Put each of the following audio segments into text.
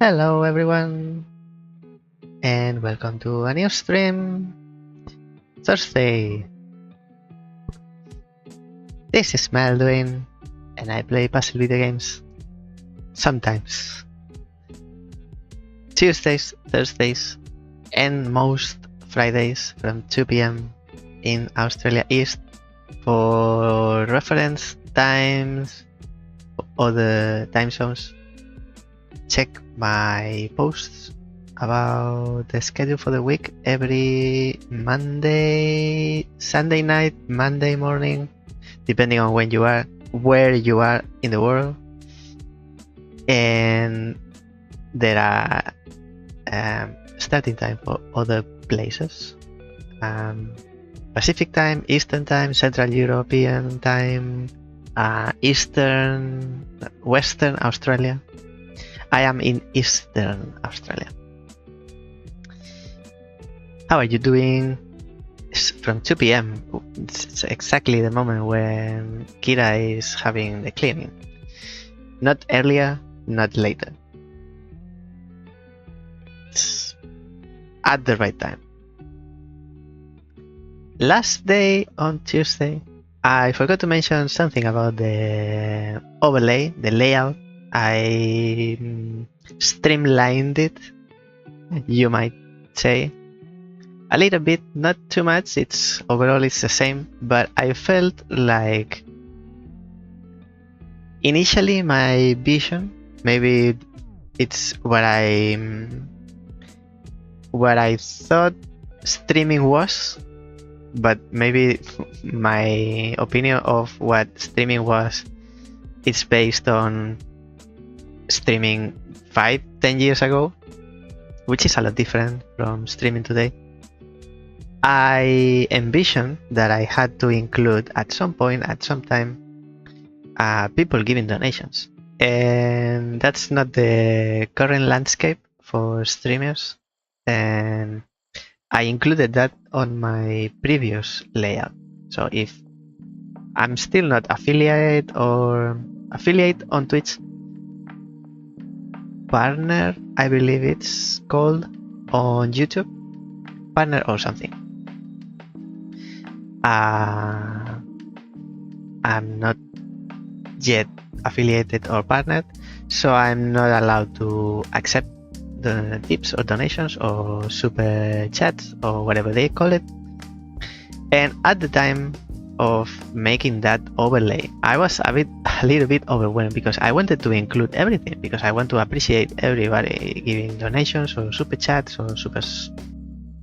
Hello everyone, and welcome to a new stream. Thursday. This is Mael Duin, and I play puzzle video games. Sometimes. Tuesdays, Thursdays, and most Fridays from 2 p.m. in Australia East. For reference times, other time zones, check my posts about the schedule for the week every Monday, Sunday night, Monday morning, depending on when you are, where you are in the world. And there are starting time for other places. Pacific time, Eastern time, Central European time, Eastern, Western Australia. I am in Eastern Australia. How are you doing? It's from 2 p.m. It's exactly the moment when Kira is having the cleaning. Not earlier, not later. It's at the right time. Last day on Tuesday, I forgot to mention something about the overlay, the layout. I streamlined it, you might say. A little bit, not too much. Overall it's the same, but I felt like initially my vision, maybe it's what I thought streaming was, but maybe my opinion of what streaming was, it's based on streaming 5-10 years ago, which is a lot different from streaming today. I envisioned that I had to include at some point, at some time, people giving donations, and that's not the current landscape for streamers, and I included that on my previous layout. So if I'm still not affiliate on Twitch, partner, I believe it's called on YouTube, partner or something. I'm not yet affiliated or partnered, so I'm not allowed to accept the tips or donations or super chats or whatever they call it. And at the time of making that overlay, I was a little bit overwhelmed because I wanted to include everything, because I want to appreciate everybody giving donations or super chats or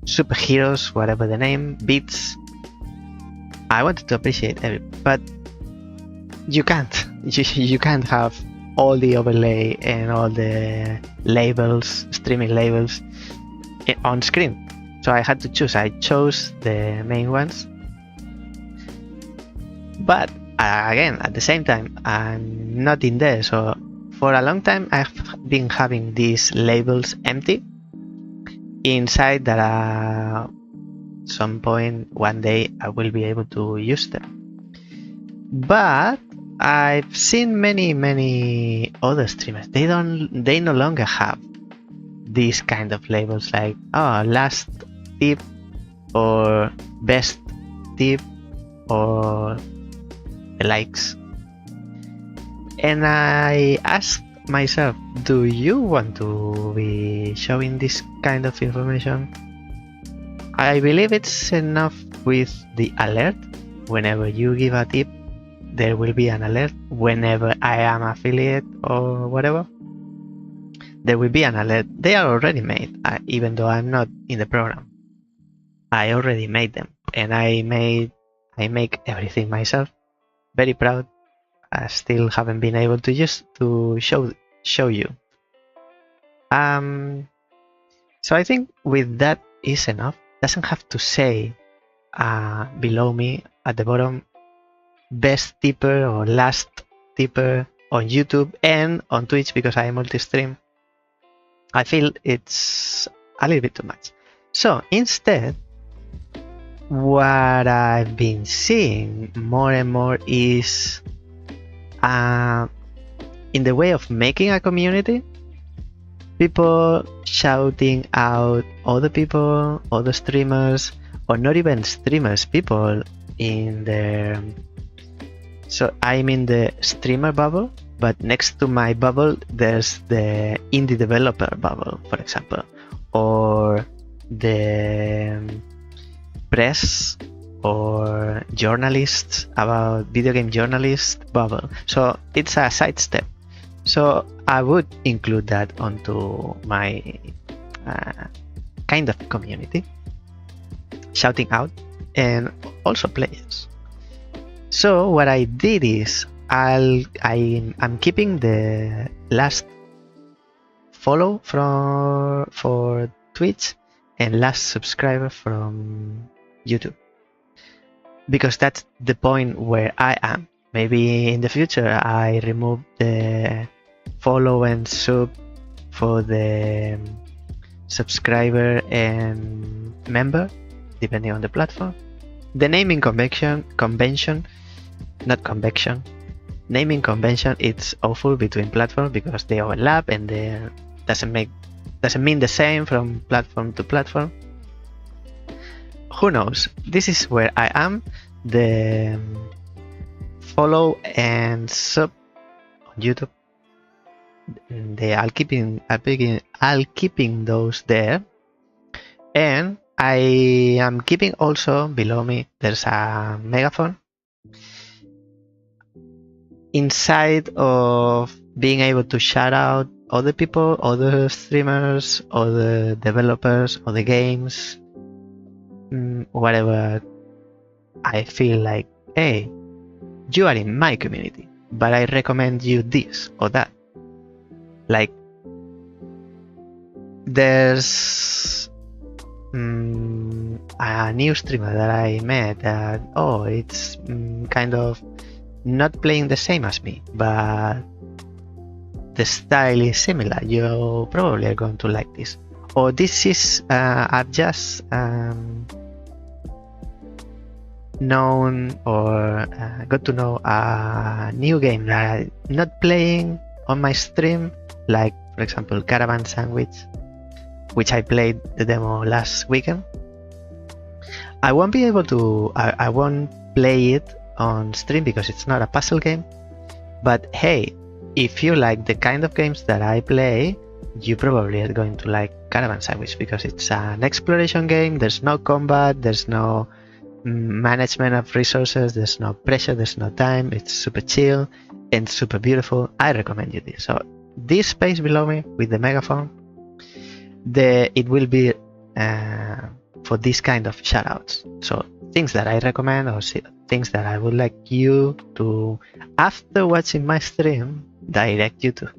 superheroes, whatever the name, bits. I wanted to appreciate everything, but you can't. You can't have all the overlay and all the labels, streaming labels, on screen. So I had to choose. I chose the main ones. But again, at the same time, I'm not in there. So for a long time, I've been having these labels empty inside that some point one day I will be able to use them. But I've seen many other streamers. They no longer have these kind of labels like last tip or best tip or the likes. And I asked myself, do you want to be showing this kind of information? I believe it's enough with the alert. Whenever you give a tip, there will be an alert. Whenever I am affiliate or whatever, there will be an alert. They are already made, even though I'm not in the program. I already made them, and I make everything myself. Very proud. I still haven't been able to show you. So I think with that is enough. Doesn't have to say below me at the bottom best tipper or last tipper on YouTube and on Twitch, because I multi-stream. I feel it's a little bit too much. So instead, what I've been seeing more and more is in the way of making a community, people shouting out other people, other streamers, or not even streamers, people in the. So I'm in the streamer bubble, but next to my bubble there's the indie developer bubble, for example, or the press or journalists about video game journalist bubble. So it's a sidestep. So I would include that onto my kind of community, shouting out, and also players. So what I did is I'm keeping the last follow for Twitch and last subscriber from YouTube, because that's the point where I am. Maybe in the future I remove the follow and sub for the subscriber and member, depending on the platform. The naming convention, naming convention, it's awful between platforms because they overlap and they doesn't mean the same from platform to platform. Who knows? This is where I am. The follow and sub on YouTube, I'll keeping those there, and I am keeping also below me there's a megaphone. Inside of being able to shout out other people, other streamers, other developers, other games, whatever I feel like, hey, you are in my community, but I recommend you this or that. Like, there's a new streamer that I met that, it's kind of not playing the same as me, but the style is similar. You probably are going to like this. Or this is, I've just known or got to know a new game that I'm not playing on my stream, like for example Caravan Sandwich, which I played the demo last weekend. I won't be able to, I won't play it on stream because it's not a puzzle game, but hey, if you like the kind of games that I play, you probably are going to like Caravan Sandwich because it's an exploration game. There's no combat, there's no management of resources, there's no pressure, there's no time. It's super chill and super beautiful. I recommend you this. So this space below me with the megaphone, it will be for this kind of shoutouts. So things that I recommend or things that I would like you to, after watching my stream, direct you to.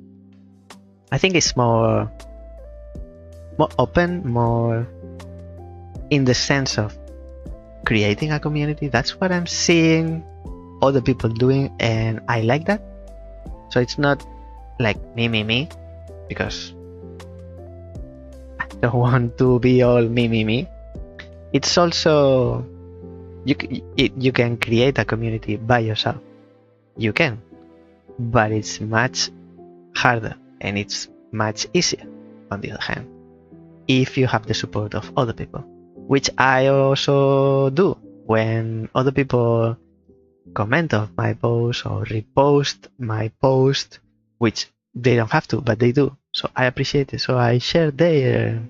I think it's more open, more in the sense of creating a community. That's what I'm seeing other people doing, and I like that. So it's not like me, because I don't want to be all me. It's also, you can create a community by yourself. You can, but it's much harder and it's much easier on the other hand if you have the support of other people, which I also do when other people comment on my post or repost my post, which they don't have to, but they do. So I appreciate it. So I share their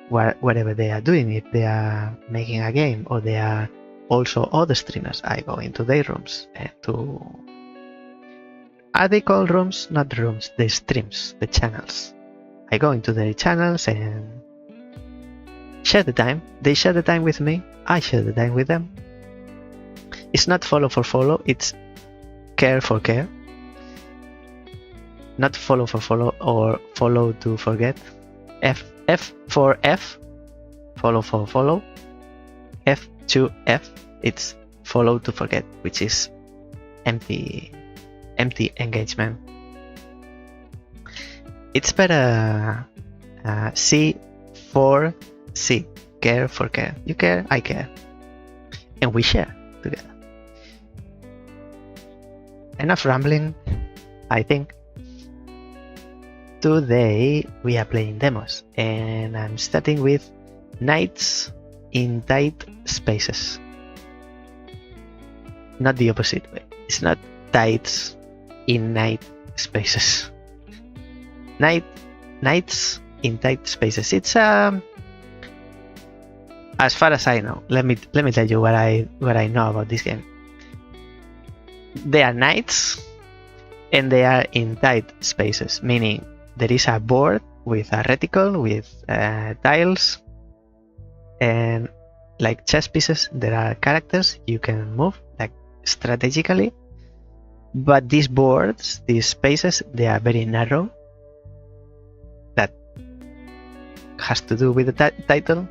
whatever they are doing. If they are making a game or they are also other streamers, I go into their rooms and are they called rooms? Not rooms, the streams, the channels. I go into their channels and share the time. They share the time with me. I share the time with them. It's not follow for follow, it's care for care. Not follow for follow or follow to forget. F for F, follow for follow. F to F, it's follow to forget, which is empty engagement. It's better C for C, care for care. You care, I care, and we share together. Enough rambling, I think. today we are playing demos, and I'm starting with knights in tight spaces. Not the opposite way. It's not tights in night spaces. Knights in tight spaces. It's as far as I know. Let me tell you what I know about this game. They are knights, and they are in tight spaces, meaning there is a board with a reticle with tiles, and like chess pieces, there are characters you can move like strategically. But these boards, these spaces, they are very narrow. That has to do with the title.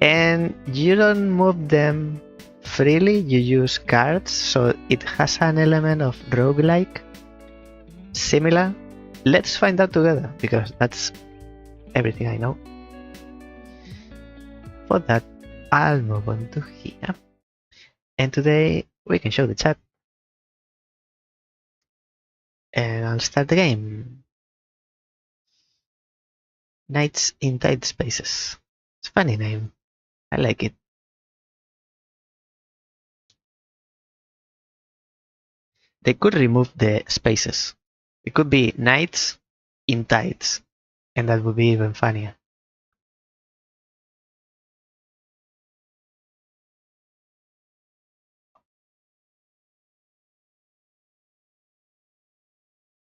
And you don't move them freely, you use cards, so it has an element of roguelike. Similar. Let's find out together, because that's everything I know. For that, I'll move on to here. And today we can show the chat. And I'll start the game. Knights in tight spaces. It's a funny name. I like it. They could remove the spaces. It could be knights in tights, and that would be even funnier.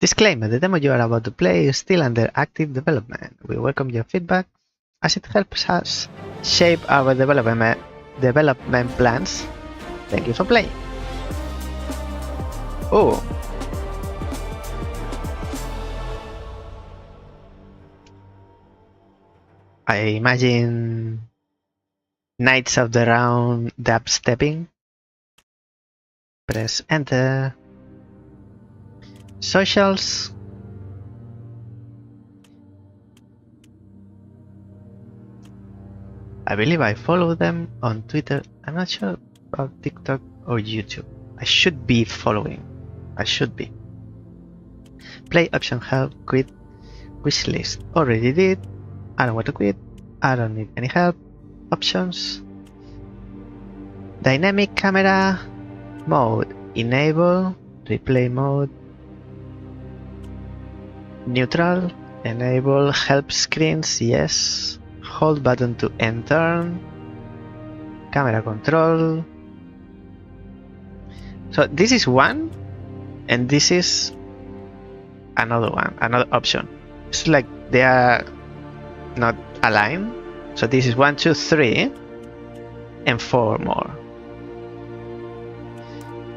Disclaimer: the demo you are about to play is still under active development. We welcome your feedback as it helps us shape our development plans. Thank you for playing. Oh. I imagine Knights of the Round dab stepping. Press enter. Socials. I believe I follow them on Twitter. I'm not sure about TikTok or YouTube. I should be following. I should be. Play option help, quit, wishlist. Already did. I don't want to quit. I don't need any help. Options. Dynamic camera mode. Enable. Replay mode. Neutral. Enable help screens. Yes. Hold button to end turn. Camera control. So this is one, and this is another one, another option. It's like they are not aligned. So this is 1, 2, 3, and 4 more.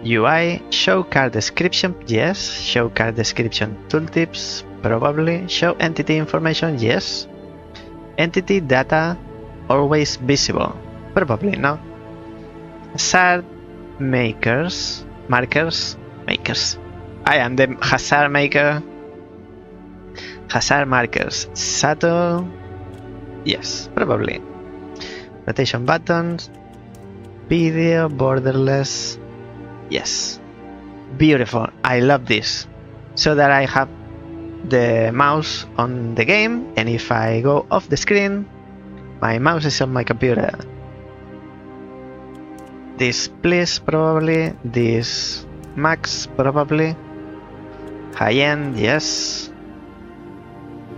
UI, show card description, yes. Show card description tooltips, probably. Show entity information, yes. Entity data, always visible, probably not. Hazard markers. I am the hazard maker. Hazard markers, subtle, yes, probably. Rotation buttons, video, borderless, yes. Beautiful, I love this. So that I have the mouse on the game, and if I go off the screen, my mouse is on my computer. This please, probably. This max, probably. High end, yes.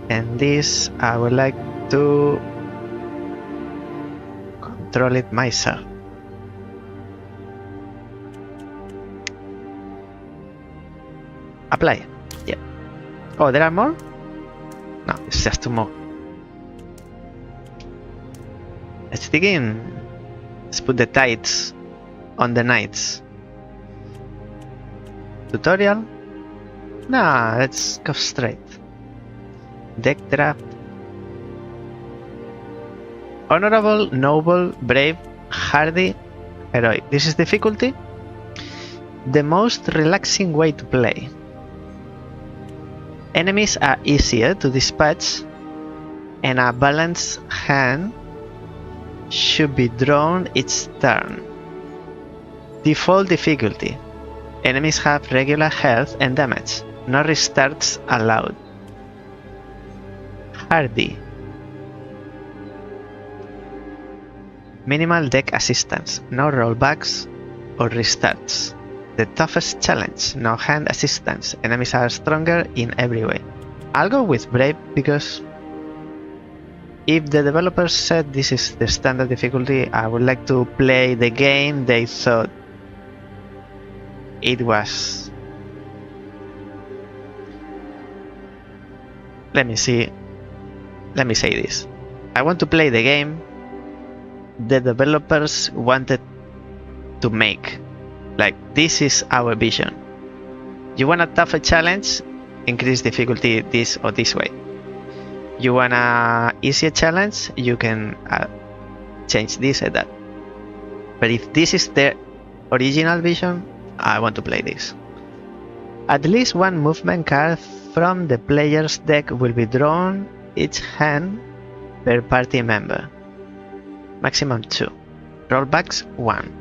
And this I would like to control it myself. Apply. Yeah. Oh, there are more? No, it's just 2 more. Let's dig in. Let's put the tights on the knights. Tutorial? Nah, let's go straight. Deck draft. Honorable, noble, brave, hardy, heroic. This is difficulty. The most relaxing way to play. Enemies are easier to dispatch, and a balanced hand should be drawn each turn. Default difficulty. Enemies have regular health and damage. No restarts allowed. Hardy. Minimal deck assistance, no rollbacks or restarts. The toughest challenge, no hand assistance, enemies are stronger in every way. I'll go with Brave because if the developers said this is the standard difficulty, I would like to play the game they thought it was. Let me say this. I want to play the game the developers wanted to make. Like, this is our vision. You want a tougher challenge? Increase difficulty this or this way. You want a easier challenge? You can change this or that. But if this is the original vision, I want to play this. At least one movement card from the player's deck will be drawn each hand per party member. Maximum 2. Rollbacks 1.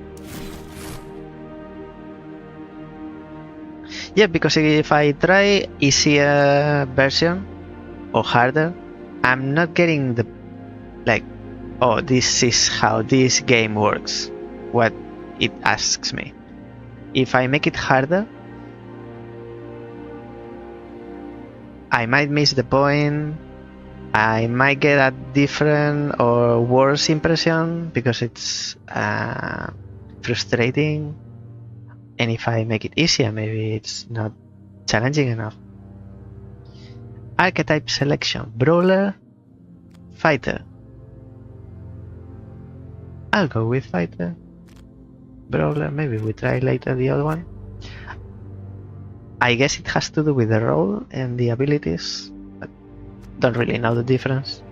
Yeah, because if I try easier version or harder, I'm not getting the like, oh, this is how this game works, what it asks me. If I make it harder, I might miss the point. I might get a different or worse impression because it's frustrating. And if I make it easier, maybe it's not challenging enough. Archetype selection: Brawler, Fighter. I'll go with Fighter. Brawler, maybe we try later the other one. I guess it has to do with the role and the abilities, but don't really know the difference.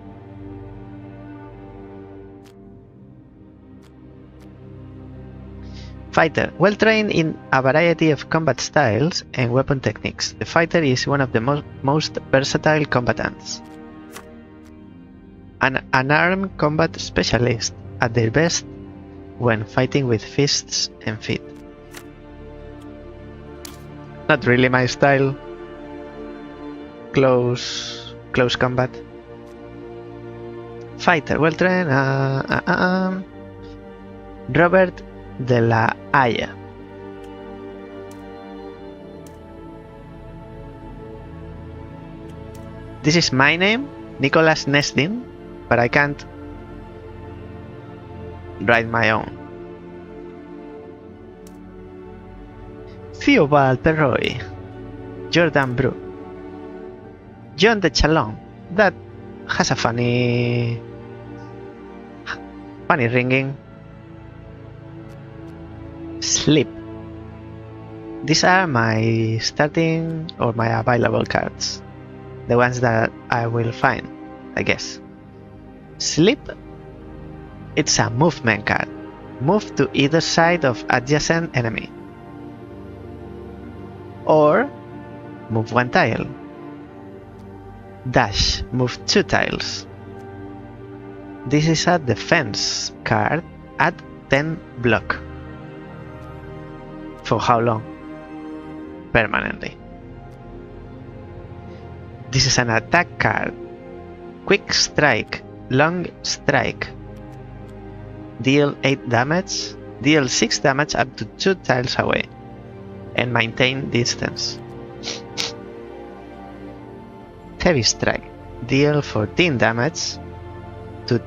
Fighter. Well trained in a variety of combat styles and weapon techniques, the fighter is one of the most versatile combatants. An unarmed combat specialist at their best when fighting with fists and feet. Not really my style. Close combat. Fighter. Well trained. Robert de la Haya. This is my name, Nicholas Nesdin, but I can't write my own. Theobald Perroy, Jordan Bru, John de Chalon. That has a funny ringing. Sleep. These are my starting or my available cards. The ones that I will find, I guess. Sleep. It's a movement card. Move to either side of adjacent enemy. Or move 1 tile. Dash. Move 2 tiles. This is a defense card at 10 block. For how long? Permanently. This is an attack card. Quick strike, long strike. Deal 8 damage, deal 6 damage up to 2 tiles away, and maintain distance. Heavy strike. Deal 14 damage to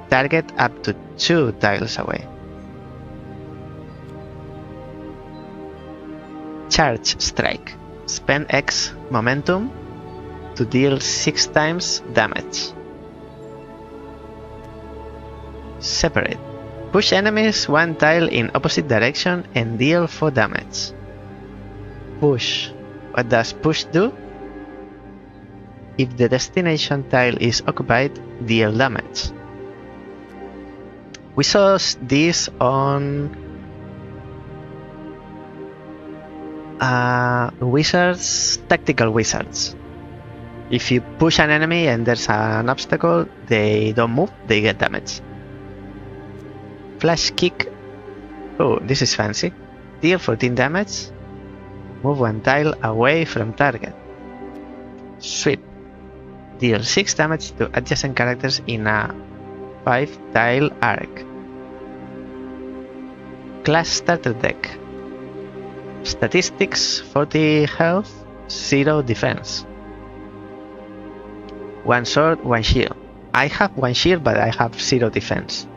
target up to 2 tiles away. Charge strike. Spend X momentum to deal 6 times damage. Separate. Push enemies 1 tile in opposite direction and deal 4 damage. Push. What does push do? If the destination tile is occupied, deal damage. We saw this on wizards, tactical wizards. If you push an enemy and there's an obstacle, they don't move, they get damage. Flash kick. Oh, this is fancy. Deal 14 damage. Move 1 tile away from target. Sweep. Deal 6 damage to adjacent characters in a 5-tile arc. Class starter deck. Statistics: 40 health, 0 defense. 1 sword, 1 shield. I have 1 shield, but I have 0 defense.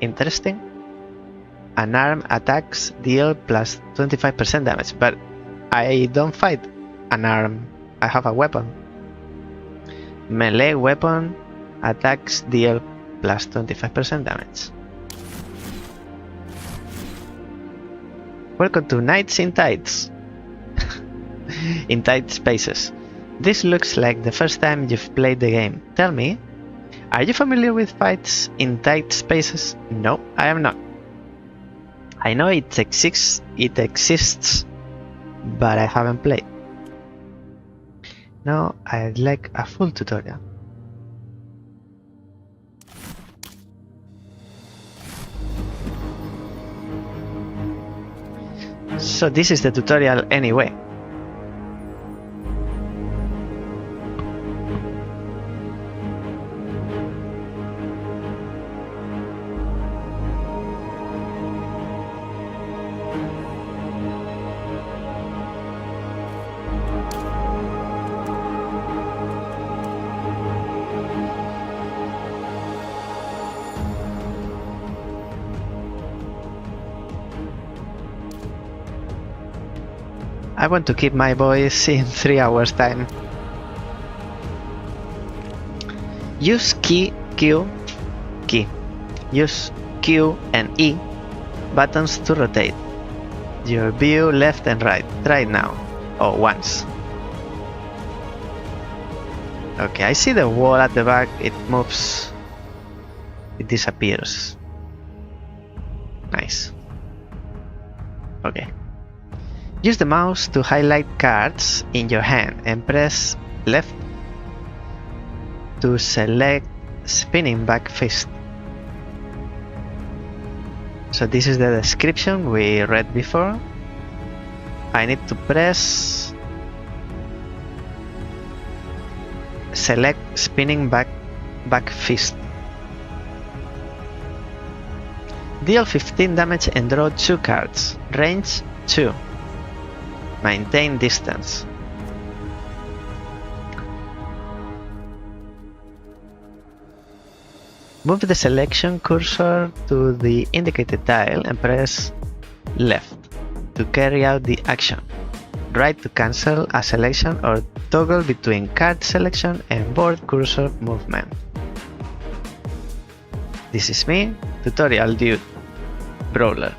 Interesting. Unarmed attacks deal plus 25% damage, but I don't fight unarmed. I have a weapon. Melee weapon attacks deal plus 25% damage. Welcome to Knights in Tights. In tight spaces. This looks like the first time you've played the game. Tell me, are you familiar with fights in tight spaces? No, I am not. I know it exists, but I haven't played. Now I'd like a full tutorial. So this is the tutorial anyway. I want to keep my voice in 3 hours time. Use Use Q and E buttons to rotate your view left and right. Try it now. Oh, once. Okay, I see the wall at the back. It moves. It disappears. Nice. Okay. Use the mouse to highlight cards in your hand and press left to select spinning back fist. So this is the description we read before. I need to press select spinning back fist. Deal 15 damage and draw 2 cards. Range 2. Maintain distance. Move the selection cursor to the indicated tile and press left to carry out the action. Right to cancel a selection or toggle between card selection and board cursor movement. This is me, Tutorial Dude, Brawler.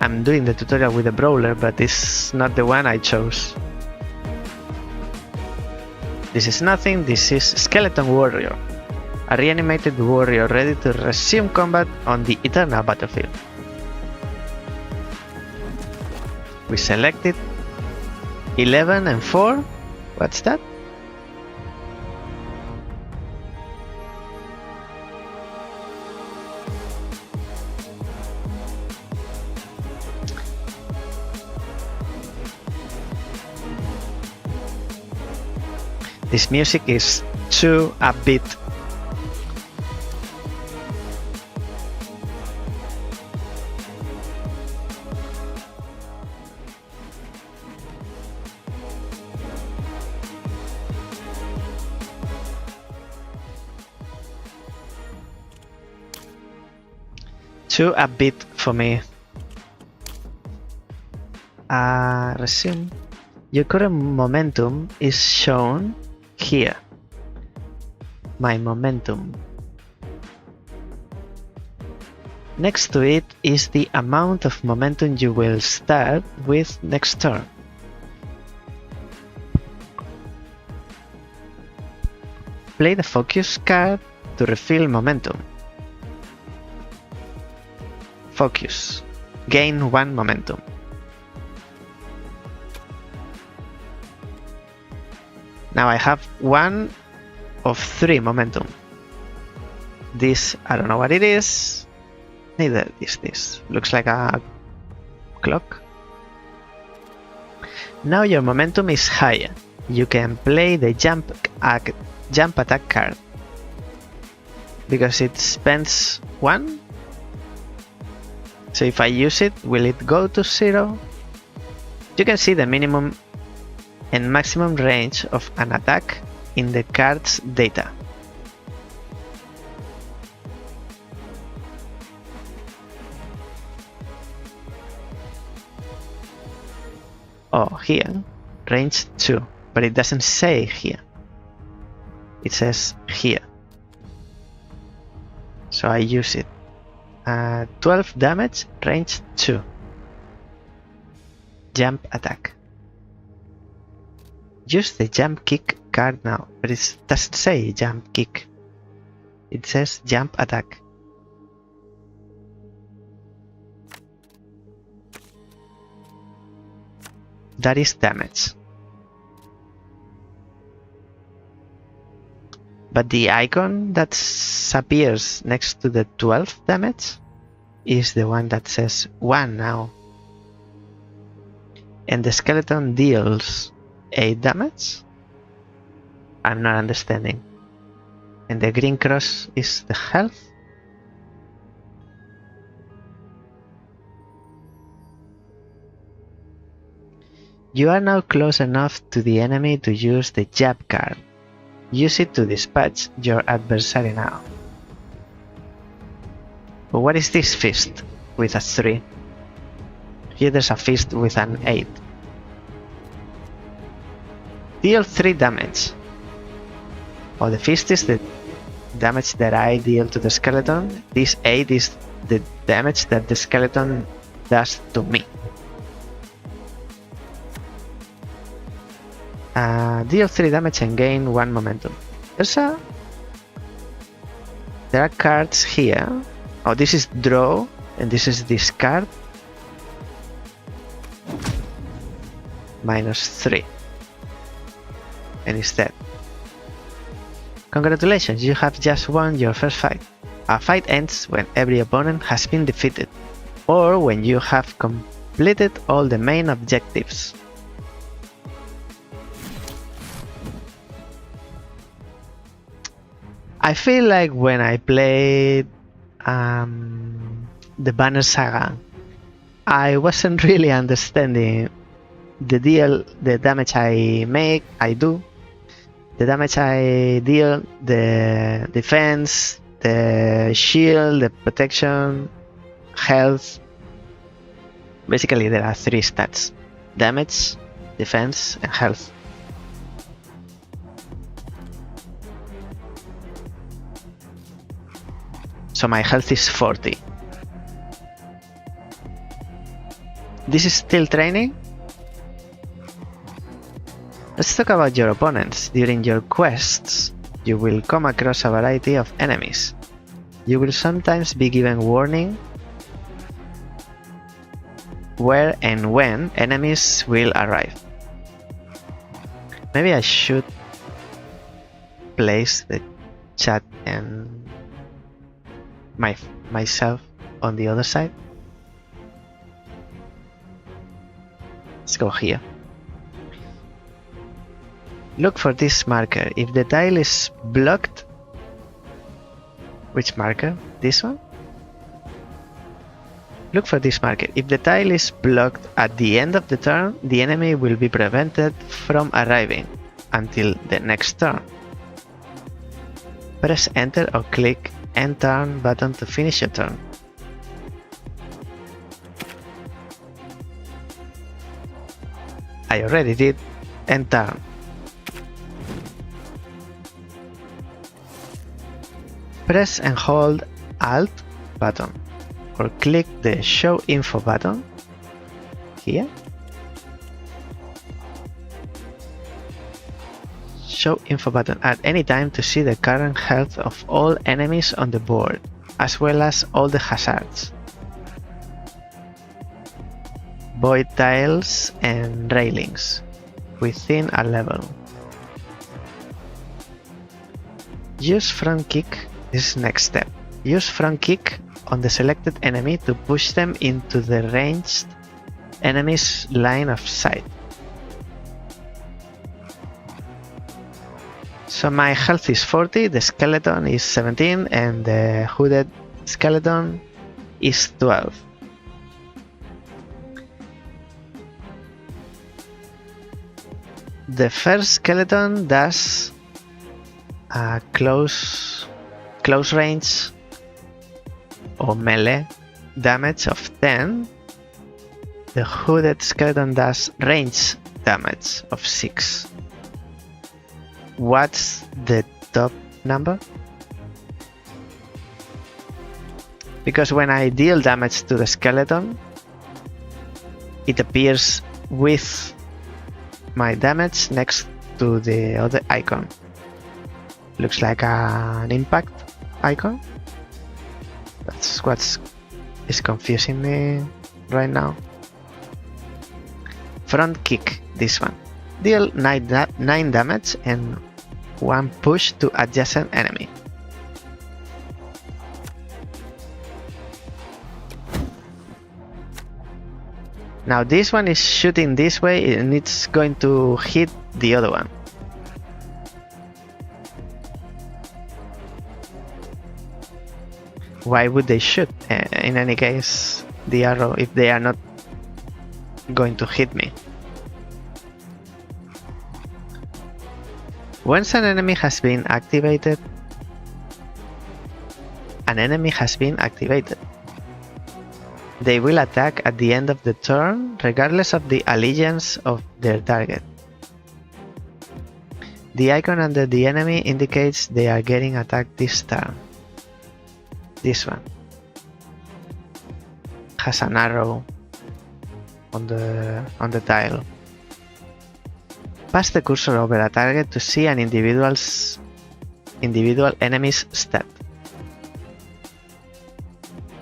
I'm doing the tutorial with a brawler, but it's not the one I chose. This is nothing, this is Skeleton Warrior, a reanimated warrior ready to resume combat on the eternal battlefield. We selected 11 and 4. What's that? This music is too upbeat. Too upbeat for me. Resume. Your current momentum is shown here. My momentum. Next to it is the amount of momentum you will start with next turn. Play the focus card to refill momentum. Focus. Gain 1 momentum. Now I have 1 of 3 momentum. This, I don't know what it is. Neither is this. Looks like a clock. Now your momentum is higher. You can play the jump attack card because it spends 1. So if I use it, will it go to 0? You can see the minimum and maximum range of an attack in the card's data. Oh, here, range 2, but it doesn't say here. It says here. So I use it. 12 damage, range 2. Jump attack. Use the jump kick card now, but it doesn't say jump kick. It says jump attack. That is damage. But the icon that appears next to the 12 damage is the one that says 1 now. And the skeleton deals 8 damage? I'm not understanding. And the green cross is the health? You are now close enough to the enemy to use the jab card. Use it to dispatch your adversary now. But what is this fist with a 3? Here there's a fist with an 8. Deal 3 damage. Oh, the fist is the damage that I deal to the skeleton. This 8 is the damage that the skeleton does to me. Deal 3 damage and gain 1 momentum. There are cards here. Oh, this is draw and this is discard. -3. And it's dead. Congratulations, you have just won your first fight. A fight ends when every opponent has been defeated, or when you have completed all the main objectives. I feel like when I played the Banner Saga, I wasn't really understanding the damage I do, the damage I deal, the defense, the shield, the protection, health. Basically there are 3 stats: damage, defense, and health. So my health is 40. This is still training? Let's talk about your opponents. During your quests, you will come across a variety of enemies. You will sometimes be given warning where and when enemies will arrive. Maybe I should place the chat and myself on the other side. Let's go here. Look for this marker. If the tile is blocked, which marker? This one? Look for this marker. If the tile is blocked at the end of the turn, the enemy will be prevented from arriving until the next turn. Press enter or click end turn button to finish your turn. I already did end turn. Press and hold Alt button or click the show info button here. Show info button at any time to see the current health of all enemies on the board, as well as all the hazards, void tiles and railings within a level. Use front kick. This is next step. Use front kick on the selected enemy to push them into the ranged enemy's line of sight. So my health is 40, the skeleton is 17, and the hooded skeleton is 12. The first skeleton does a close range or melee damage of 10. The hooded skeleton does range damage of 6. What's the top number? Because when I deal damage to the skeleton, it appears with my damage next to the other icon. Looks like an impact icon. That's what is confusing me right now. Front kick, this one. Deal 9 damage and 1 push to adjacent enemy. Now this one is shooting this way and it's going to hit the other one. Why would they shoot in any case the arrow if they are not going to hit me? Once an enemy has been activated, they will attack at the end of the turn regardless of the allegiance of their target. The icon under the enemy indicates they are getting attacked this turn. This one has an arrow on the tile. Pass the cursor over a target to see an individual enemy's stat.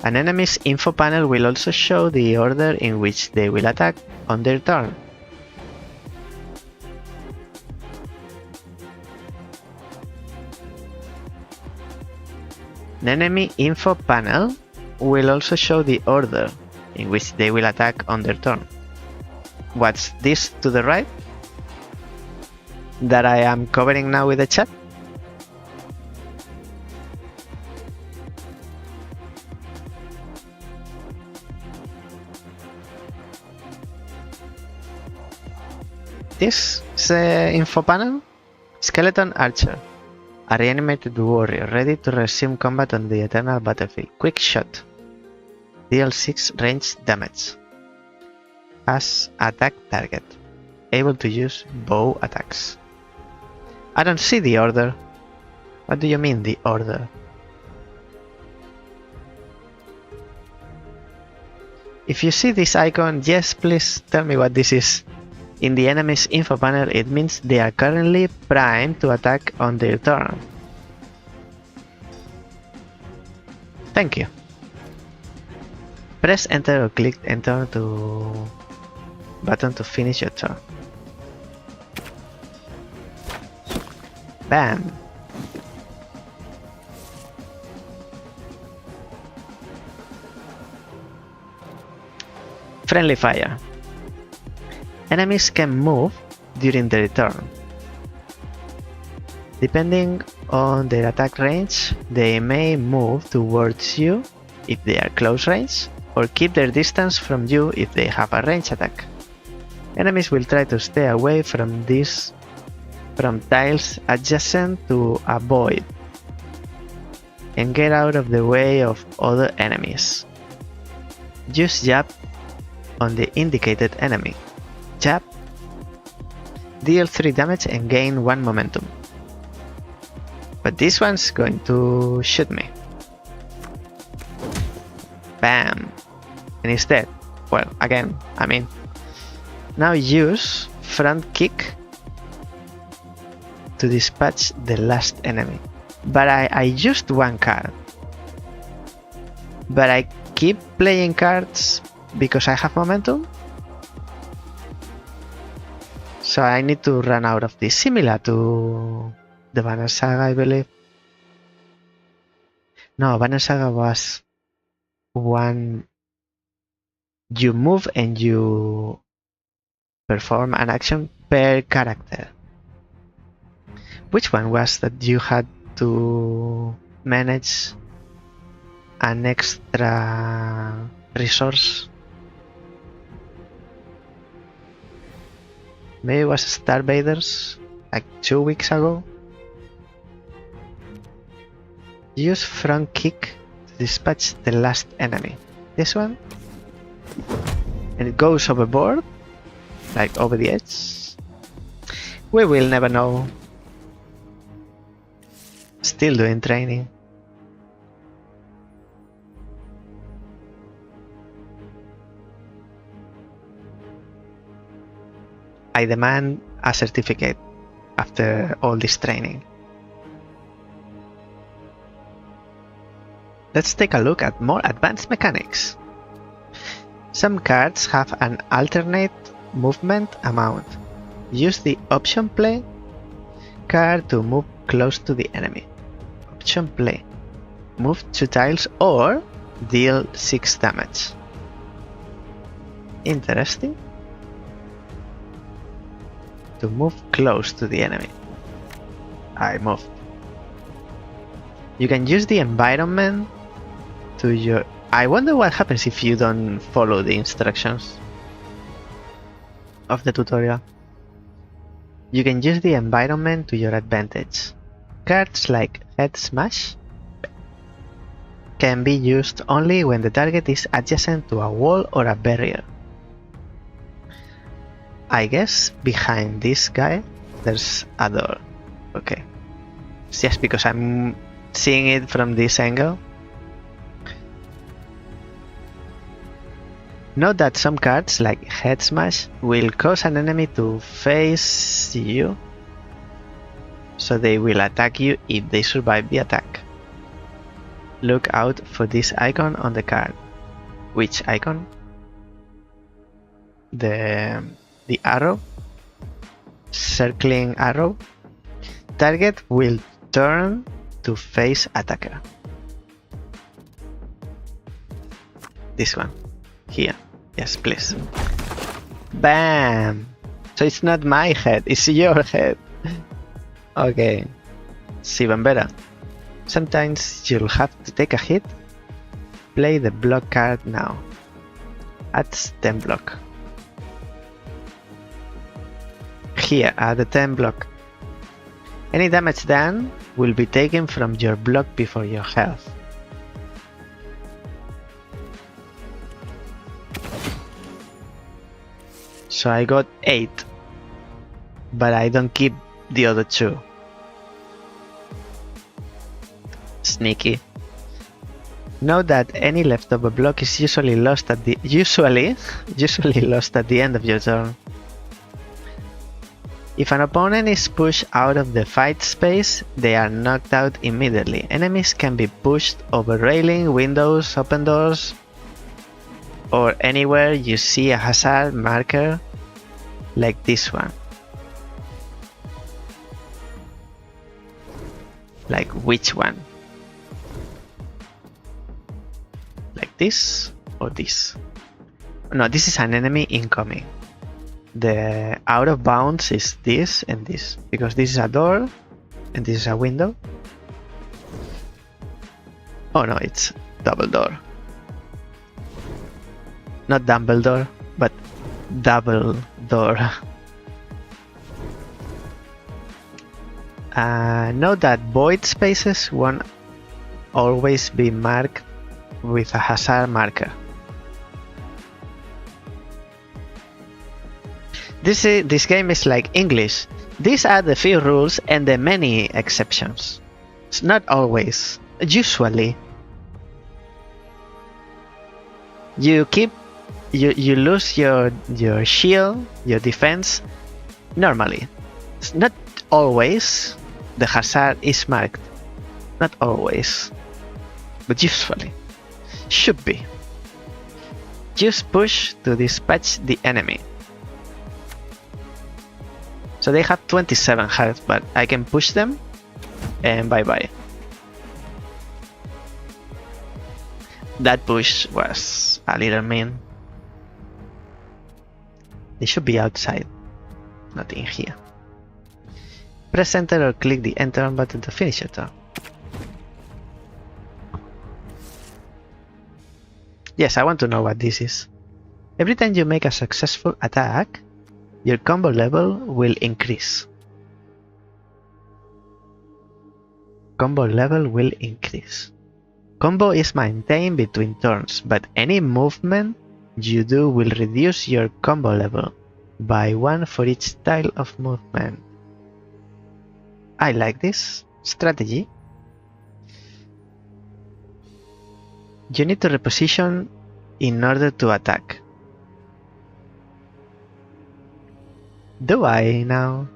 An enemy's info panel will also show the order in which they will attack on their turn. An enemy info panel will also show the order in which they will attack on their turn. What's this to the right that I am covering now with the chat? This is the info panel. Skeleton Archer, a reanimated warrior ready to resume combat on the eternal battlefield. Quick shot. Deal 6 range damage. As attack target. Able to use bow attacks. I don't see the order. What do you mean the order? If you see this icon, yes, please tell me what this is. In the enemy's info panel, it means they are currently primed to attack on their turn. Thank you. Press enter or click enter button to finish your turn. Bam! Friendly fire. Enemies can move during their turn. Depending on their attack range, they may move towards you if they are close range, or keep their distance from you if they have a range attack. Enemies will try to stay away from tiles adjacent to avoid and get out of the way of other enemies. Use jab on the indicated enemy. Jab. Deal 3 damage and gain 1 momentum. But this one's going to shoot me. Bam! And he's dead. Well, again, I mean. Now use front kick to dispatch the last enemy. But I used 1 card. But I keep playing cards because I have momentum. So I need to run out of this, similar to the Banner Saga, I believe. No, Banner Saga was one you move and you perform an action per character. Which one was that you had to manage an extra resource? Maybe it was Starvaders, like 2 weeks ago. Use front kick to dispatch the last enemy. This one? And it goes overboard, like over the edge. We will never know. Still doing training. I demand a certificate after all this training. Let's take a look at more advanced mechanics. Some cards have an alternate movement amount. Use the option play card to move close to the enemy. Option play. Move 2 tiles or deal 6 damage. Interesting. To move close to the enemy. I moved. You can use the environment to your... I wonder what happens if you don't follow the instructions of the tutorial. You can use the environment to your advantage. Cards like Head Smash can be used only when the target is adjacent to a wall or a barrier. I guess behind this guy there's a door. Okay. It's just because I'm seeing it from this angle. Note that some cards like Head Smash will cause an enemy to face you, so they will attack you if they survive the attack. Look out for this icon on the card. Which icon? The arrow, circling arrow. Target will turn to face attacker. This one, here. Yes, please. Bam! So it's not my head, it's your head. Okay, it's even better. Sometimes you'll have to take a hit. Play the block card now. Adds 10 block. Here at the 10 block. Any damage done will be taken from your block before your health. So I got 8, but I don't keep the other 2. Sneaky. Note that any leftover block is usually lost at the lost at the end of your turn. If an opponent is pushed out of the fight space, they are knocked out immediately. Enemies can be pushed over railing, windows, open doors, or anywhere you see a hazard marker like this one. Like which one? Like this or this? No, this is an enemy incoming. The out of bounds is this and this, because this is a door and this is a window. Oh no, it's double door. Not Dumbledore, but double door. Note that void spaces won't always be marked with a hazard marker. This game is like English. These are the few rules and the many exceptions. It's not always. Usually. You lose your shield, your defense, normally. It's not always the hazard is marked. Not always. But usually. Should be. Just push to dispatch the enemy. So they have 27 health, but I can push them and bye bye. That push was a little mean. They should be outside, not in here. Press enter or click the enter button to finish your turn. Yes, I want to know what this is. Every time you make a successful attack, your combo level will increase. Combo level will increase. Combo is maintained between turns, but any movement you do will reduce your combo level by 1 for each style of movement. I like this strategy. You need to reposition in order to attack. Do I now?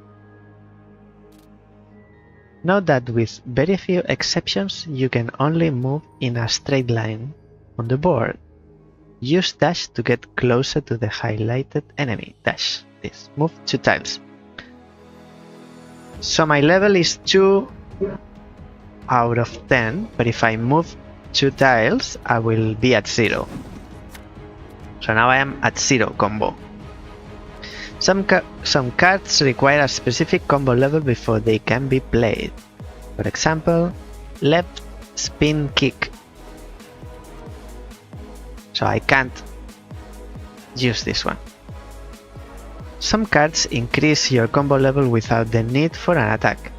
Note that with very few exceptions, you can only move in a straight line on the board. Use dash to get closer to the highlighted enemy. Dash this. Move 2 tiles. So my level is 2 out of 10, but if I move 2 tiles, I will be at 0. So now I am at 0 combo. Some cards require a specific combo level before they can be played. For example, left spin kick. So I can't use this one. Some cards increase your combo level without the need for an attack.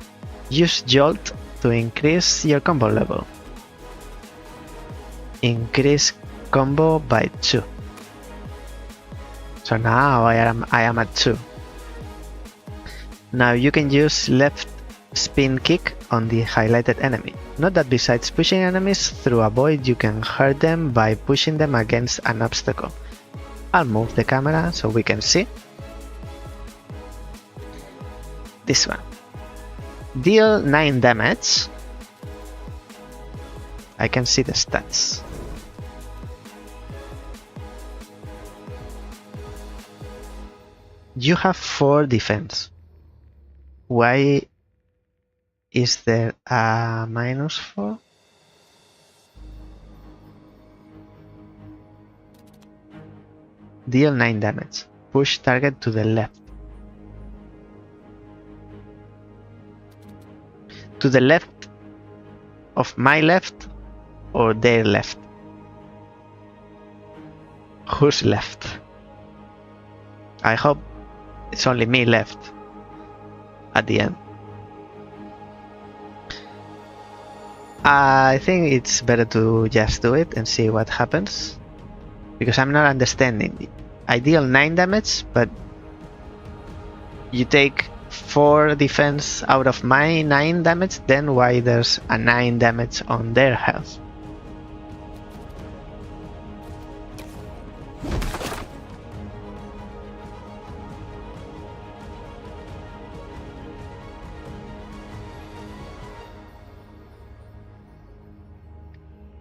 Use jolt to increase your combo level. Increase combo by 2. So now I am at 2. Now you can use left spin kick on the highlighted enemy. Note that besides pushing enemies through a void, you can hurt them by pushing them against an obstacle. I'll move the camera so we can see. This one. Deal 9 damage. I can see the stats. You have 4 defense. Why is there a -4? Deal 9 damage. Push target to the left. To the left of my left or their left? Who's left? I hope it's only me left at the end. I think it's better to just do it and see what happens, because I'm not understanding. I deal 9 damage, but you take 4 defense out of my 9 damage, then why there's a 9 damage on their health?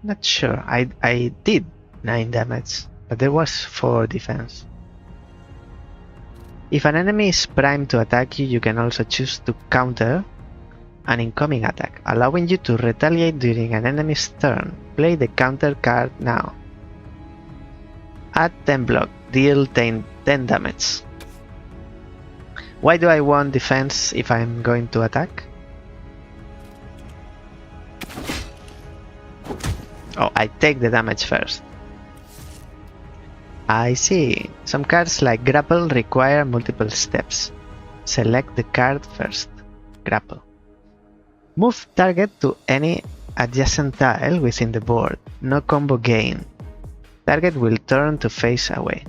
Not sure. I did 9 damage, but there was 4 defense. If an enemy is primed to attack you, you can also choose to counter an incoming attack, allowing you to retaliate during an enemy's turn. Play the counter card now. Add 10 block, deal 10 damage. Why do I want defense if I'm going to attack? Oh, I take the damage first. I see. Some cards like grapple require multiple steps. Select the card first. Grapple. Move target to any adjacent tile within the board. No combo gain. Target will turn to face away.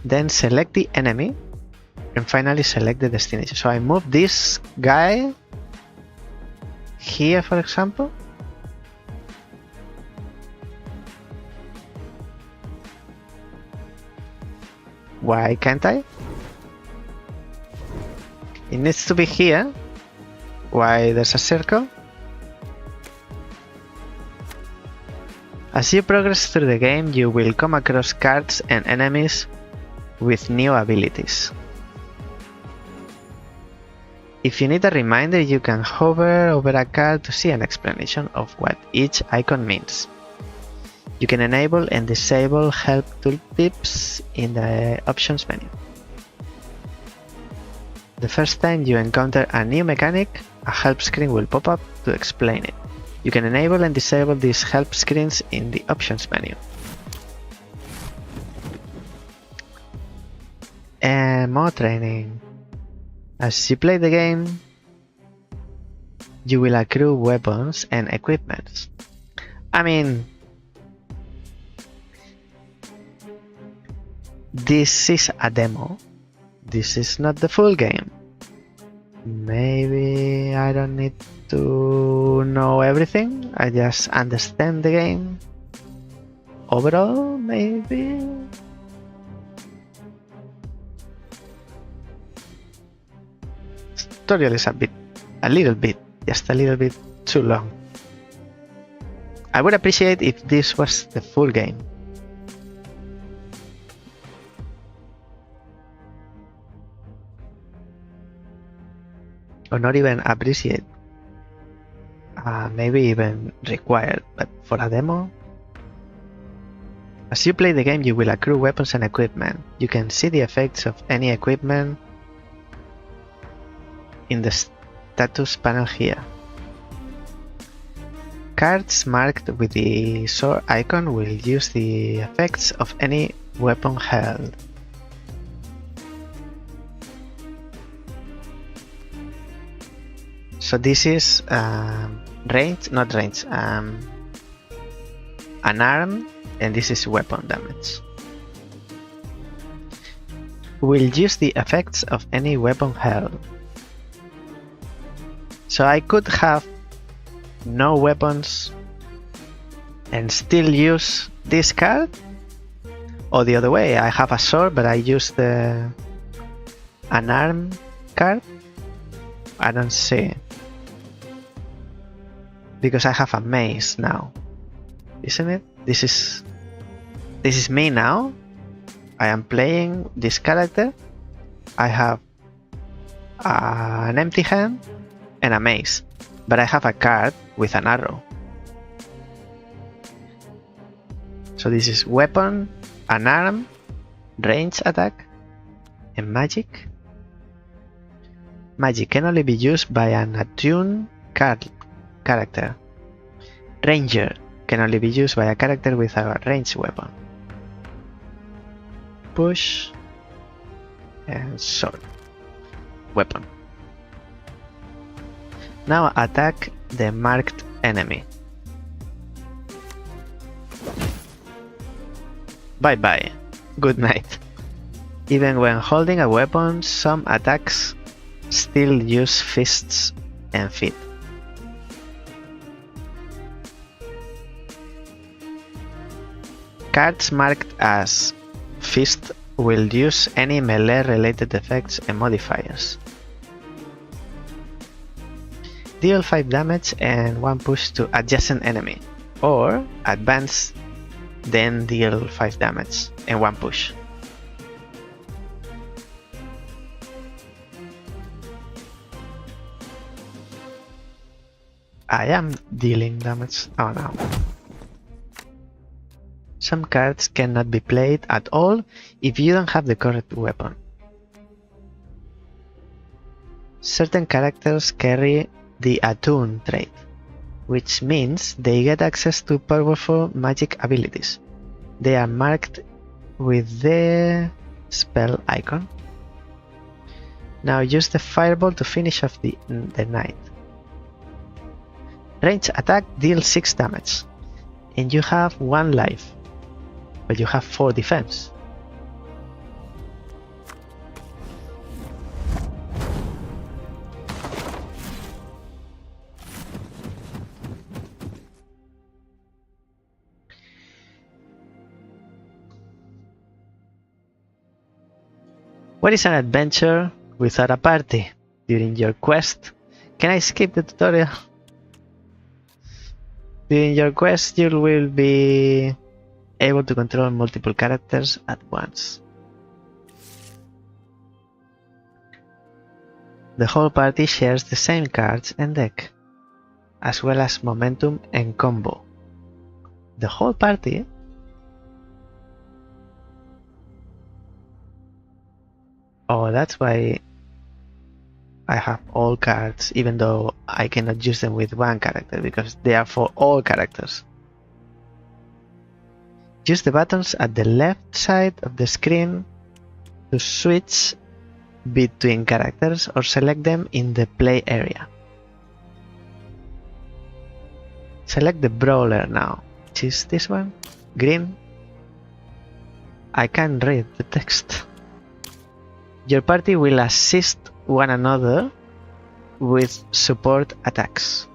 Then select the enemy and finally select the destination. So I move this guy here, for example. Why can't I? It needs to be here. Why there's a circle? As you progress through the game, you will come across cards and enemies with new abilities. If you need a reminder, you can hover over a card to see an explanation of what each icon means. You can enable and disable help tooltips in the options menu. The first time you encounter a new mechanic, a help screen will pop up to explain it. You can enable and disable these help screens in the options menu. And more training. As you play the game, you will accrue weapons and equipments. I mean, this is a demo. This is not the full game. Maybe I don't need to know everything. I just understand the game. Overall, maybe. Tutorial is just a little bit too long. I would appreciate if this was the full game. Or not even appreciate. Maybe even required, but for a demo. As you play the game, you will accrue weapons and equipment. You can see the effects of any equipment in the status panel here. Cards marked with the sword icon will use the effects of any weapon held. So this is range, not range, an arm, and this is weapon damage. Will use the effects of any weapon held. So I could have no weapons and still use this card, or the other way, I have a sword but I use an arm card. I don't see, because I have a mace now, isn't it? This is me now. I am playing this character. I have an empty hand and a mace, but I have a card with an arrow. So this is weapon, an arm, range attack, and magic. Magic can only be used by an attuned character. Ranger can only be used by a character with a ranged weapon. Push and sword. Weapon. Now attack the marked enemy. Bye bye. Good night. Even when holding a weapon, some attacks still use fists and feet. Cards marked as fist will use any melee related effects and modifiers. Deal 5 damage and 1 push to adjacent enemy, or advance then deal 5 damage and 1 push. I am dealing damage. Oh no. Some cards cannot be played at all if you don't have the correct weapon. Certain characters carry the attune trait, which means they get access to powerful magic abilities. They are marked with the spell icon. Now use the fireball to finish off the knight. Range attack deals 6 damage, and you have 1 life, but you have 4 defense. What is an adventure without a party? During your quest, can I skip the tutorial? During your quest, you will be able to control multiple characters at once. The whole party shares the same cards and deck, as well as momentum and combo. The whole party? Oh, that's why I have all cards, even though I cannot use them with one character because they are for all characters. Use the buttons at the left side of the screen to switch between characters or select them in the play area. Select the brawler now, which is this one, green. I can't read the text. Your party will assist one another with support attacks.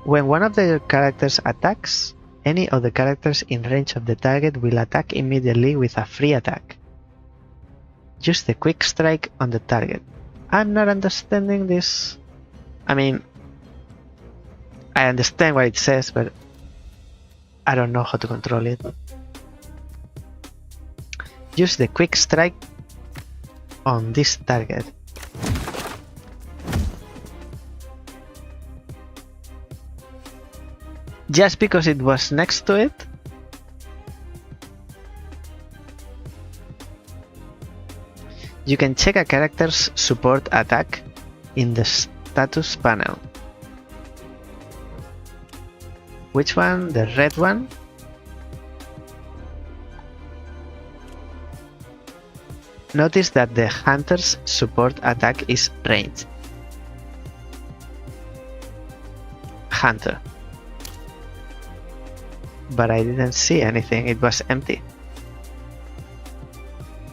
When one of the characters attacks, any of the characters in range of the target will attack immediately with a free attack. Use the quick strike on the target. I'm not understanding this. I mean, I understand what it says, but I don't know how to control it. Use the quick strike on this target. Just because it was next to it? You can check a character's support attack in the status panel. Which one? The red one? Notice that the hunter's support attack is ranged. Hunter. But I didn't see anything, it was empty.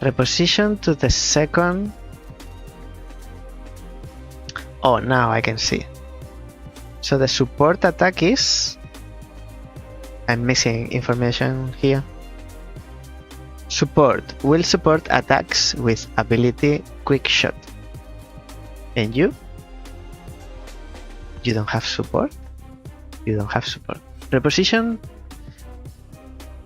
Reposition to the second. Oh, now I can see. So the support attack is... I'm missing information here. Support will support attacks with ability Quick Shot. And you? You don't have support? You don't have support. Reposition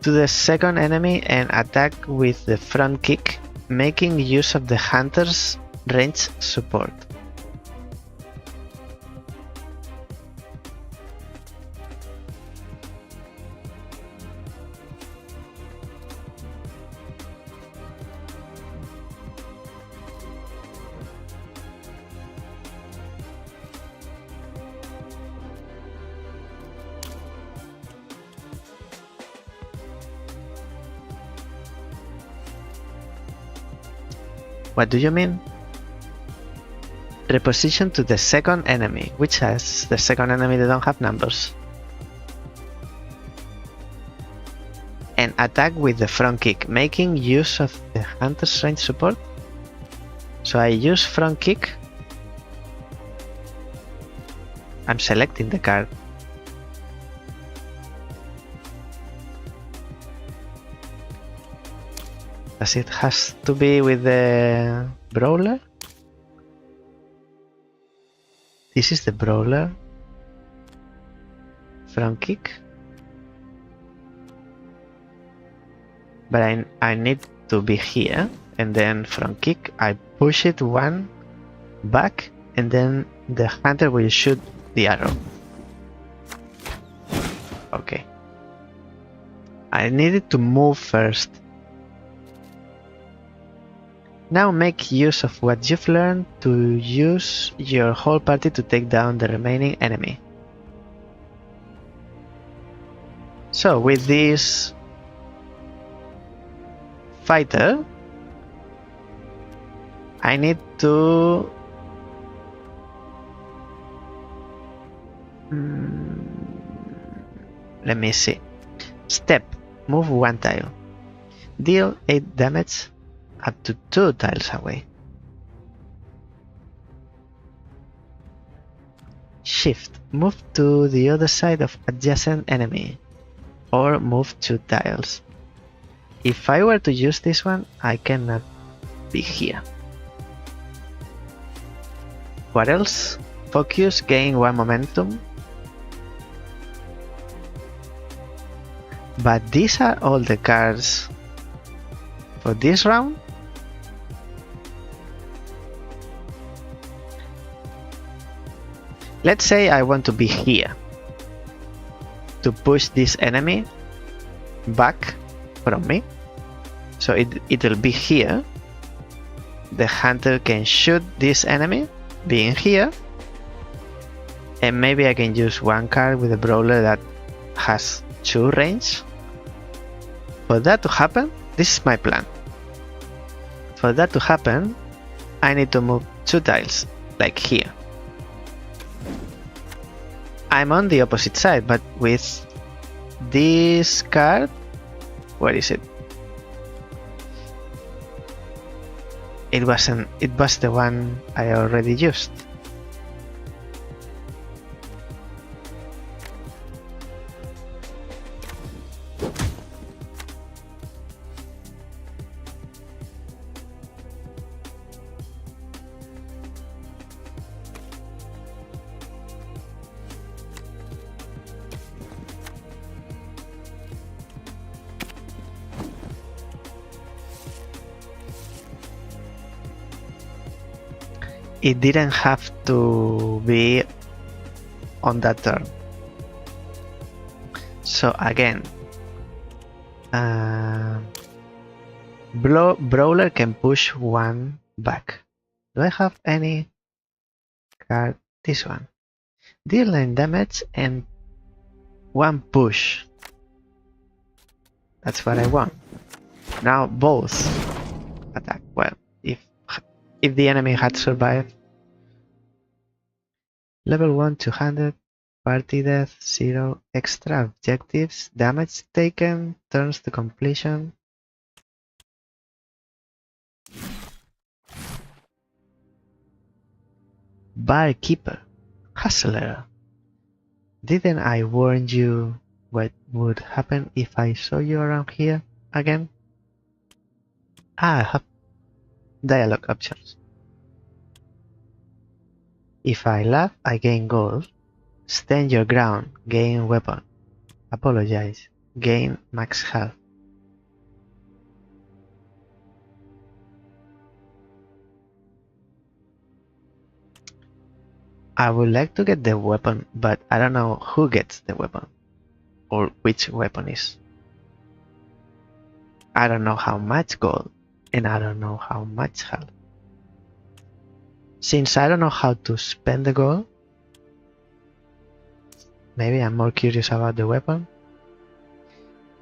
to the second enemy and attack with the front kick, making use of the hunter's range support. What do you mean? Reposition to the second enemy. Which has the second enemy? They don't have numbers. And attack with the front kick, making use of the hunter's range support. So I use front kick. I'm selecting the card. Does it has to be with the brawler? This is the brawler. Front kick. But I need to be here, and then front kick. I push it one back, and then the hunter will shoot the arrow. Okay. I needed to move first. Now make use of what you've learned to use your whole party to take down the remaining enemy. So with this fighter, I need to let me see. Step, move one tile. Deal 8 damage up to 2 tiles away. Shift, move to the other side of adjacent enemy, or move 2 tiles. If I were to use this one, I cannot be here. What else? Focus, gain 1 momentum. But these are all the cards for this round. Let's say I want to be here to push this enemy back from me. So it will be here. The hunter can shoot this enemy, being here. And maybe I can use one card with a brawler that has 2 range. For that to happen, this is my plan. For that to happen, I need to move 2 tiles, like here. I'm on the opposite side, but with this card, where is it? It was the one I already used. It didn't have to be on that turn. So again, brawler can push 1 back. Do I have any card? This one. Deal 9 damage and 1 push. That's what I want. Now both attack. Well, if the enemy had survived. Level 1 200, party death 0, extra objectives, damage taken, turns to completion. Barkeeper, hustler. Didn't I warn you what would happen if I saw you around here again? I have dialogue options. If I laugh, I gain gold. Stand your ground, gain weapon. Apologize, gain max health. I would like to get the weapon, but I don't know who gets the weapon or which weapon is. I don't know how much gold and I don't know how much health. Since I don't know how to spend the gold, maybe I'm more curious about the weapon.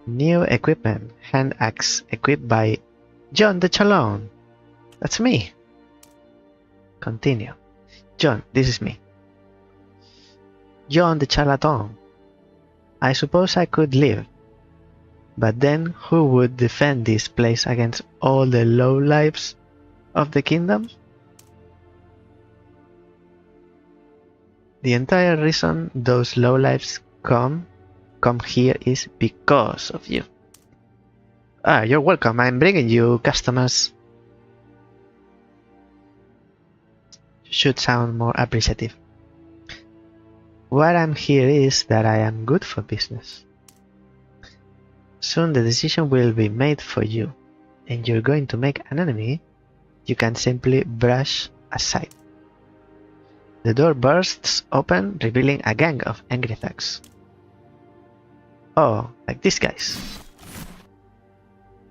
New equipment, hand axe equipped by John the Chalon. That's me. Continue. John, this is me. John the Charlatan. I suppose I could leave. But then who would defend this place against all the lowlifes of the kingdom? The entire reason those lowlifes come here is because of you. Ah, you're welcome. I'm bringing you customers. Should sound more appreciative. What I'm here is that I am good for business. Soon the decision will be made for you, and you're going to make an enemy you can simply brush aside. The door bursts open, revealing a gang of angry thugs. Oh, like these guys.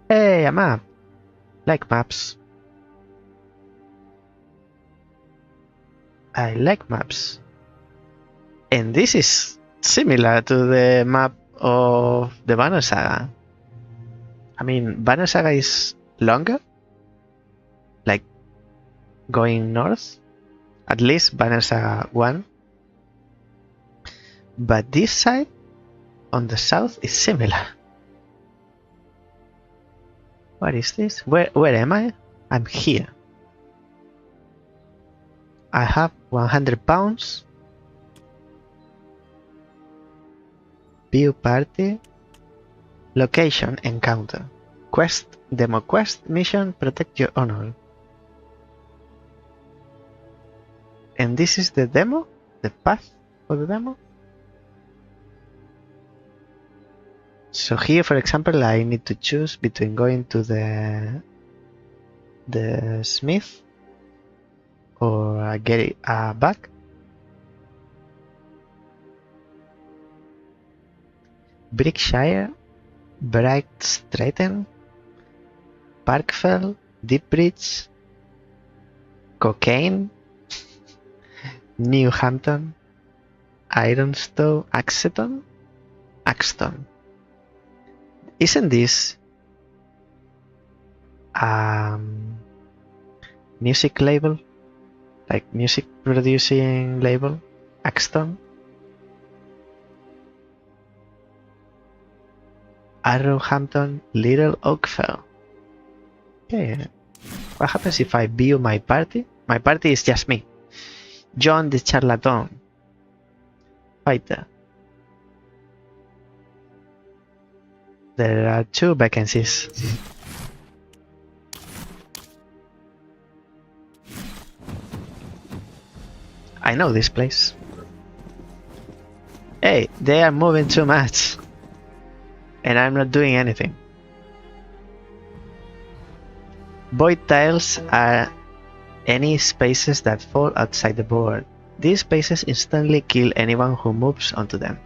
Hey, a map! Like maps. I like maps. And this is similar to the map of the Banner Saga. I mean, Banner Saga is longer, like going north, at least Banner Saga 1. But this side on the south is similar. What is this? Where am I? I'm here. I have 100 pounds. View party. Location encounter. Quest, demo quest, mission, protect your honor. And this is the demo? The path for the demo? So here, for example, I need to choose between going to the smith or get it back. Brickshire, Bright Stratton, Parkfell, Deep Bridge, Cocaine. New Hampton, Ironstow, Axton. Isn't this music label? Like music producing label? Axton? Arrowhampton, Little Oakville. Okay. What happens if I view my party? My party is just me. John the Charlatan. Fighter. There are 2 vacancies. I know this place. Hey, they are moving too much. And I'm not doing anything. Void tiles are any spaces that fall outside the board. These spaces instantly kill anyone who moves onto them.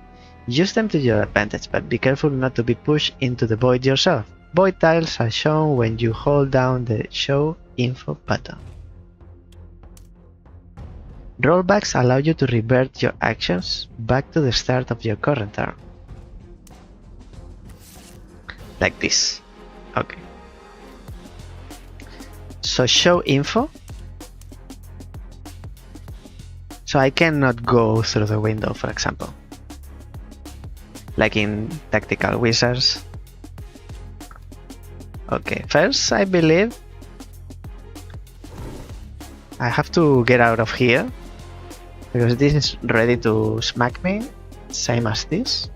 Use them to your advantage, but be careful not to be pushed into the void yourself. Void tiles are shown when you hold down the Show Info button. Rollbacks allow you to revert your actions back to the start of your current turn. Like this. Okay. So show info. So I cannot go through the window, for example. Like in Tactical Wizards. Okay, first I believe I have to get out of here. Because this is ready to smack me. Same as this.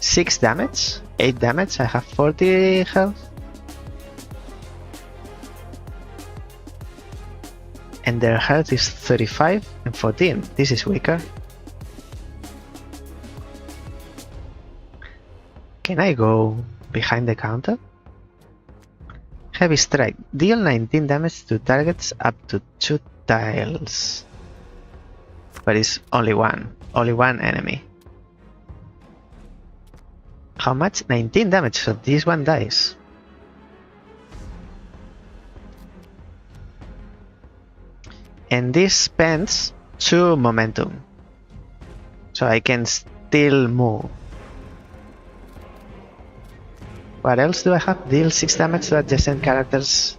6 damage. 8 damage. I have 40 health. And their health is 35 and 14. This is weaker. Can I go behind the counter? Heavy strike. Deal 19 damage to targets up to 2 tiles. But it's only one enemy. How much? 19 damage, so this one dies. And this spends 2 momentum. So I can still move. What else do I have? Deal 6 damage to adjacent characters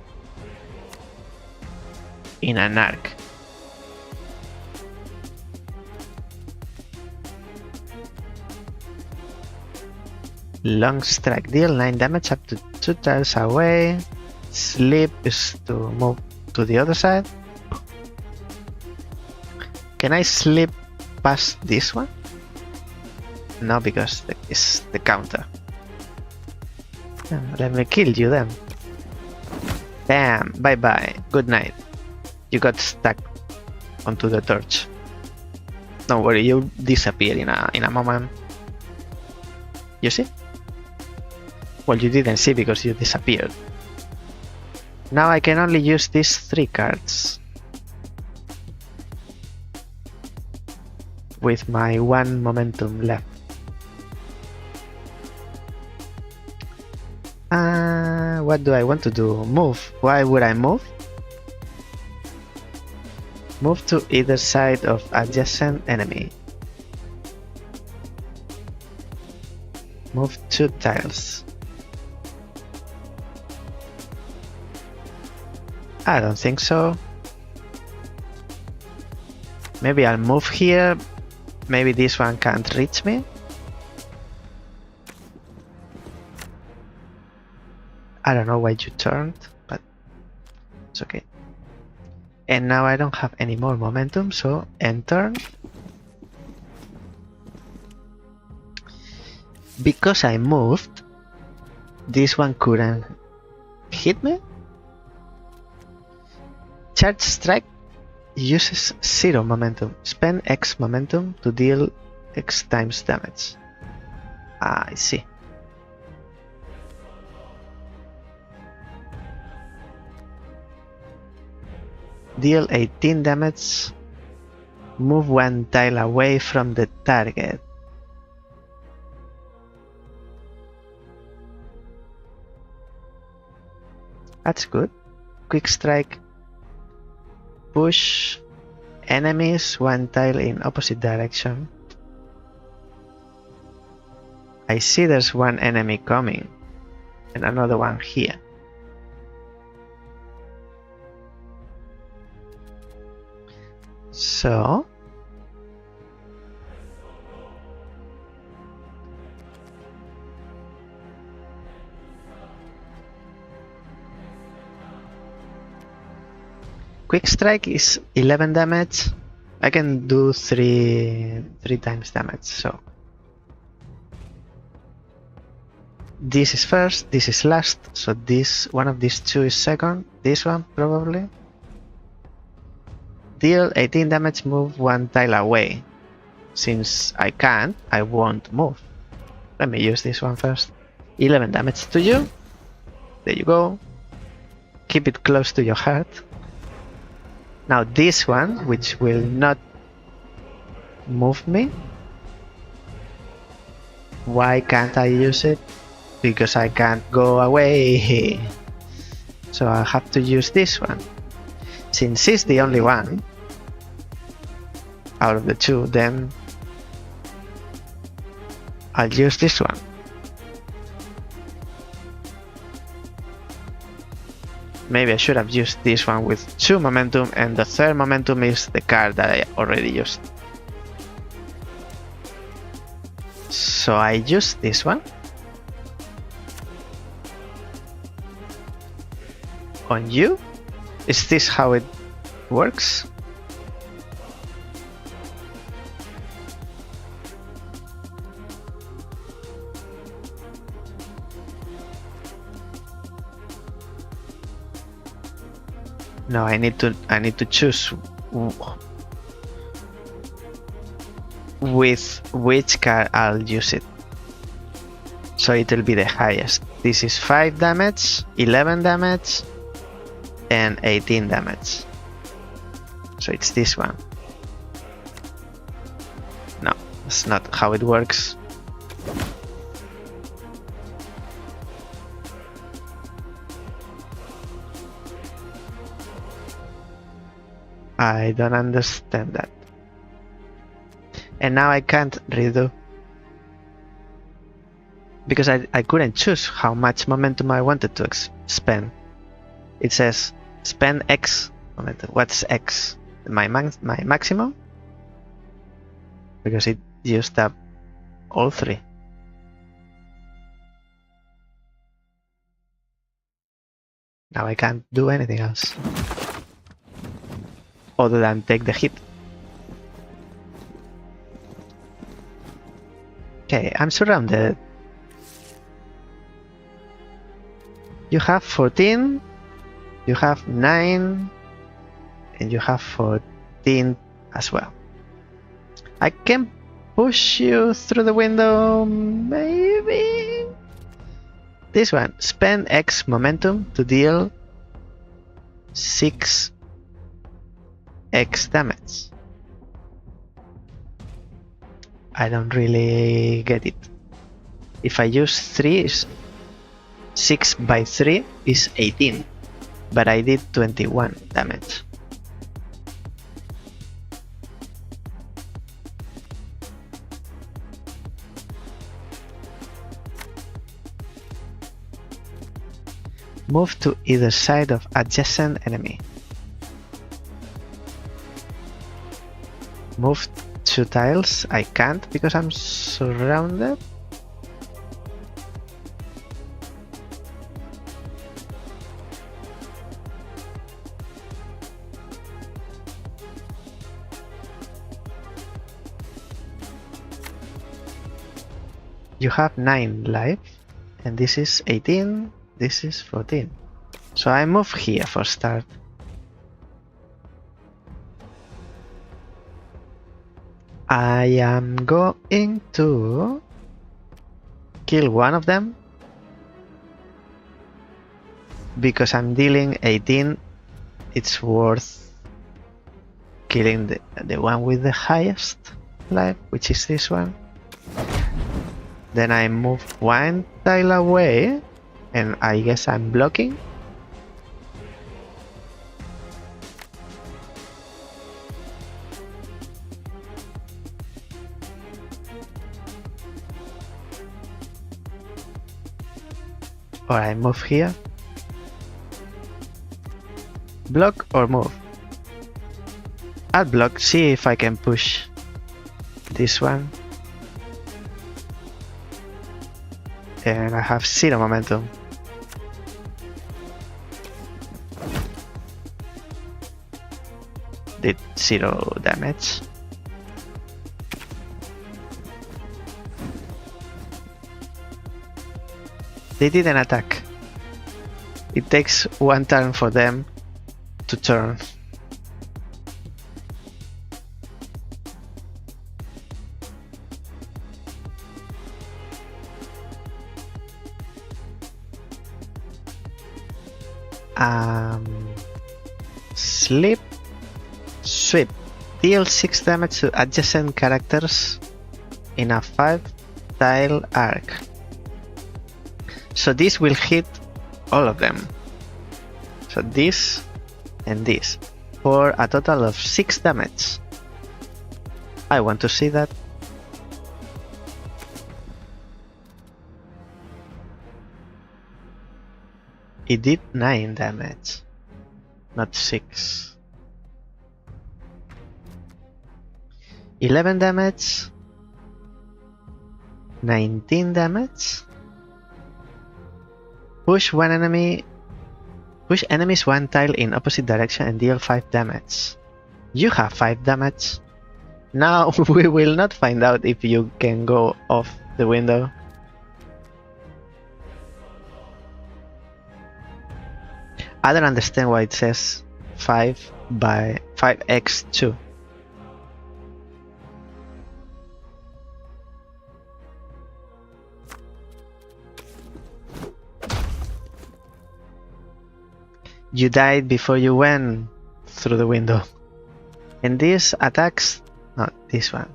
in an arc. Long strike. Deal 9 damage up to 2 tiles away. Sleep is to move to the other side. Can I slip past this one? No, because it's the counter. Let me kill you then. Damn, bye bye. Good night. You got stuck onto the torch. Don't worry, you'll disappear in a moment. You see? Well, you didn't see because you disappeared. Now I can only use these 3 cards. With my 1 momentum left. What do I want to do? Move. Why would I move? Move to either side of adjacent enemy. Move 2 tiles. I don't think so. Maybe I'll move here. Maybe this one can't reach me. I don't know why you turned, but it's okay. And now I don't have any more momentum, so end turn. Because I moved, this one couldn't hit me. Charge strike uses 0 momentum. Spend X momentum to deal X times damage. I see. Deal 18 damage. Move 1 tile away from the target. That's good. Quick strike. Push. enemies, one tile in opposite direction. I see there's one enemy coming and another one here. So quick strike is 11 damage. I can do three times damage. So this is first, this is last. So this one of these two is second. This one probably. Deal 18 damage, move one tile away. Since I can't, I won't move. Let me use this one first. 11 damage to you. There you go. Keep it close to your heart. Now this one, which will not move me. Why can't I use it? Because I can't go away. So I have to use this one. Since it's the only one out of the two, then I'll use this one. Maybe I should have used this one with 2 momentum, and the third momentum is the card that I already used. So I use this one on you. Is this how it works? No, I need to choose with which card I'll use it. So it will be the highest. This is 5 damage, 11 damage, and 18 damage. So it's this one. No, that's not how it works. I don't understand that. And now I can't redo. Because I couldn't choose how much momentum I wanted to spend. It says spend X momentum. What's X? My maximum? Because it used up all 3. Now I can't do anything else other than take the hit. Okay, I'm surrounded. You have 14, you have 9, and you have 14 as well. I can push you through the window, maybe? This one, spend X momentum to deal 6 X damage. I don't really get it. If I use 3, 6 by 3 is 18, but I did 21 damage. Move to either side of adjacent enemy. Move 2 tiles. I can't because I'm surrounded. You have 9 life, and this is 18, this is 14. So I move here for start. I am going to kill one of them because I'm dealing 18. It's worth killing the one with the highest life, which is this one. Then I move 1 tile away, and I guess I'm blocking. or I move here. Block or move. I'll block, see if I can push this one. And I have 0 momentum. Did 0 damage. They didn't attack. It takes 1 turn for them to turn. Sleep, sweep. Deal 6 damage to adjacent characters in a 5-tile arc. So this will hit all of them. So this and this for a total of 6 damage. I want to see that. It did 9 damage, not 6. 11 damage, 19 damage. Push enemies 1 tile in opposite direction and deal 5 damage. You have 5 damage. Now we will not find out if you can go off the window. I don't understand why it says 5x2. You died before you went through the window. And this attacks, not this one,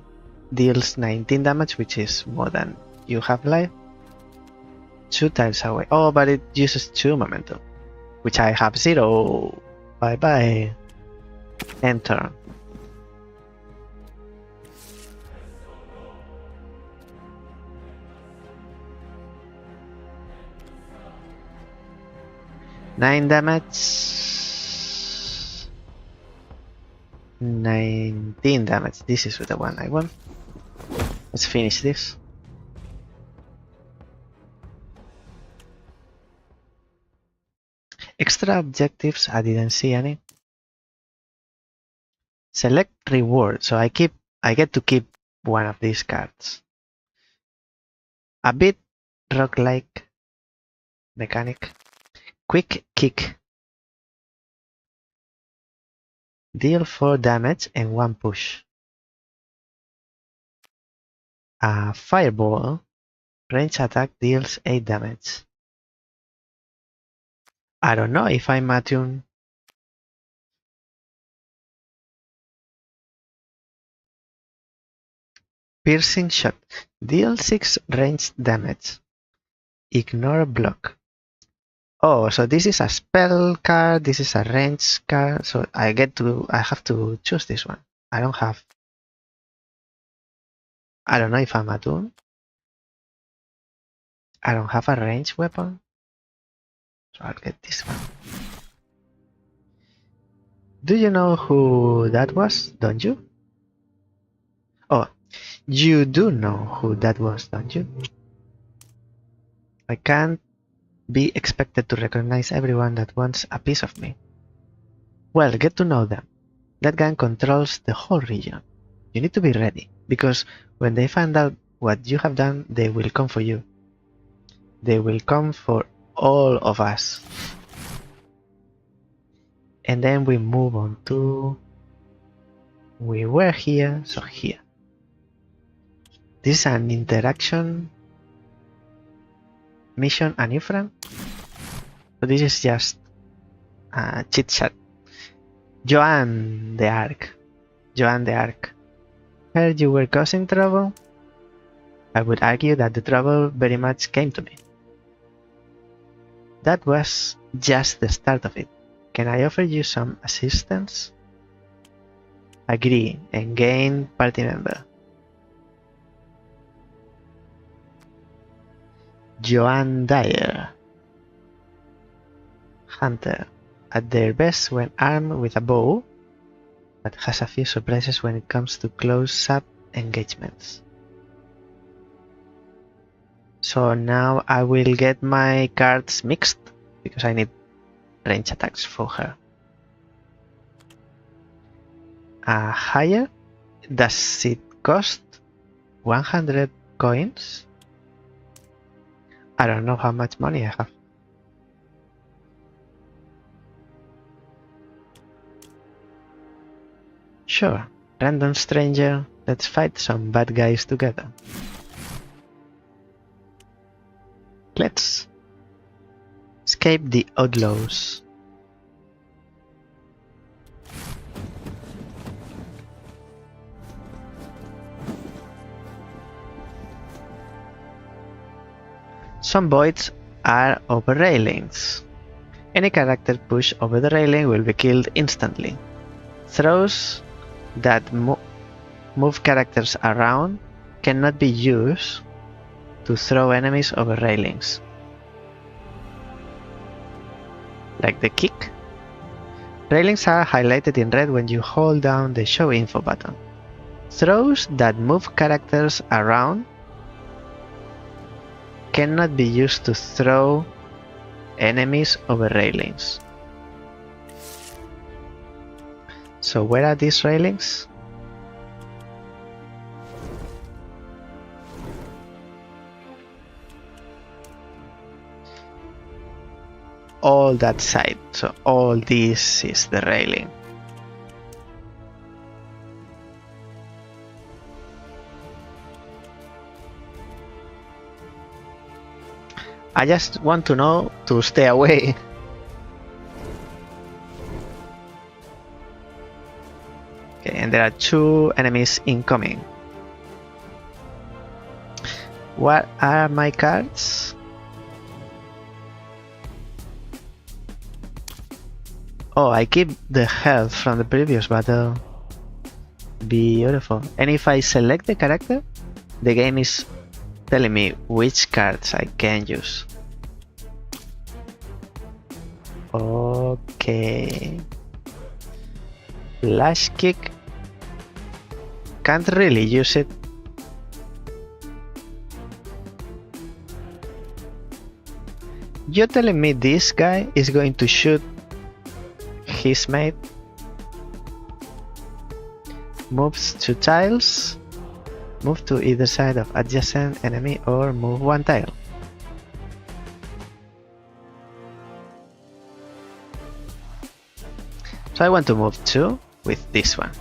deals 19 damage, which is more than you have life. 2 tiles away. Oh, but it uses 2 momentum, which I have 0. Bye bye. Enter. Nine damage. 19 damage. This is the one I want. Let's finish this. Extra objectives, I didn't see any. Select reward, so I get to keep one of these cards. A bit rock-like mechanic. Quick kick. Deal 4 damage and 1 push. A fireball. Range attack deals 8 damage. I don't know if I'm attuned. Piercing shot. Deal 6 range damage. Ignore block. Oh, so this is a spell card, this is a range card, so I have to choose this one. I don't know if I'm attuned. I don't have a range weapon, so I'll get this one. Do you know who that was, don't you? Oh, you do know who that was, don't you? I can't be expected to recognize everyone that wants a piece of me. Well, get to know them. That gang controls the whole region. You need to be ready, because when they find out what you have done, they will come for you. They will come for all of us. And then we move on to... We were here, so here. This is an interaction mission, a new friend. So this is just a chit chat. Joanne the Ark. Heard you were causing trouble? I would argue that the trouble very much came to me. That was just the start of it. Can I offer you some assistance? Agree and gain party member. Joanne Dyer. hunter, at their best when armed with a bow, but has a few surprises when it comes to close-up engagements. So now I will get my cards mixed because I need range attacks for her. Higher, does it cost 100 coins? I don't know how much money I have. Sure, random stranger, let's fight some bad guys together. Let's escape the outlaws. Some voids are over railings. Any character pushed over the railing will be killed instantly. Throws that move characters around cannot be used to throw enemies over railings. Like the kick. Railings are highlighted in red when you hold down the show info button. Throws that move characters around cannot be used to throw enemies over railings. So where are these railings? All that side, so all this is the railing. I just want to know to stay away. Okay, and there are 2 enemies incoming. What are my cards? Oh, I keep the health from the previous battle. Beautiful. And if I select the character, the game is telling me which cards I can use. Okay. Flash kick. Can't really use it. You're telling me this guy is going to shoot his mate? Moves 2 tiles. Move to either side of adjacent enemy or move 1 tile. So I want to move 2 with this one.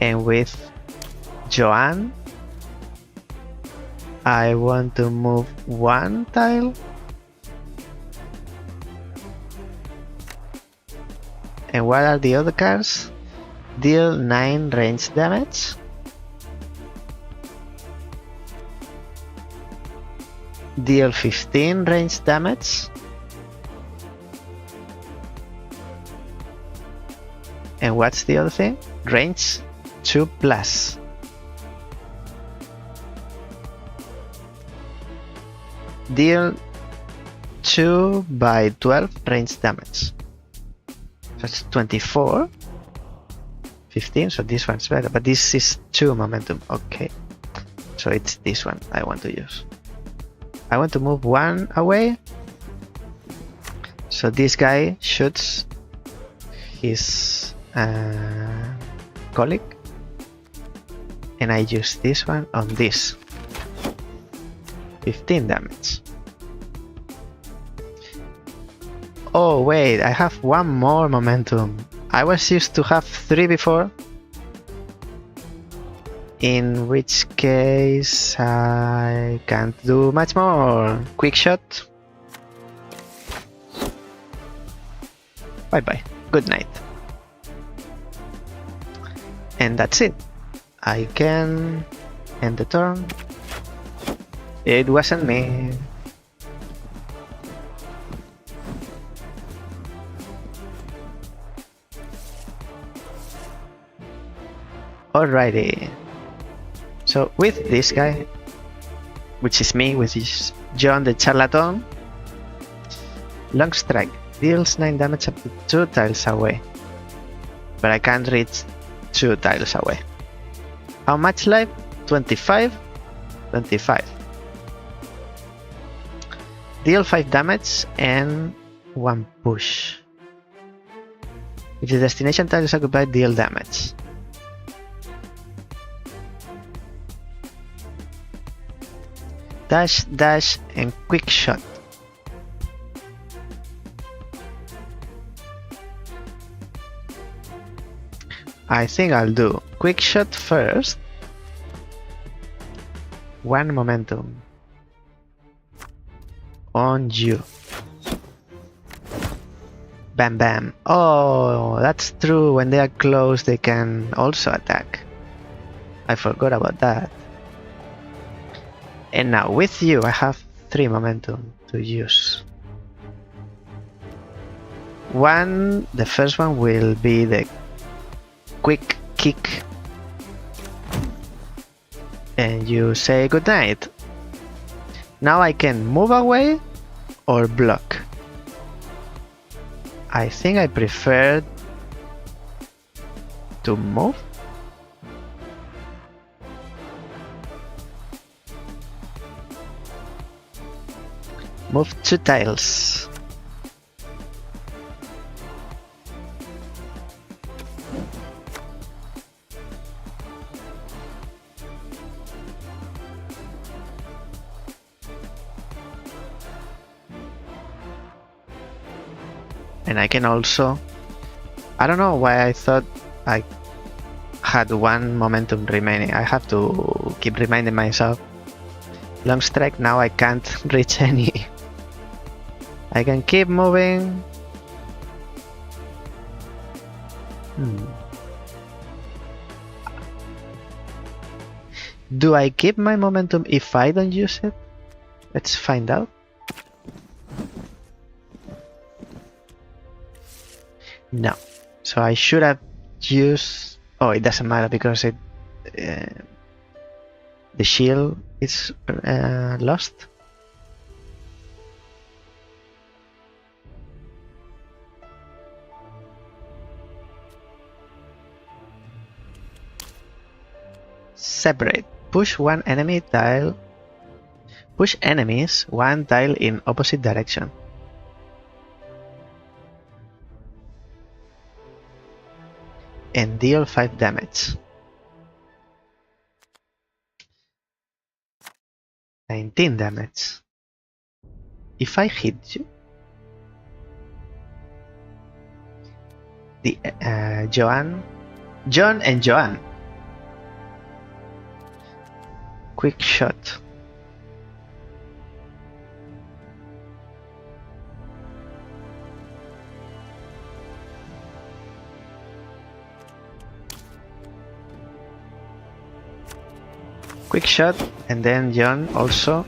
And with Joanne, I want to move 1 tile. And what are the other cards? Deal 9 range damage. Deal 15 range damage. And what's the other thing? Range 2 plus. Deal 2 by 12 range damage. So it's 24. 15, so this one's better, but this is 2 momentum. Okay, so it's this one I want to use. I want to move 1 away, so this guy shoots his colleague, and I use this one on this. 15 damage. Oh wait, I have 1 more momentum. I was used to have 3 before, in which case I can't do much more. Quick shot. Bye bye. Good night. And that's it. I can end the turn. It wasn't me. Alrighty. So with this guy, which is me, which is John the Charlatan, Long strike deals 9 damage up to 2 tiles away, but I can't reach 2 tiles away. How much life? 25? 25. Deal 5 damage and 1 push. If the destination tile is occupied, deal damage. Dash, dash, and quick shot. I think I'll do quick shot first. 1 momentum on you. Bam bam. Oh, that's true. When they are close, they can also attack. I forgot about that. And now with you, I have 3 momentum to use. The first one will be the quick kick. And you say goodnight. Now I can move away or block. I think I prefer to move. Move 2 tiles. And I can also, I don't know why I thought I had 1 momentum remaining. I have to keep reminding myself. Long strike, now I can't reach any. I can keep moving. Do I keep my momentum if I don't use it? Let's find out. No, so I should have used. Oh, it doesn't matter because it the shield is lost. Separate. Push one enemy tile. Push enemies 1 tile in opposite direction. And deal 5 damage. 19 damage. If I hit you, the John and Joan. Quick shot. Quick shot, and then John also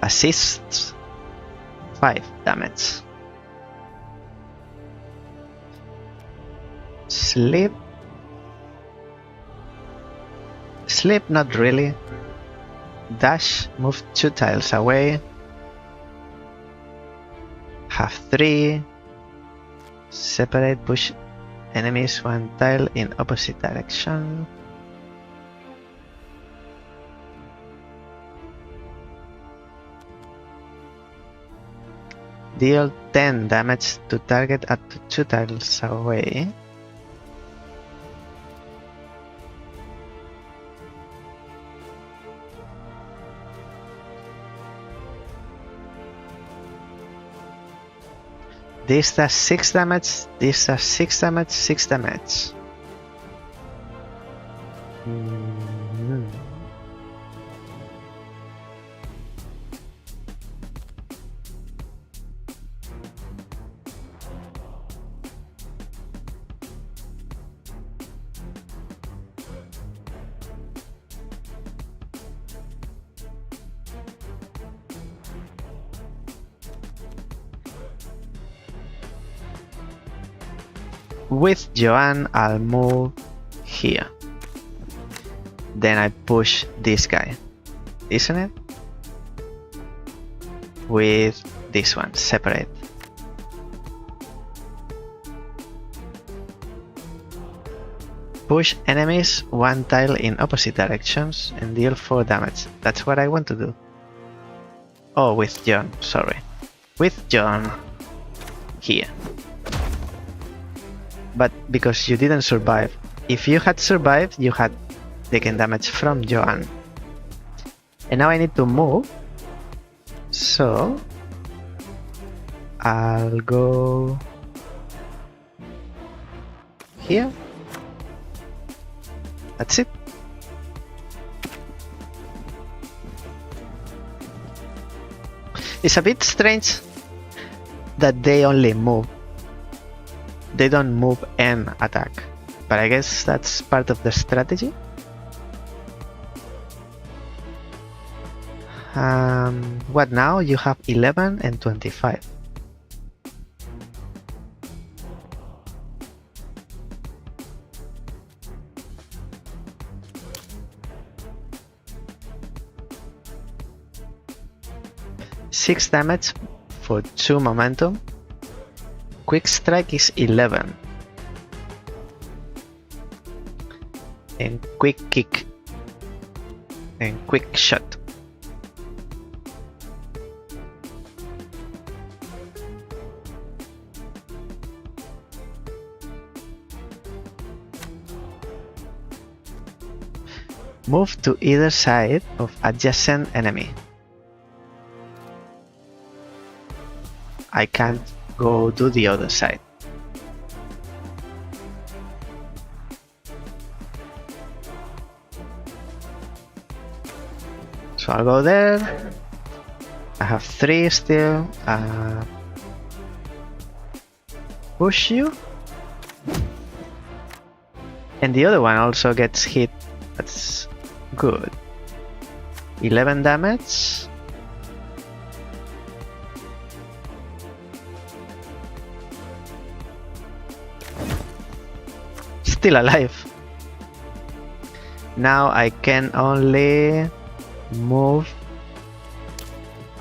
assists 5 damage. Sleep. Sleep, not really. Dash, move 2 tiles away. Have 3. Separate, push enemies 1 tile in opposite direction. Deal 10 damage to target up to 2 tiles away. This does 6 damage, this does 6 damage, 6 damage. With Joanne, I'll move here. Then I push this guy, isn't it? With this one, separate. Push enemies one tile in opposite directions and deal 4 damage. That's what I want to do. Oh, with John, sorry. With John. Here. But because you didn't survive. If you had survived, you had taken damage from Joan. And now I need to move. So I'll go here. That's it. It's a bit strange that they only move. They don't move and attack. But I guess that's part of the strategy. What now? You have 11 and 25. Six damage for 2 momentum. Quick strike is 11. And quick kick. And quick shot. Move to either side of adjacent enemy. I can't go to the other side. So I'll go there. I have 3 still. Push you. And the other one also gets hit. That's good. 11 damage. Still alive. Now I can only move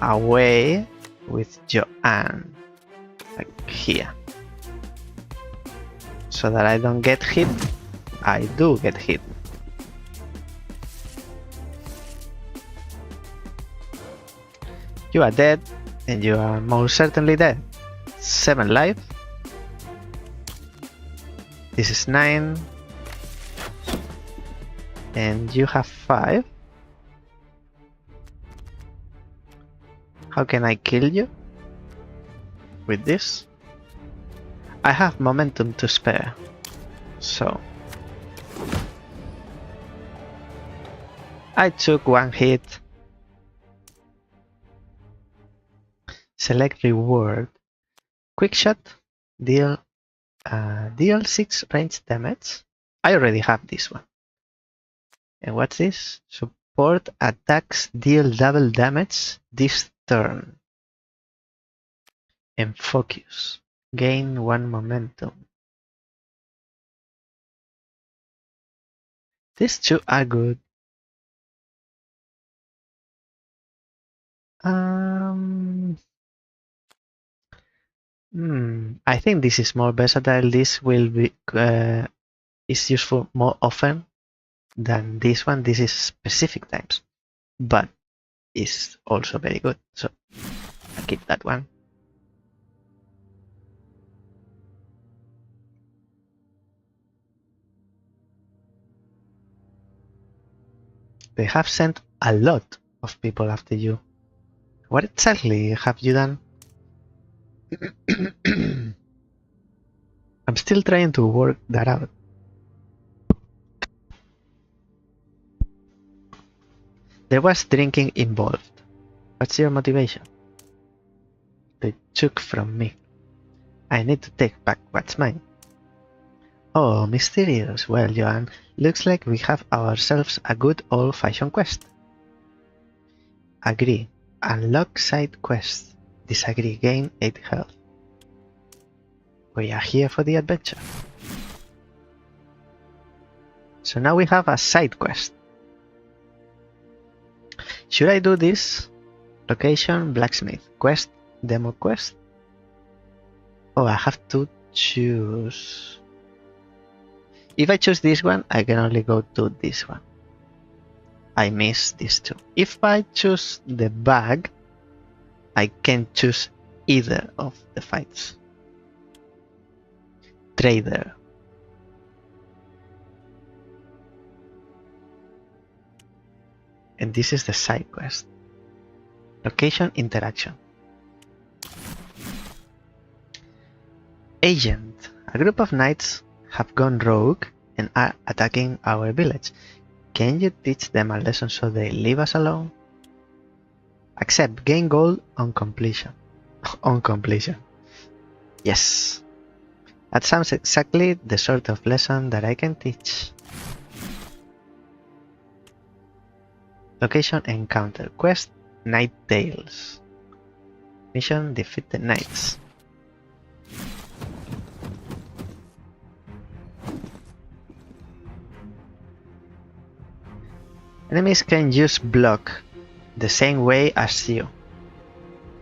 away with Joanne, like here, so that I don't get hit. I do get hit. You are dead, and you are most certainly dead. 7 life. This is 9. And you have 5. How can I kill you? With this? I have momentum to spare. So I took 1 hit. Select reward. Quick shot. Deal 6 range damage. I already have this one. And what's this? Support attacks deal double damage this turn. And focus. Gain 1 momentum. These 2 are good. I think this is more versatile. This will be is useful more often than this one. This is specific times, but is also very good. So I'll keep that one. They have sent a lot of people after you. What exactly have you done? I'm still trying to work that out. There was drinking involved. What's your motivation? They took from me. I need to take back what's mine. Oh, mysterious. Well, Johan, looks like we have ourselves a good old-fashioned quest. Agree. Unlock side quest. Disagree. Gain 8 health. We are here for the adventure. So now we have a side quest. Should I do this? Location, blacksmith. Quest, demo quest. Oh, I have to choose. If I choose this one, I can only go to this one. I miss these two. If I choose the bag, I can choose either of the fights. Trader. And this is the side quest. Location interaction. Agent. A group of knights have gone rogue and are attacking our village. Can you teach them a lesson so they leave us alone? Accept. Gain gold on completion. On completion. Yes. That sounds exactly the sort of lesson that I can teach. Location encounter. Quest Night Tales. Mission defeat the knights. Enemies can use block the same way as you.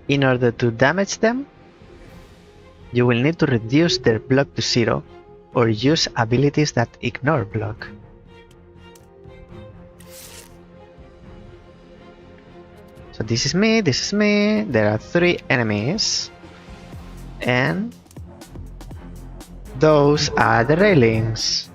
In order to damage them, you will need to reduce their block to 0 or use abilities that ignore block. So this is me, there are 3 enemies, and those are the railings.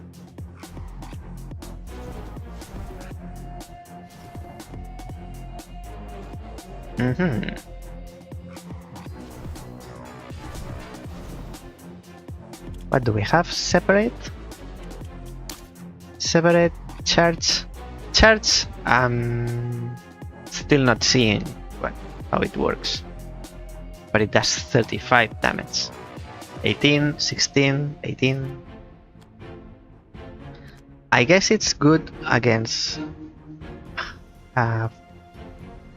What do we have? Separate? Separate, charge. Charge, still not seeing how it works. But it does 35 damage. 18, 16, 18. I guess it's good against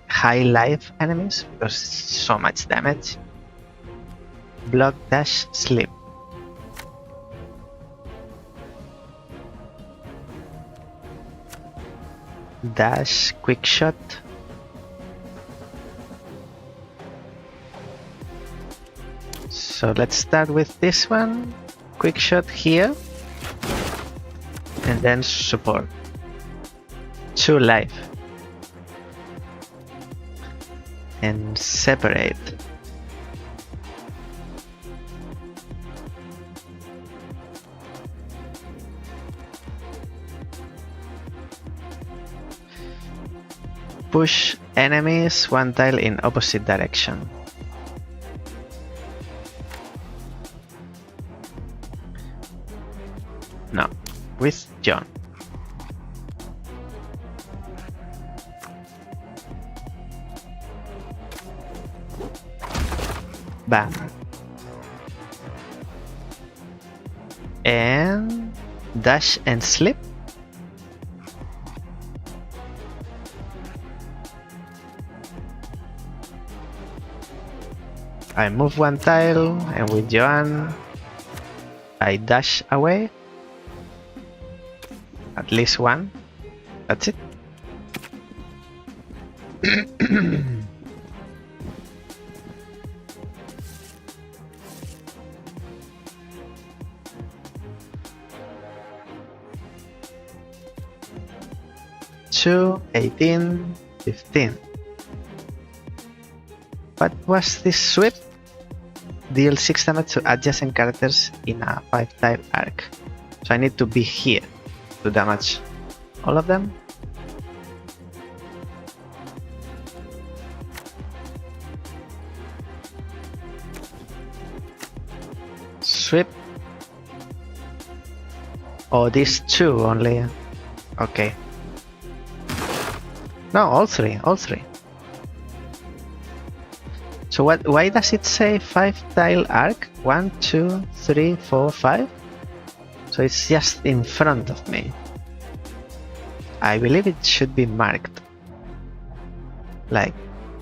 high life enemies because it's so much damage. Block, dash, slip. Dash, quick shot. So let's start with this one. Quick shot here. And then support. 2 life. And separate. Push enemies 1 tile in opposite direction. No, with John. Bam. And dash and slip. I move 1 tile, and with Joan, I dash away. At least 1. That's it. Two, 18, 15. What was this sweep? Deal 6 damage to adjacent characters in a 5 tile arc. So I need to be here to damage all of them. Sweep. Oh, these 2 only. Okay. No, all 3, all 3. So what? Why does it say 5 tile arc? 1, 2, 3, 4, 5? So it's just in front of me. I believe it should be marked. Like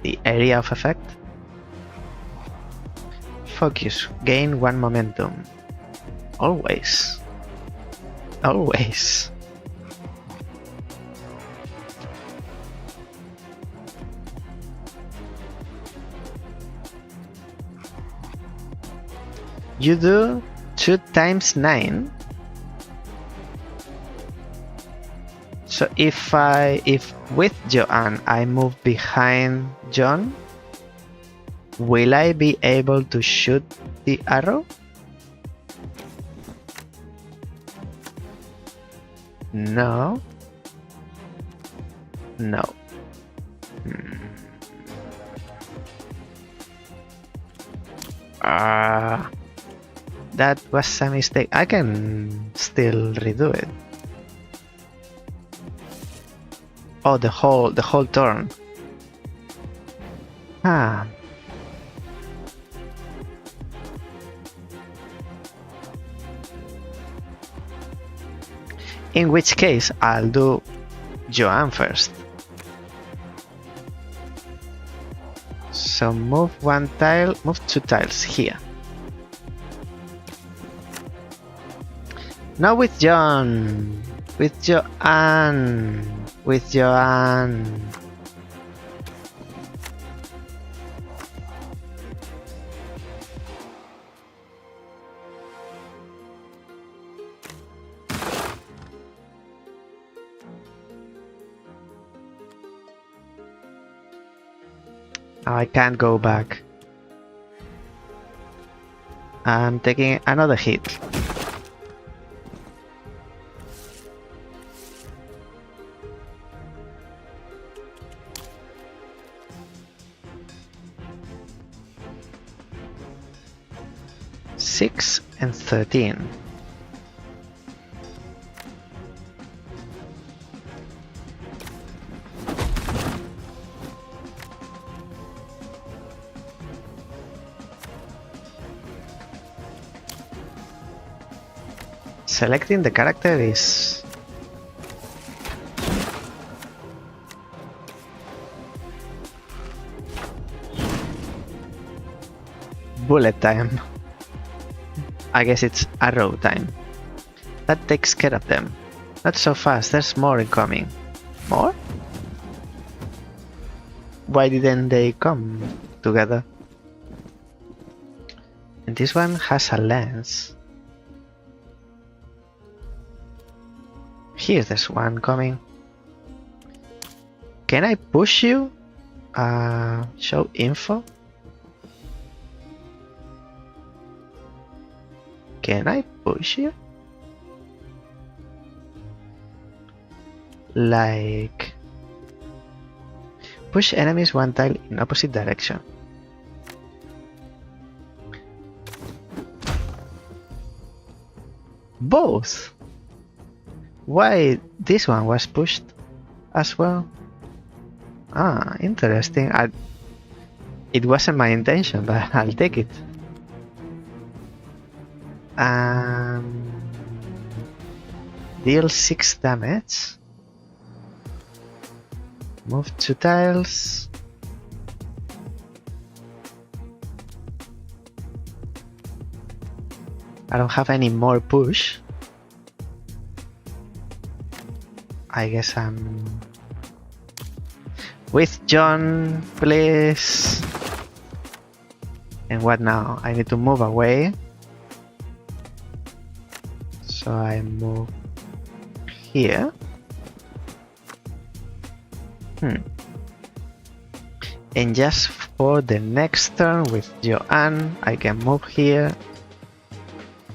the area of effect. Focus. Gain 1 momentum. Always. Always. You do 2 times 9. So if with Joanne I move behind John, will I be able to shoot the arrow? No. No. That was a mistake. I can still redo it. Oh, the whole turn. Ah. In which case, I'll do Joanne first. So move one tile, move 2 tiles here. Now with John, with Joanne, with Joanne. I can't go back. I'm taking another hit. Six and 13. Selecting the character is bullet time. I guess it's arrow time. That takes care of them. Not so fast, there's more incoming. More? Why didn't they come together? And this one has a lens. Here, there's one coming. Can I push you? Show info? Can I push you? Like... push enemies one tile in opposite direction. Both! Why this one was pushed as well? Ah, interesting. It wasn't my intention, but I'll take it. Deal 6 damage. Move 2 tiles. I don't have any more push. I guess I'm with John, please. And what now? I need to move away. So I move here. And just for the next turn with Joanne, I can move here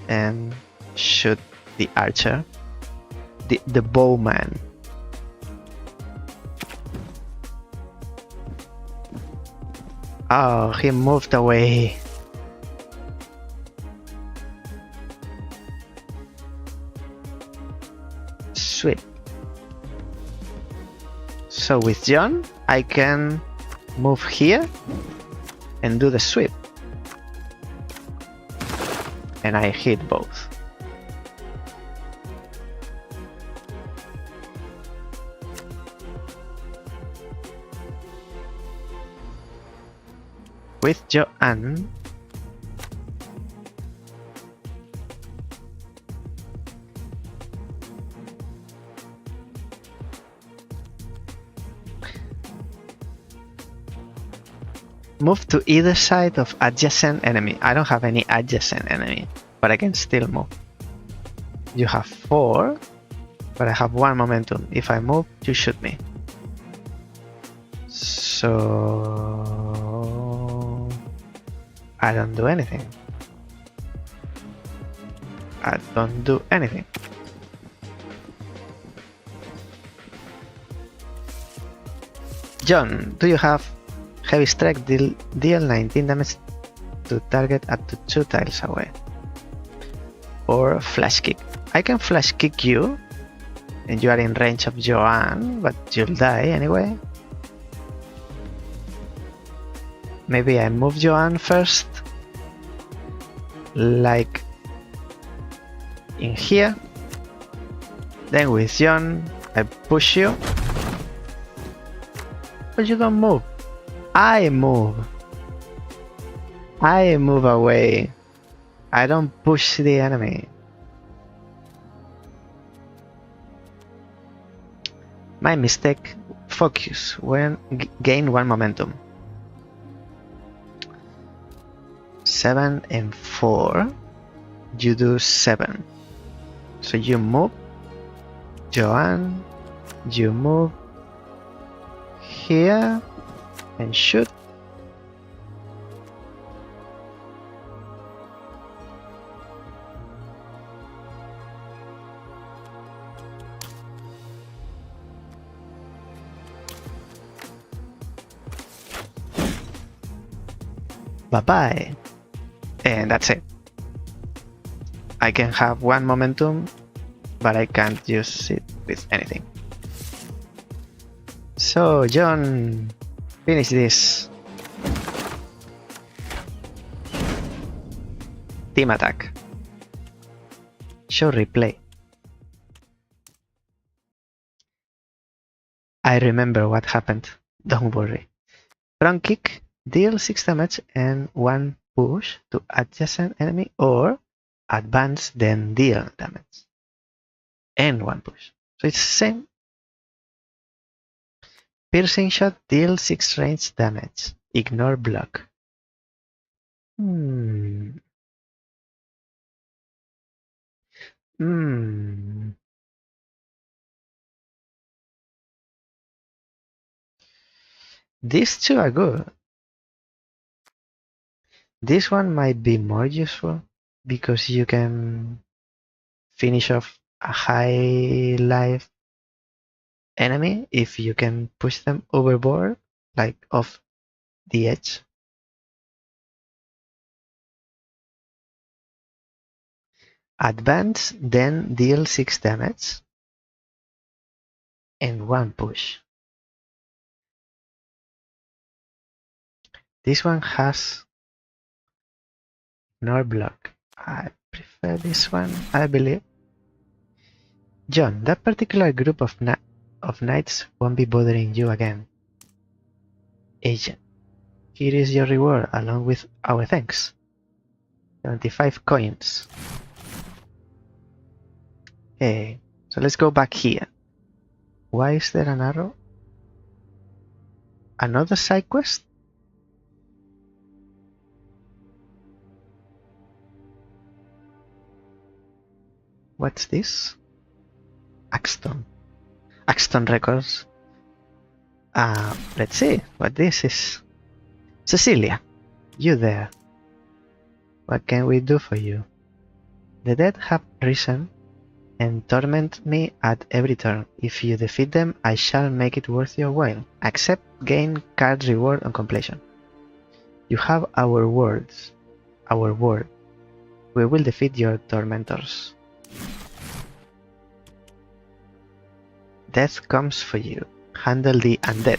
and shoot the archer, the bowman. Oh, he moved away. Sweet. So with John, I can move here and do the sweep. And I hit both. With Joanne, move to either side of adjacent enemy. I don't have any adjacent enemy, but I can still move. You have 4. but I have 1 momentum. If I move, you shoot me. So I don't do anything. I don't do anything. John, do you have heavy strike? Deal 19 damage to target up to 2 tiles away. Or flash kick. I can flash kick you, and you are in range of Joanne, but you'll die anyway. Maybe I move Joanne first, like in here. Then with John, I push you. But you don't move. I move. I move away. I don't push the enemy. My mistake. Focus. When gain 1 momentum. 7 and 4. You do 7. So you move. Joanne. You move here and shoot. Bye-bye. And that's it. I can have 1 momentum, but I can't use it with anything. So, John, finish this. Team attack. Show replay. I remember what happened. Don't worry. Front kick, deal 6 damage and 1 push to adjacent enemy, or advance then deal damage and 1 push. So it's the same. Piercing shot, deal 6 range damage. Ignore block. These two are good. This one might be more useful because you can finish off a high life enemy if you can push them overboard, like off the edge. Advance, then deal 6 damage and 1 push. This one has no block. I prefer this one, I believe. John, that particular group of knights won't be bothering you again. Agent, here is your reward along with our thanks. 75 coins. Okay, so let's go back here. Why is there an arrow? Another side quest? What's this? Axton. Axton records. Let's see what this is. Cecilia, you there. What can we do for you? The dead have risen and torment me at every turn. If you defeat them, I shall make it worth your while. Accept, gain card reward on completion. You have our words. Our word. We will defeat your tormentors. Death comes for you. Handle the undead.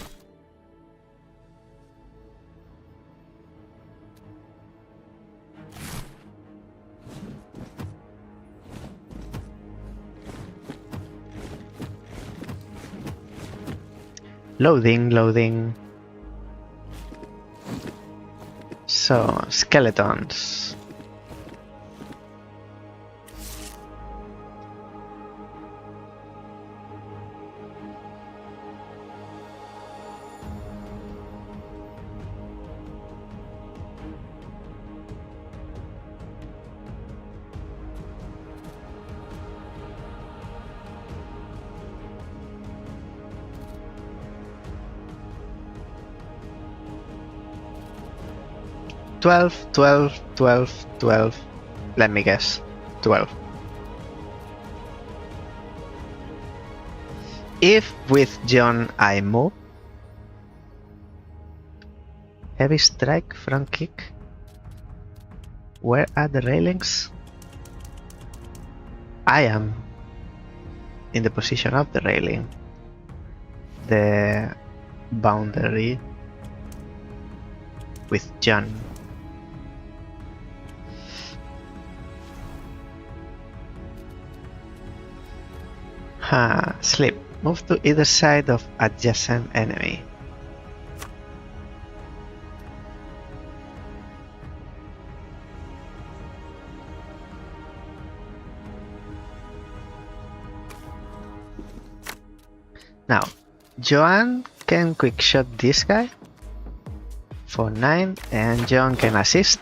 Loading, loading. So, skeletons. 12, 12, 12, 12. Let me guess. 12. If with John I move, heavy strike, front kick. Where are the railings? I am in the position of the railing. The boundary with John. Sleep. Move to either side of adjacent enemy. Now, Joanne can quick shot this guy for 9 and John can assist.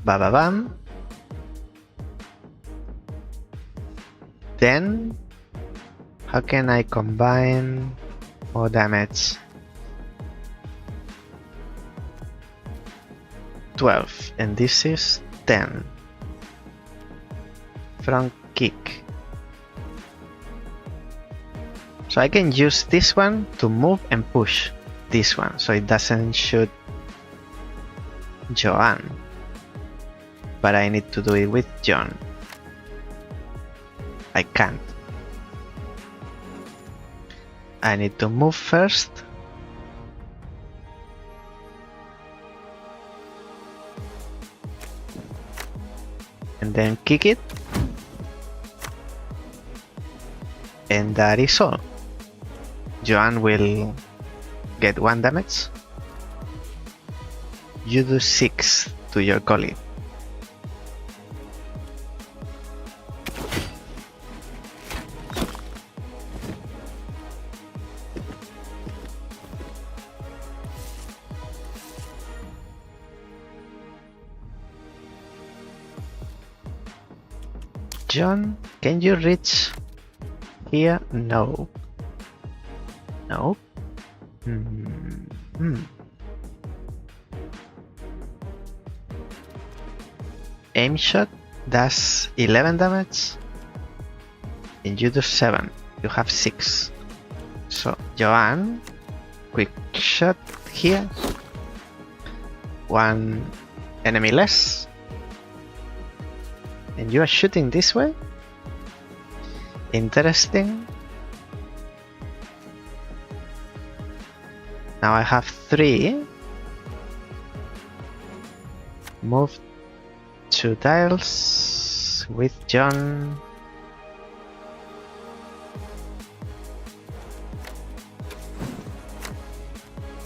Ba ba bam. Then, how can I combine more damage? 12 and this is 10. Front kick. So I can use this one to move and push this one so it doesn't shoot Joanne. But I need to do it with John. I can't. I need to move first. And then kick it. And that is all. Joanne will get 1 damage. You do 6 to your colleague. John, can you reach here? No. No. Aim shot does 11 damage and you do 7. You have 6. So Joanne, quick shot here. 1 enemy less. And you are shooting this way? Interesting. Now I have 3. Move 2 tiles with John.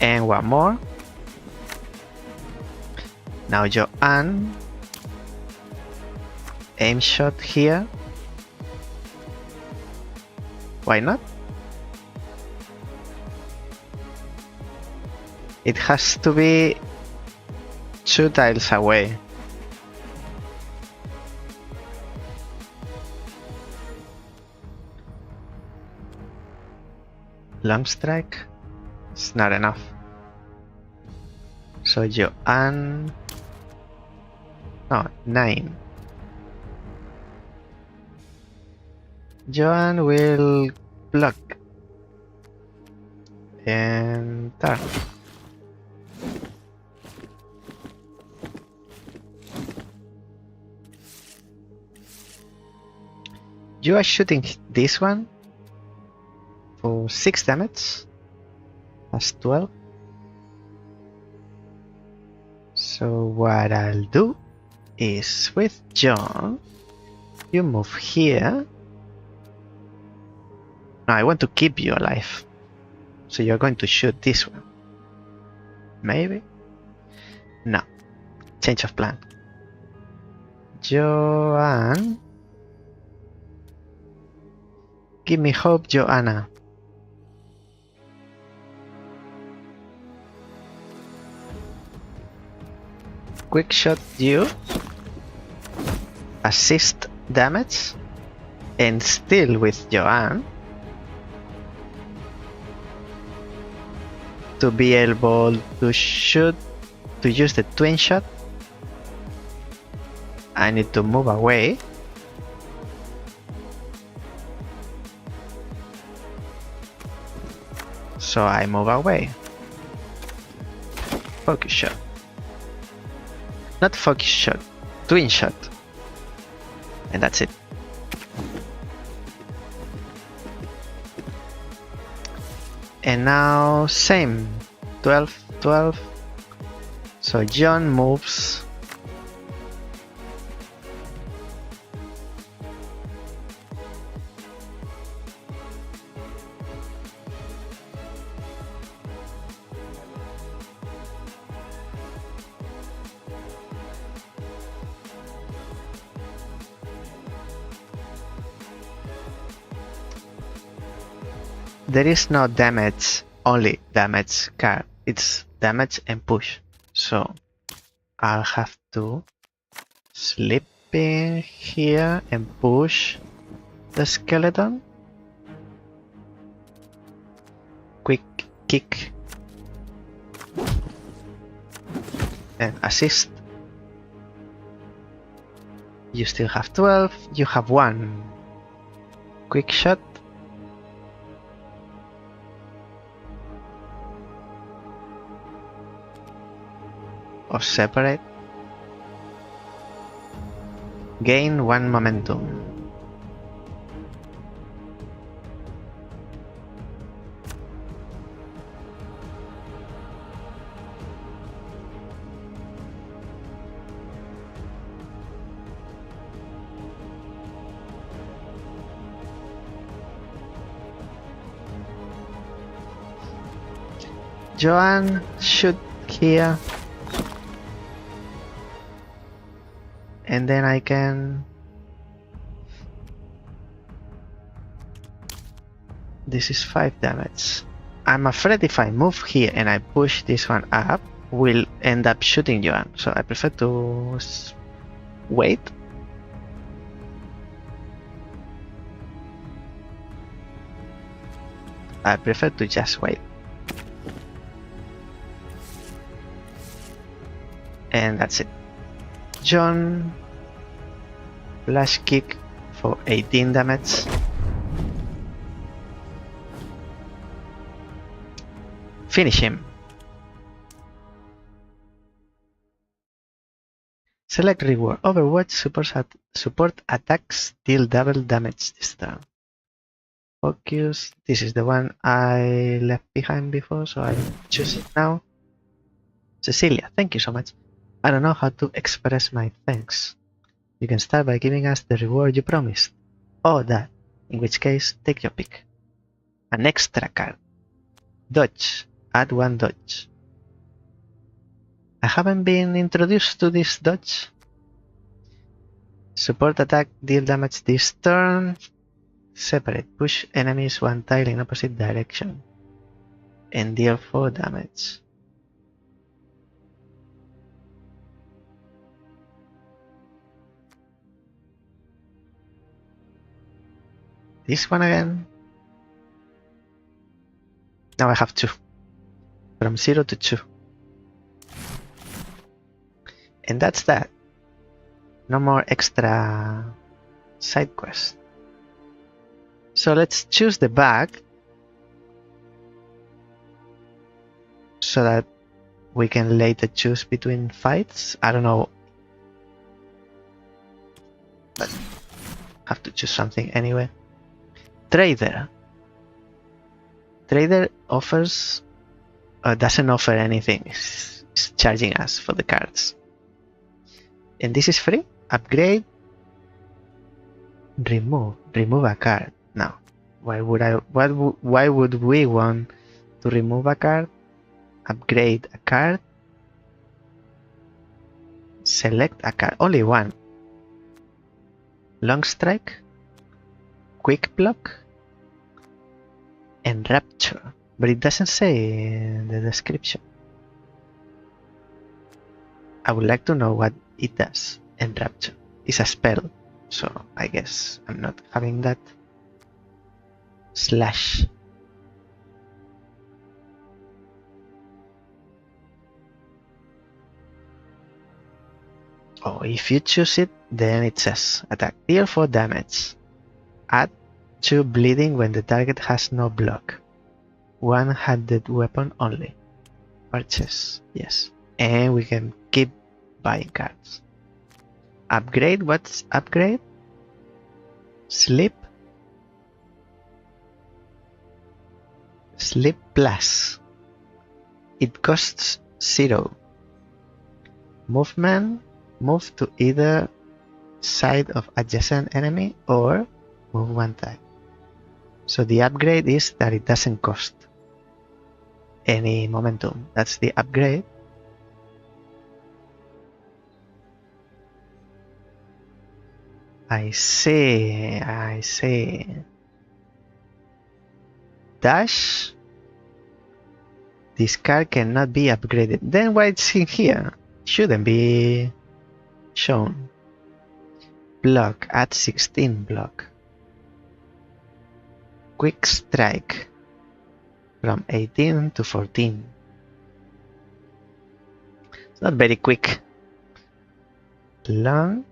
And 1 more. Now Joanne. Aim shot here. Why not? It has to be 2 tiles away. Long strike? It's not enough. So Joanne... No, 9. Joanne will block and turn. You are shooting this one for 6 damage. That's 12. So what I'll do is with John, you move here. No, I want to keep you alive. So you're going to shoot this one. Maybe? No. Change of plan. Joanne. Give me hope, Joanna. Quick shot you. Assist damage. And still with Joanne. To be able to shoot to use the twin shot, I need to move away. So I move away. Focus shot. Not focus shot, twin shot. And that's it. And now same, 12, 12. So John moves. There is no damage, only damage card. It's damage and push. So I'll have to slip in here and push the skeleton. Quick kick. And assist. You still have 12. You have 1. Quick shot. Or separate. Gain 1 momentum. Joanne shoot here. And then I can... This is 5 damage. I'm afraid if I move here and I push this one up, we'll end up shooting Joanne. So I prefer to wait. I prefer to just wait. And that's it. John, flash kick for 18 damage. Finish him. Select reward. Overwatch support attacks deal double damage this turn. Focus. This is the one I left behind before, so I choose it now. Cecilia, thank you so much. I don't know how to express my thanks. You can start by giving us the reward you promised. Oh, that. In which case, take your pick. An extra card. Dodge. Add 1 dodge. I haven't been introduced to this dodge. Support attack, deal damage this turn. Separate. Push enemies 1 tile in opposite direction. And deal 4 damage. This one again. Now I have 2. From 0 to 2. And that's that. No more extra side quest. So let's choose the bag so that we can later choose between fights. I don't know, but have to choose something anyway. Trader. Trader offers doesn't offer anything. It's charging us for the cards. And this is free. Upgrade. Remove a card. Now, why would we want to remove a card? Upgrade a card. Select a card. Only one. Long strike. Quick block. And rapture. But it doesn't say in the description. I would like to know what it does. And rapture is a spell, so I guess I'm not having that. Slash. Oh, if you choose it, then it says attack deal 4 damage. Add 2 bleeding when the target has no block. One-handed weapon only. Purchase, yes. And we can keep buying cards. Upgrade, what's upgrade? Sleep. Sleep plus. It costs 0. Movement, move to either side of adjacent enemy or move one time. So the upgrade is that it doesn't cost any momentum. That's the upgrade. I see. Dash. This card cannot be upgraded. Then why it's in here? Shouldn't be shown. Block, add 16 block. Quick strike from 18 to 14. It's not very quick. Long.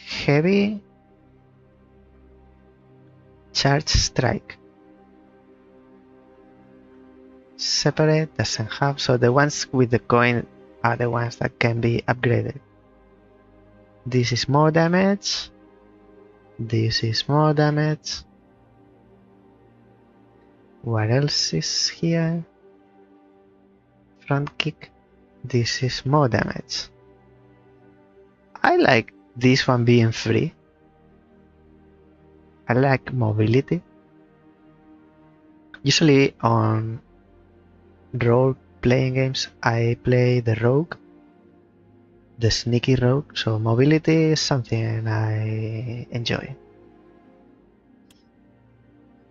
Heavy. Charge strike. Separate doesn't have, so the ones with the coin are the ones that can be upgraded. This is more damage. This is more damage. What else is here? Front kick. This is more damage. I like this one being free. I like mobility. Usually on role-playing games, I play the rogue, the sneaky rogue, so mobility is something I enjoy.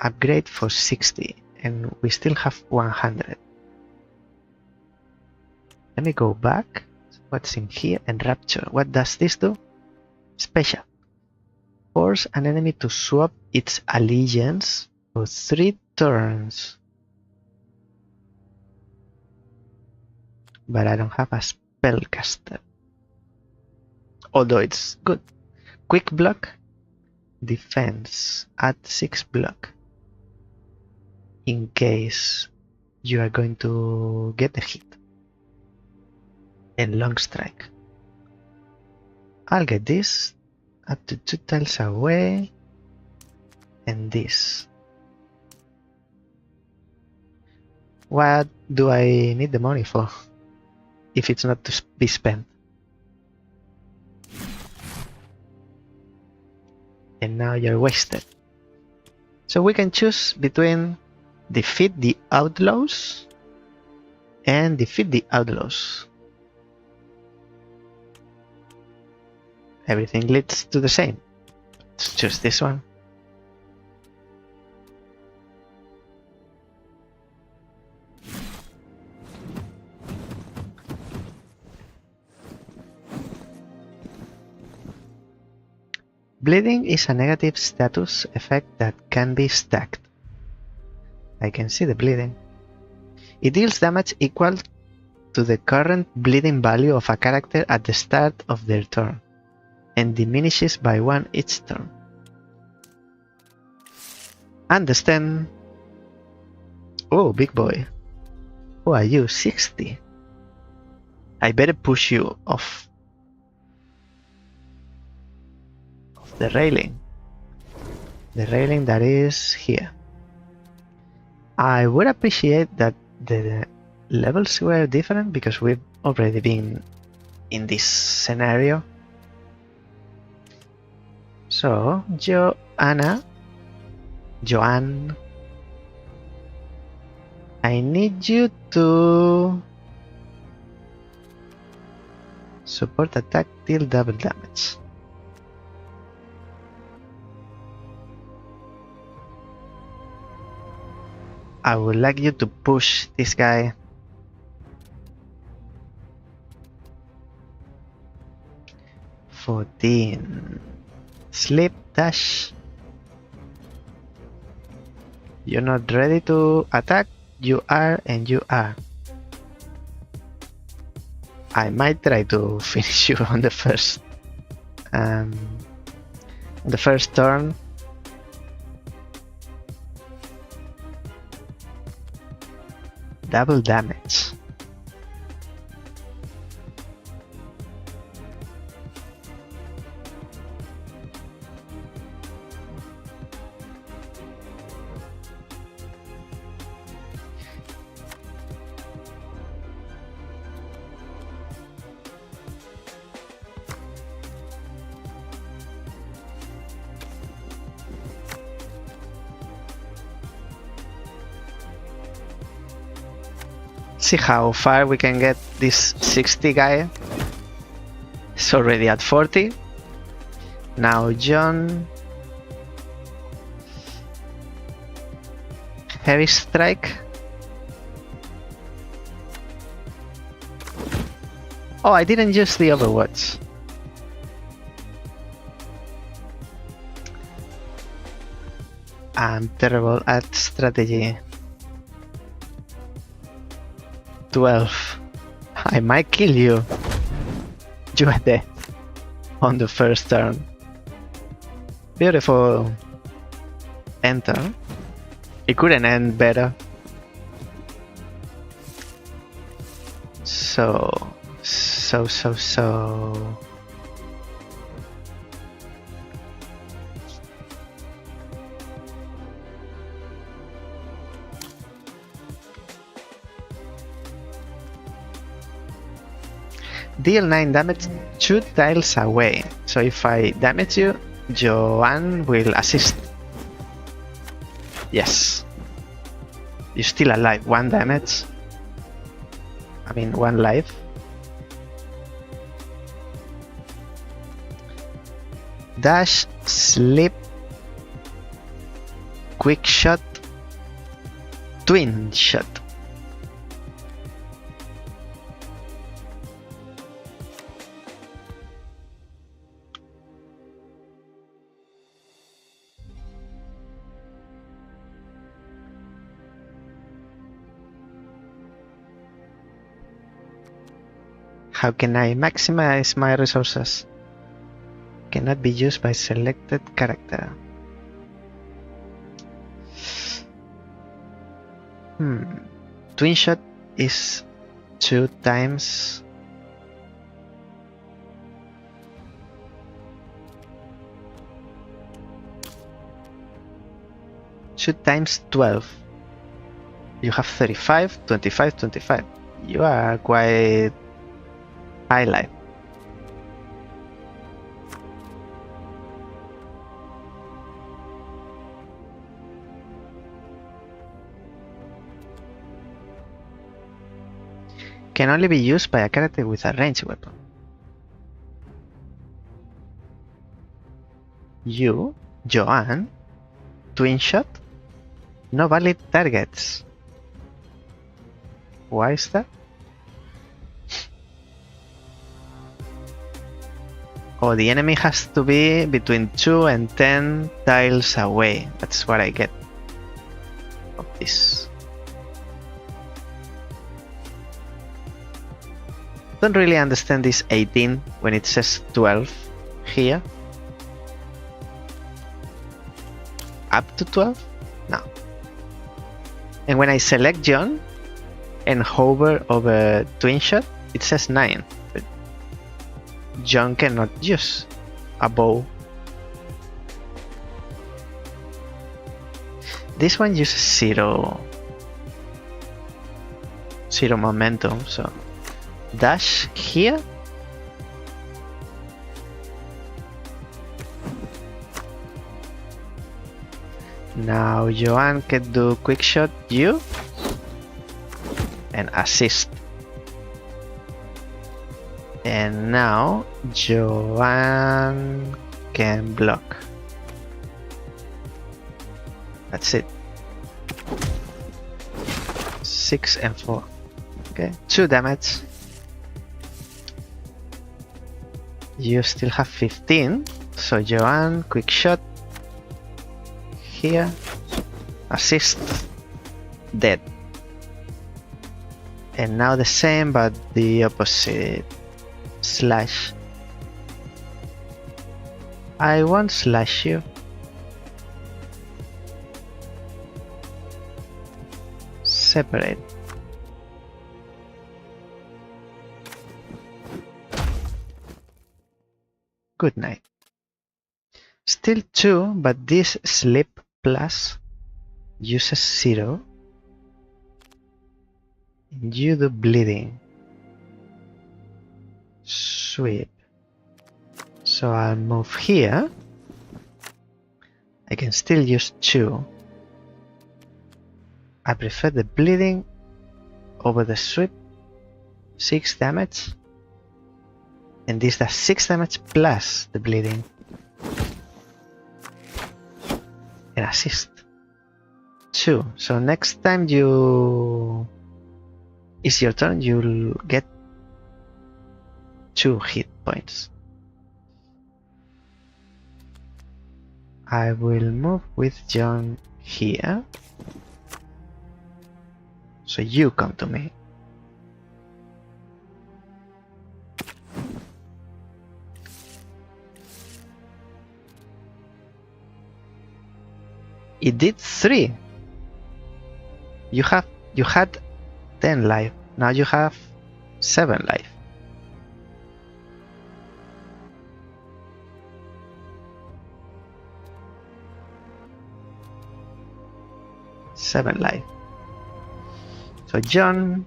Upgrade for 60, and we still have 100. Let me go back. What's in here? And Rapture. What does this do? Special. Force an enemy to swap its allegiance for 3 turns. But I don't have a spellcaster. Although it's good. Quick block. Defense. Add 6 block. In case you are going to get a hit. And long strike. I'll get this. Up to 2 tiles away. And this. What do I need the money for? If it's not to be spent. And now you're wasted. So we can choose between defeat the outlaws and defeat the outlaws. Everything leads to the same. Let's choose this one. Bleeding is a negative status effect that can be stacked. I can see the bleeding. It deals damage equal to the current bleeding value of a character at the start of their turn, and diminishes by 1 each turn. Understand? Oh, big boy. Who are you? 60. I better push you off the railing. The railing that is here. I would appreciate that the levels were different because we've already been in this scenario. So, Joanne, I need you to support attack, deal double damage. I would like you to push this guy. Sleep dash. You're not ready to attack. You are, and you are. I might try to finish you on the first turn. Double damage. See how far we can get this 60 guy. It's already at 40. Now John. Heavy strike. Oh, I didn't use the Overwatch. I'm terrible at strategy. 12. I might kill you. You are dead on the first turn. Beautiful. Enter. It couldn't end better. So. Deal 9 damage 2 tiles away. So if I damage you, Joanne will assist. Yes. You're still alive. 1 damage. I mean 1 life. Dash, sleep, quick shot, twin shot. How can I maximize my resources? Cannot be used by selected character. Twin shot is 2 times. Two times 12. You have 35, 25, 25. You are quite high life. Can only be used by a character with a ranged weapon. You, Joanne, twin shot, no valid targets. Why is that? Oh, the enemy has to be between 2 and 10 tiles away. That's what I get of this. Don't really understand this 18 when it says 12 here. Up to 12? No. And when I select John and hover over twin shot, it says 9. But John cannot use a bow. This one uses zero momentum, so dash here. Now Joanne can do quick shot you and assist. And now Joanne can block. That's it. 6 and 4. Okay, 2 damage. You still have 15, so Joanne, quick shot, here, assist, dead. And now the same, but the opposite. Slash. I won't slash you. Separate. Good night. Still 2, but this slip plus uses 0. And you do bleeding. Sweep. So I'll move here. I can still use 2. I prefer the bleeding over the sweep. 6 damage. And this does 6 damage plus the bleeding. And assist. 2. So next time it's your turn, you'll get 2 hit points. I will move with John here. So you come to me. It did 3. You had 10 life. Now you have 7 life. Seven life. So John,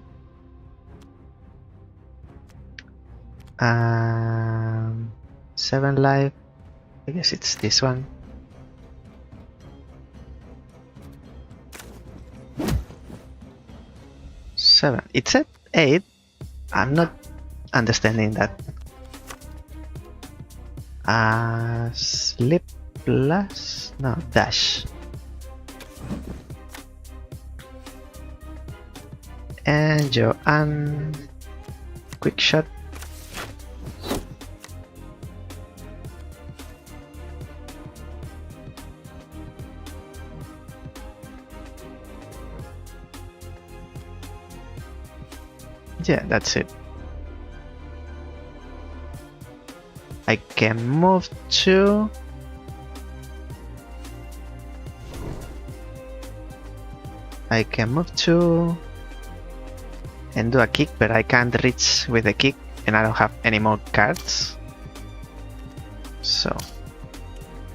7 life. I guess it's this one. It said 8. I'm not understanding that. Slip plus no dash. And Joanne, quick shot. Yeah, that's it. I can move to and do a kick, but I can't reach with a kick and I don't have any more cards. So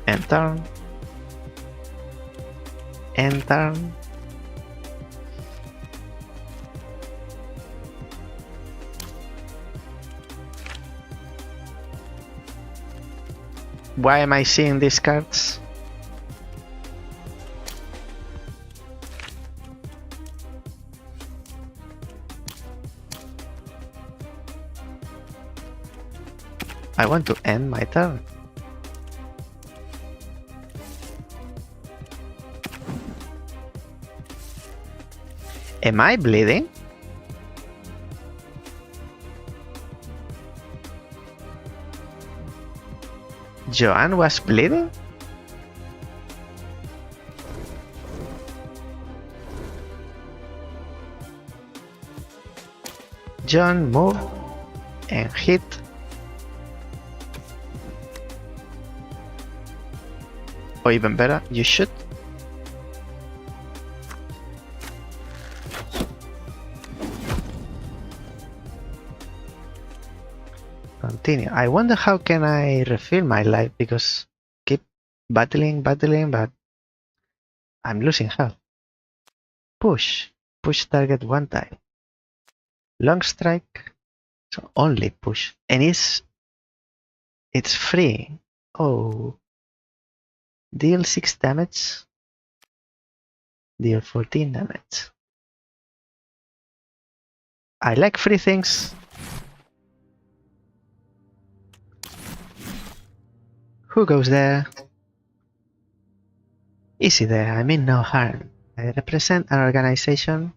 end turn. End turn. Why am I seeing these cards? I want to end my turn. Am I bleeding? Joanne was bleeding? John move and hit. Or even better, you shoot. Continue. I wonder how can I refill my life, because keep battling, but I'm losing health. Push. Push target 1 tile. Long strike. So only push. And it's free. Oh. Deal 6 damage. Deal 14 damage. I like free things. Who goes there? Easy there, I mean no harm. I represent an organization,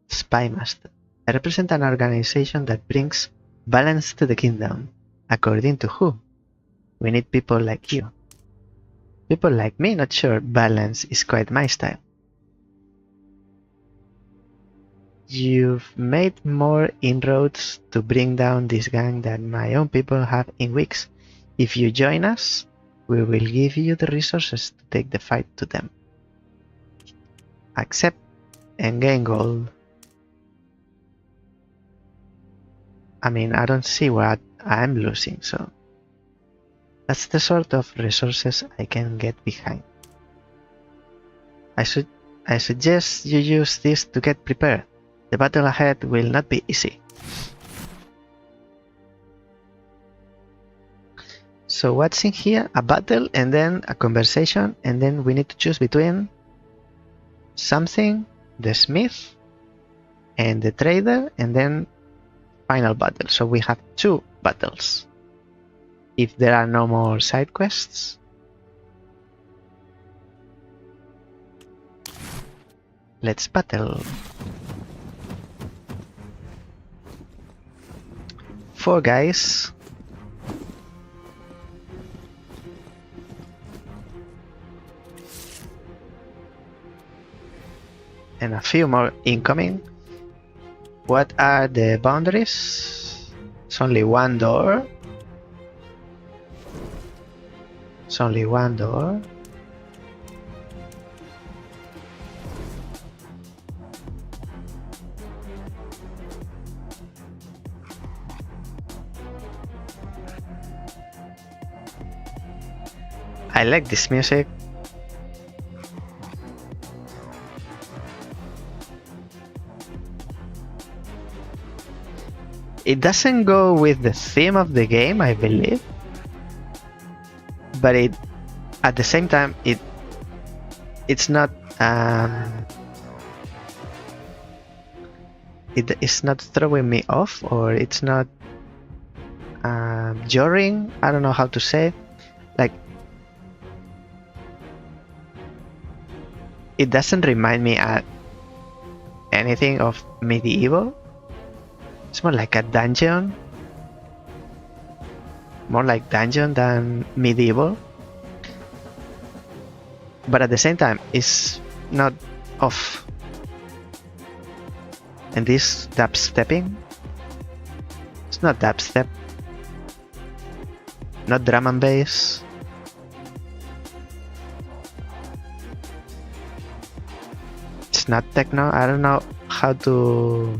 Spy Master. I represent an organization that brings balance to the kingdom. According to who? We need people like you. People like me, not sure balance is quite my style. You've made more inroads to bring down this gang than my own people have in weeks. If you join us, we will give you the resources to take the fight to them. Accept and gain gold. I mean, I don't see what I'm losing, so that's the sort of resources I can get behind. I suggest you use this to get prepared. The battle ahead will not be easy. So what's in here? A battle and then a conversation, and then we need to choose between something, the smith, and the trader, and then final battle. So we have 2 battles. If there are no more side quests, let's battle. 4 guys. And a few more incoming. What are the boundaries? It's only 1 door. It's only 1 door. I like this music. It doesn't go with the theme of the game, I believe, but at the same time it's not it's not throwing me off, or it's not jarring. I don't know how to say. Like, it doesn't remind me anything of medieval. It's more like a dungeon. More like dungeon than medieval. But at the same time, it's not off. And this dubstepping, it's not dubstep. Not drum and bass. It's not techno. I don't know how to...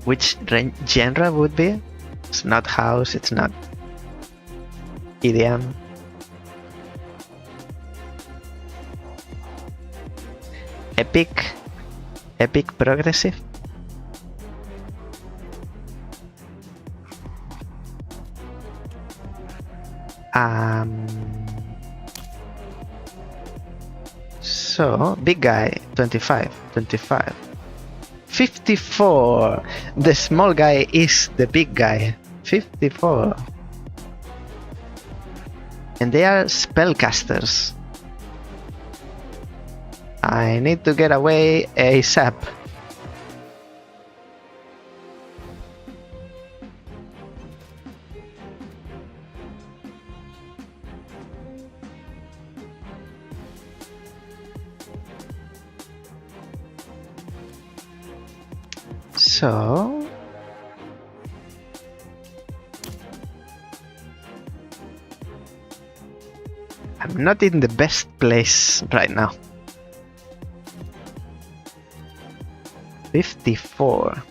which genre would be. It's not house, it's not EDM. Epic progressive. So big guy 25. 54. The small guy is the big guy. 54. And they are spellcasters. I need to get away ASAP. So I'm not in the best place right now. 54.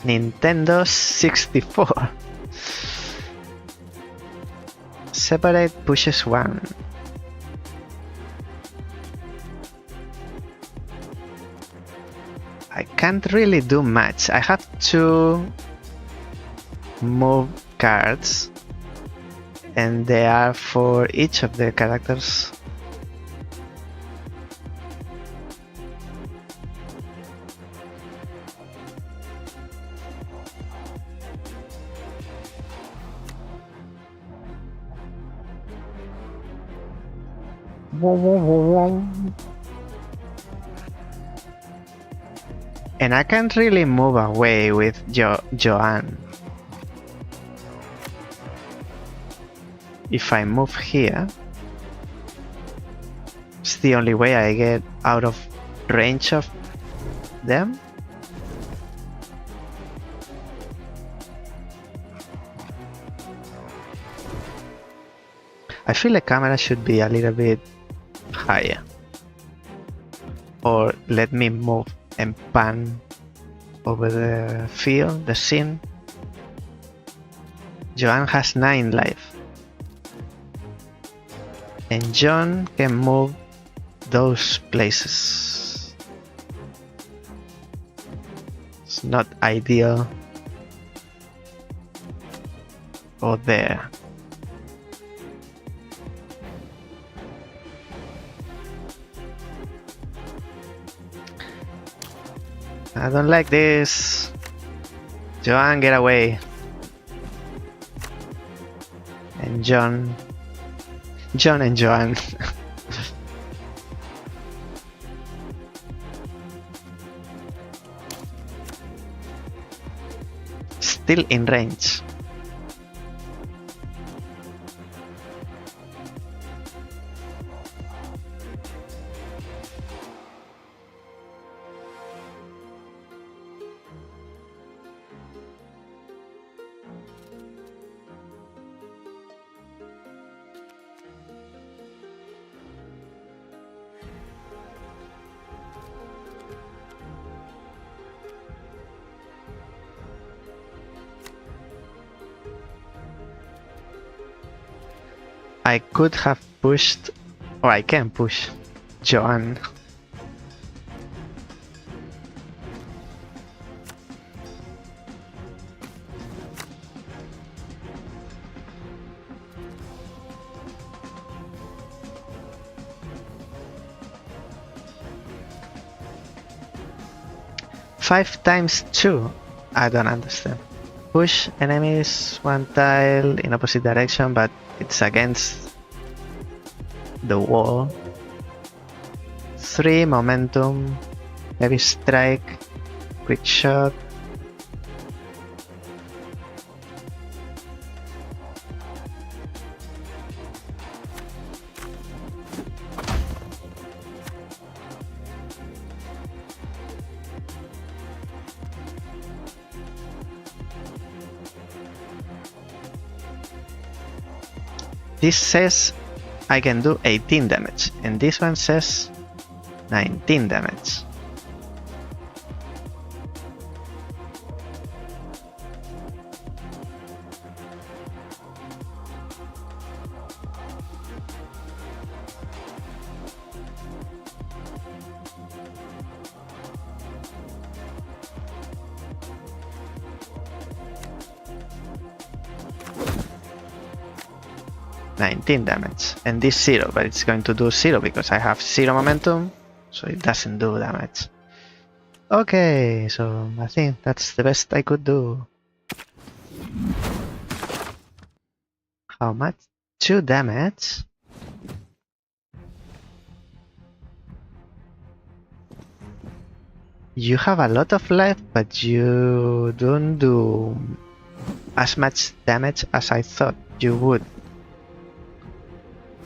Nintendo 64. Separate pushes 1. I can't really do much. I have to move cards, and they are for each of the characters. And I can't really move away with Joanne. If I move here, it's the only way I get out of range of them. I feel the camera should be a little bit higher. Or let me move and pan over the field, the scene. Joan has 9 life. And John can move those places. It's not ideal. Or there. I don't like this. Joan, get away. And John and Joan. Still in range. I could have pushed, or I can push, Joan. Five times 2? I don't understand. Push enemies 1 tile in opposite direction, but it's against the wall. 3 momentum, heavy strike, quick shot. This says I can do 18 damage, and this one says 19 damage. Damage, and this 0, but it's going to do 0 because I have 0 momentum, so it doesn't do damage. Okay, so I think that's the best I could do. How much? 2 damage. You have a lot of life, but you don't do as much damage as I thought you would.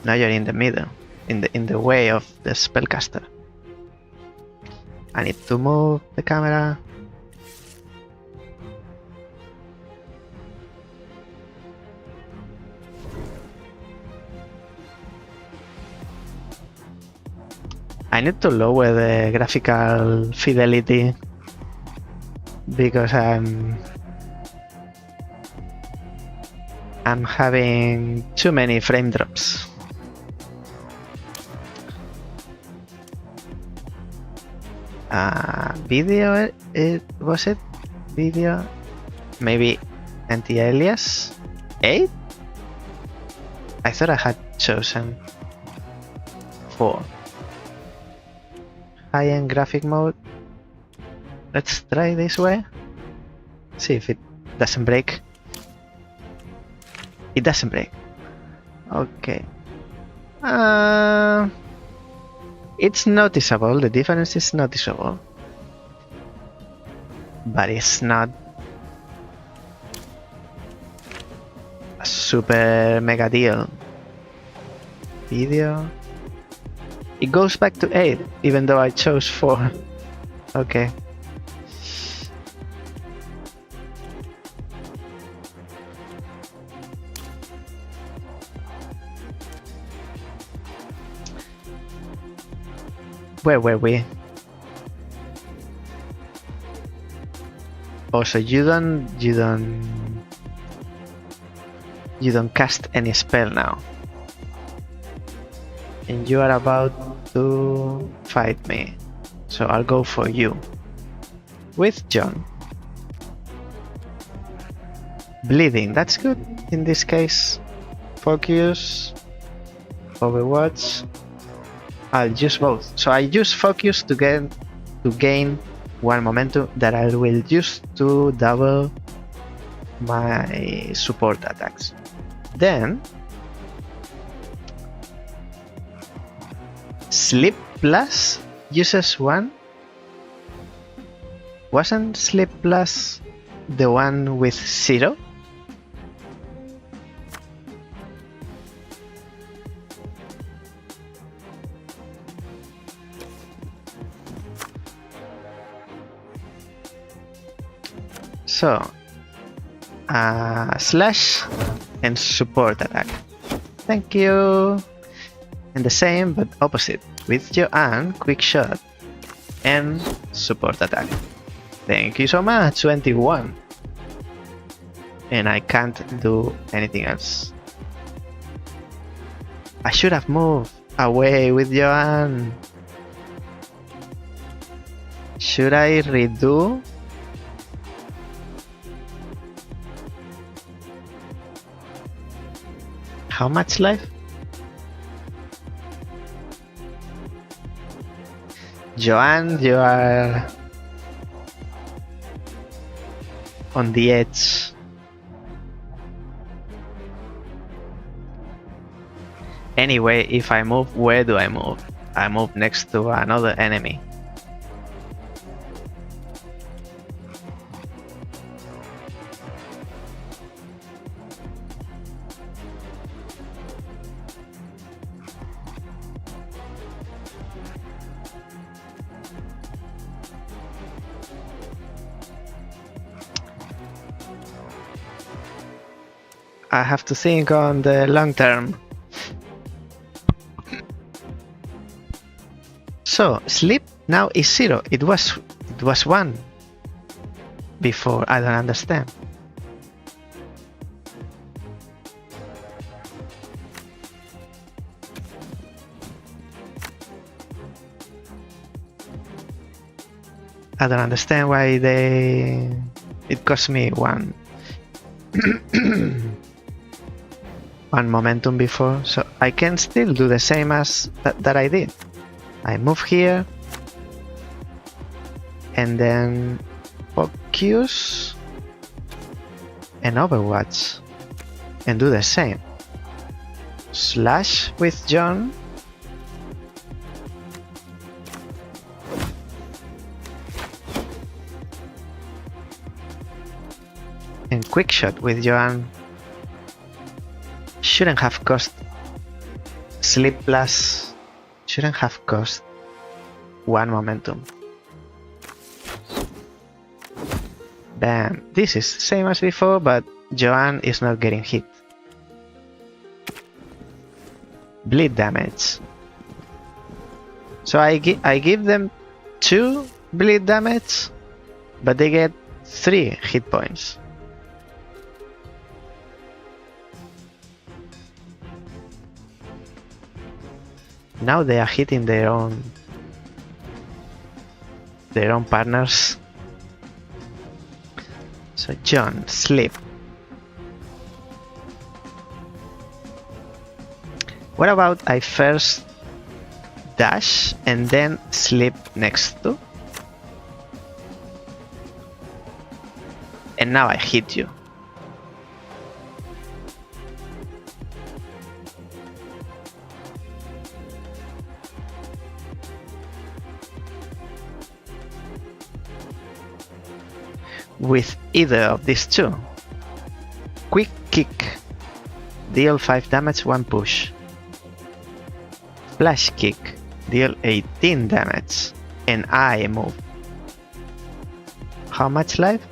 Now you're in the middle, in the way of the spellcaster. I need to move the camera. I need to lower the graphical fidelity because I'm having too many frame drops. Video, was it? Video? Maybe anti-alias? 8? I thought I had chosen 4. High-end graphic mode. Let's try this way. See if it doesn't break. It doesn't break. Okay. It's noticeable, the difference is noticeable. But it's not a super mega deal. Video. It goes back to 8, even though I chose 4. Okay. Where were we? Also, you don't cast any spell now. And you are about to fight me. So I'll go for you. With John. Bleeding, that's good in this case. Focus. Overwatch. I'll use both. So I use focus to gain one momentum that I will use to double my support attacks. Then Sleep Plus uses one. Wasn't Sleep Plus the one with 0? So, slash and support attack. Thank you. And the same but opposite with Joanne, quick shot and support attack. Thank you so much. 21. And I can't do anything else. I should have moved away with Joanne. Should I redo? How much life? Joanne, you are on the edge. Anyway, if I move, where do I move? I move next to another enemy. I have to think on the long term. So sleep now is 0. It was 1 before. I don't understand. I don't understand why it cost me 1. One momentum before, so I can still do the same as that I did. I move here and then focus and overwatch and do the same. Slash with John. And quick shot with Joan. Shouldn't have cost Sleep Plus. Shouldn't have cost 1 momentum. Bam. This is same as before, but Joanne is not getting hit. Bleed damage. So I give them 2 bleed damage, but they get 3 hit points. Now they are hitting their own partners. So John, sleep. What about I first dash and then sleep next to? And now I hit you. With either of these 2. Quick kick. Deal 5 damage, 1 push. Flash kick. Deal 18 damage. And I move. How much life?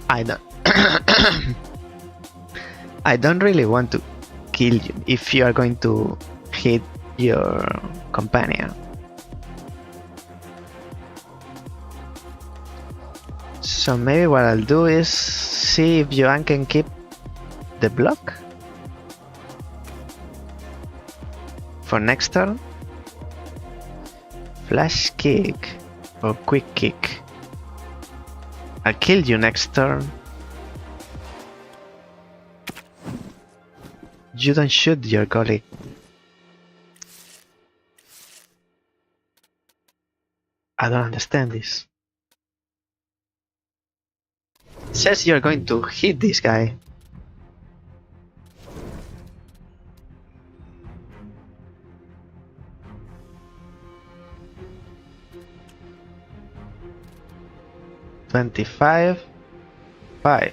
I don't I don't really want to kill you if you are going to hit your companion. So maybe what I'll do is see if Joanne can keep the block for next turn. Flash kick or quick kick. I'll kill you next turn. You don't shoot your colleague. I don't understand this. It says you're going to hit this guy. $25, 5.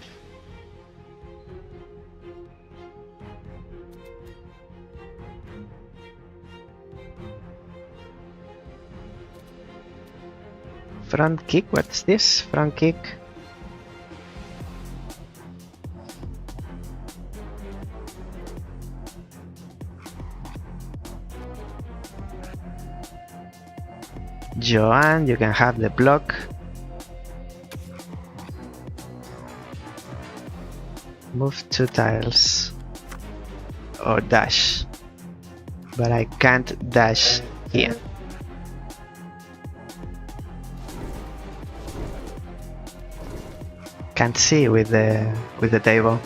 Front kick, what's this? Front kick. Joanne, you can have the block. Move 2 tiles. Or dash. But I can't dash here. Can't see with the table.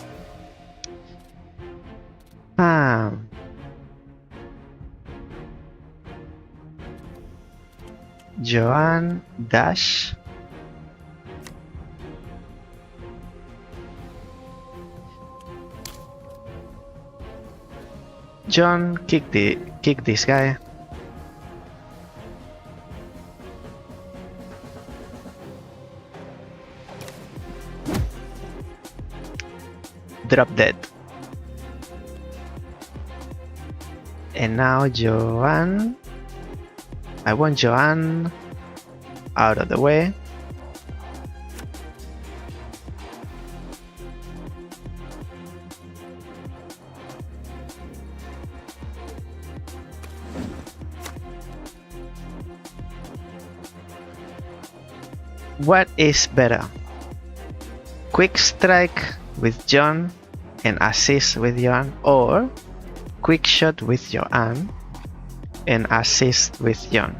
Joanne dash. John kick this guy. Drop dead. And now Joanne. I want Joanne out of the way. What is better? Quick strike with John and assist with Joanne, or quick shot with Joanne and assist with John?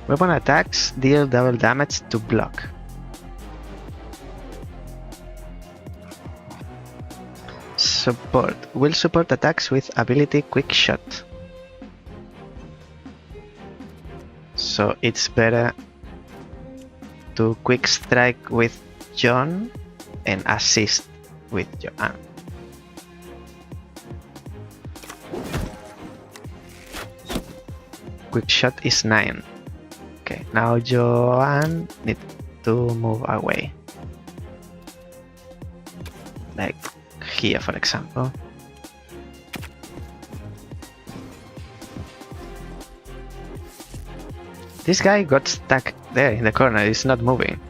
Weapon attacks deal double damage to block. Support will support attacks with ability quick shot. So it's better to quick strike with John and assist with Joanne. Quick shot is 9. Okay, now Joanne needs to move away. Like here, for example. This guy got stuck there in the corner, he's not moving.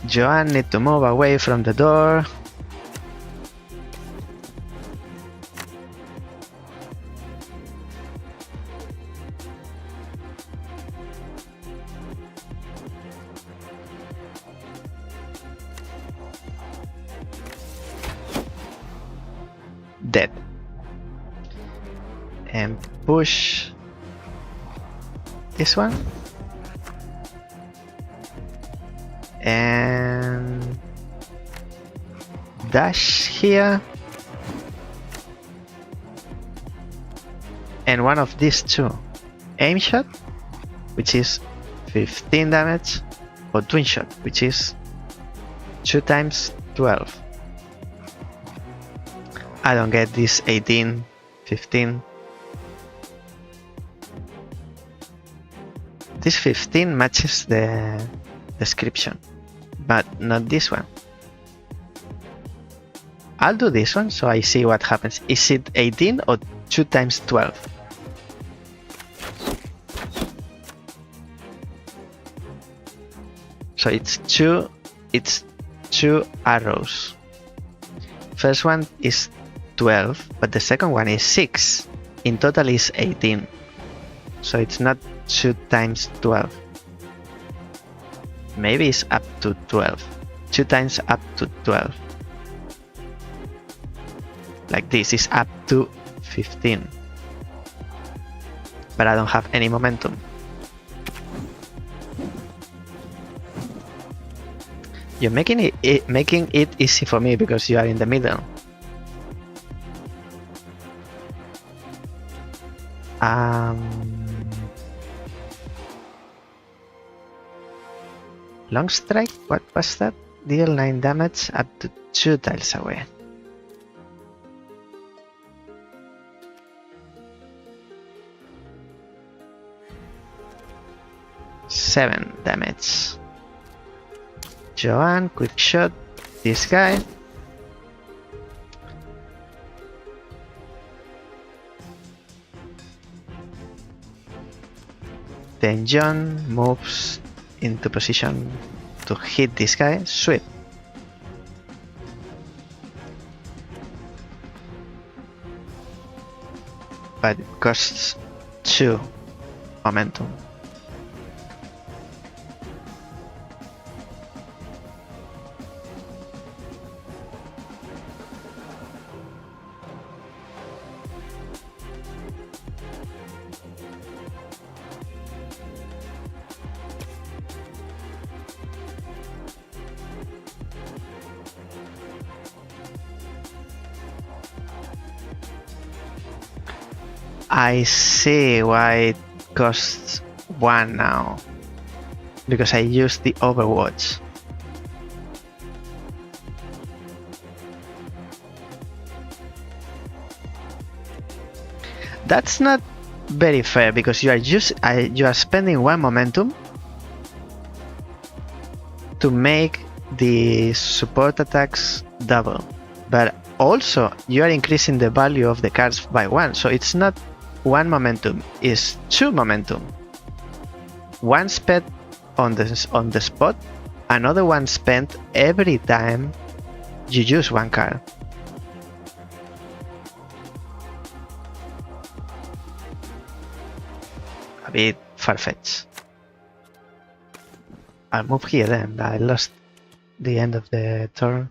Joanne needs to move away from the door. Dead. And push this one. And dash here. And one of these two. Aim shot, which is 15 damage, or twin shot, which is 2 times 12. I don't get this 18, 15. This 15 matches the description. but not this one. I'll do this one so I see what happens. Is it 18 or 2 times 12? So it's two arrows. First one is 12, but the second one is 6. In total is 18. So it's not 2 times 12. Maybe it's up to 12. 2 times up to 12. Like this is up to 15. But I don't have any momentum. You're making it easy for me because you are in the middle. Long strike, what was that? Deal 9 damage up to 2 tiles away. Seven damage. Joanne, quick shot this guy. Then John moves into position to hit this guy. Sweep. But it costs 2 momentum. I see why it costs 1 now. Because I used the Overwatch. That's not very fair because you are spending 1 momentum to make the support attacks double. But also you are increasing the value of the cards by 1, so it's not 1 momentum, is 2 momentum. 1 spent on the spot, another 1 spent every time you use 1 card. A bit far-fetched. I'll move here then. I lost the end of the turn.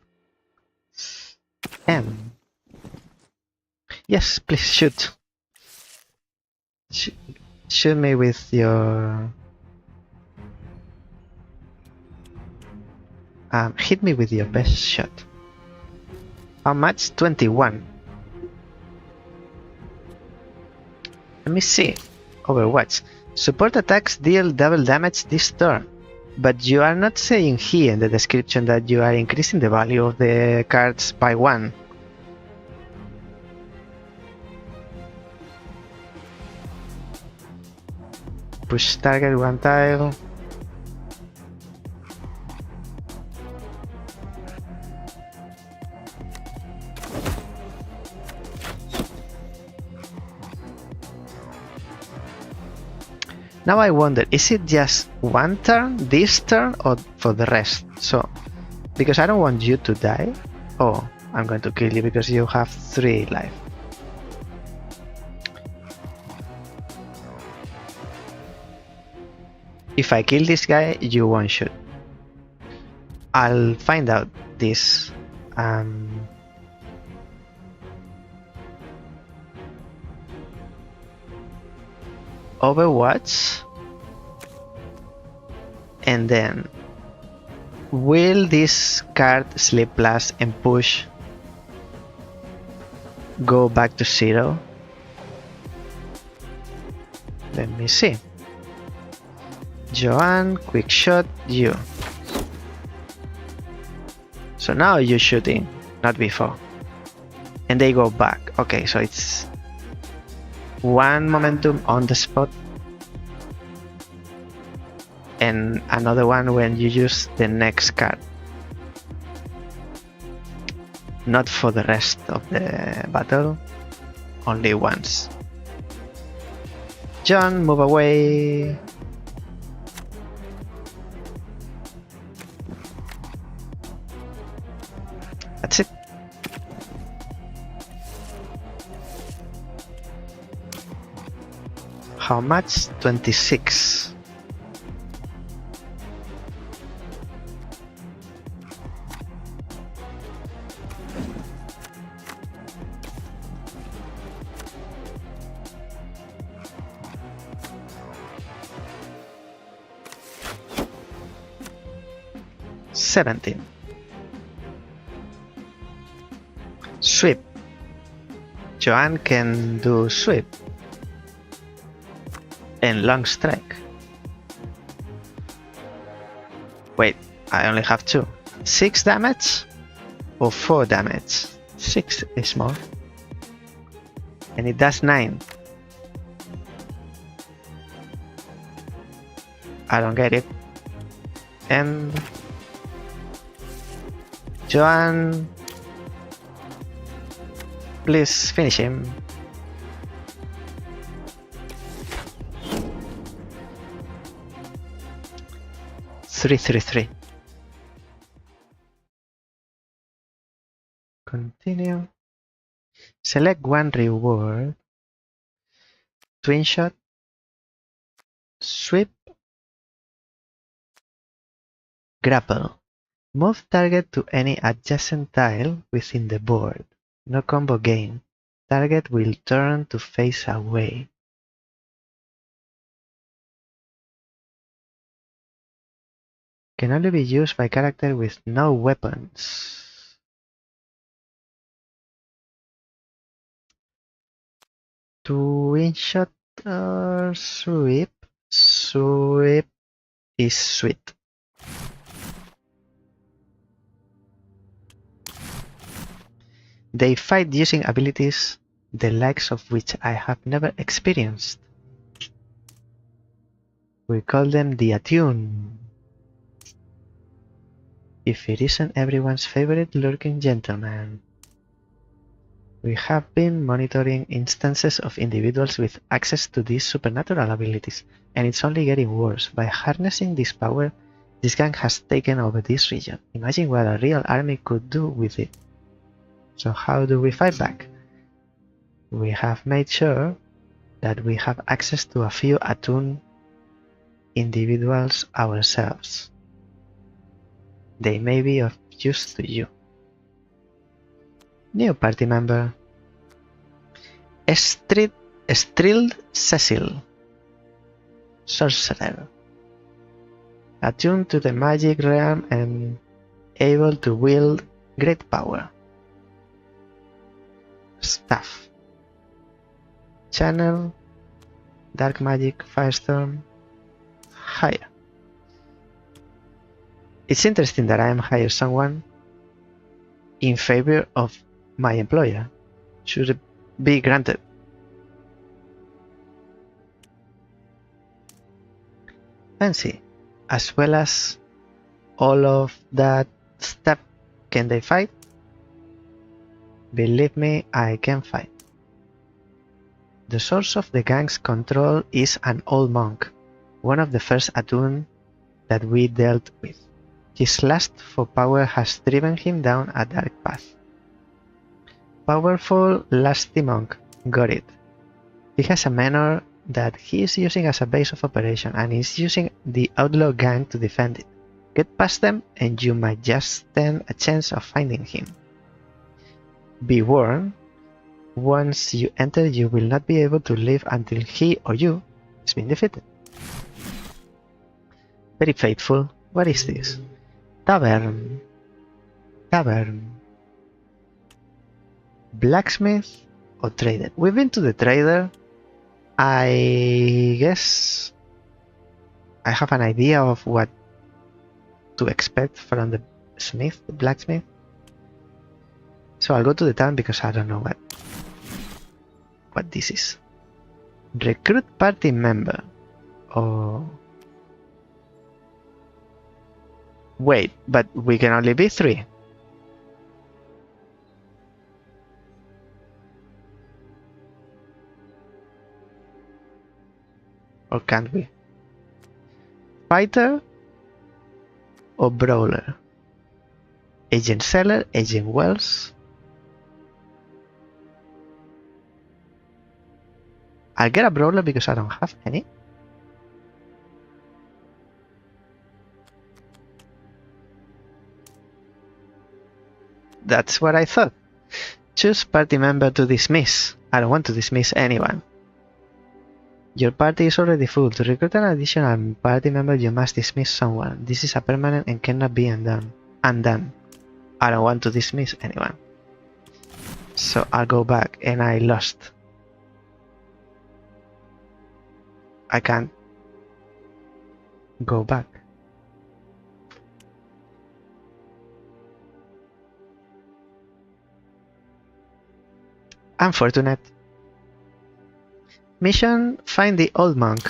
M. Yes, please shoot. Shoot me with your... hit me with your best shot. How much? 21. Let me see. Overwatch. Support attacks deal double damage this turn. But you are not saying here in the description that you are increasing the value of the cards by 1. Push target 1 tile. Now I wonder, is it just 1 turn, this turn, or for the rest? So, because I don't want you to die. Oh, I'm going to kill you because you have 3 life. If I kill this guy, you won't shoot. I'll find out this. Overwatch. And then, will this card Sleep Plus and push go back to 0? Let me see. Joanne, quick shot, you. So now you're shooting, not before. And they go back. Okay, so it's 1 momentum on the spot. and another one when you use the next card. Not for the rest of the battle, only once. John, move away. That's it. How much? 26. $17. Sweep. Joanne can do sweep and long strike. Wait, I only have 2. 6 damage or 4 damage? 6 is more. And it does 9. I don't get it. And Joanne, please finish him. $333. Continue. Select one reward. Twin shot. Sweep. Grapple. Move target to any adjacent tile within the board. No combo gain. Target will turn to face away. Can only be used by character with no weapons. Twin shot or sweep? Sweep is sweet. They fight using abilities the likes of which I have never experienced. We call them the Attune. If it isn't everyone's favorite lurking gentleman. We have been monitoring instances of individuals with access to these supernatural abilities, and it's only getting worse. By harnessing this power, this gang has taken over this region. Imagine what a real army could do with it. So how do we fight back? We have made sure that we have access to a few Attune individuals ourselves. They may be of use to you. New party member. Strilled Cecil. Sorcerer. Attuned to the magic realm and able to wield great power. Staff. Channel. Dark magic. Firestorm. Hire. It's interesting that I am hire someone in favor of my employer. Should it be granted? Fancy. As well as all of that stuff. Can they fight? Believe me, I can fight. The source of the gang's control is an old monk, one of the first Attune that we dealt with. His lust for power has driven him down a dark path. Powerful, lusty monk, got it. He has a manor that he is using as a base of operation and is using the outlaw gang to defend it. Get past them and you might just stand a chance of finding him. Be warned, once you enter you will not be able to leave until he or you has been defeated. Very faithful. What is this? Tavern. Blacksmith or trader? We've been to the trader. I guess I have an idea of what to expect from the blacksmith. So I'll go to the town because I don't know what this is. Recruit party member. Oh. Wait, but we can only be 3. Or can't we? Fighter or brawler? Agent Seller, Agent Wells. I'll get a brawler because I don't have any. That's what I thought. Choose party member to dismiss. I don't want to dismiss anyone. Your party is already full. To recruit an additional party member, you must dismiss someone. This is a permanent and cannot be undone. I don't want to dismiss anyone. So I'll go back, and I lost. I can't go back. Unfortunate. Mission: find the old monk.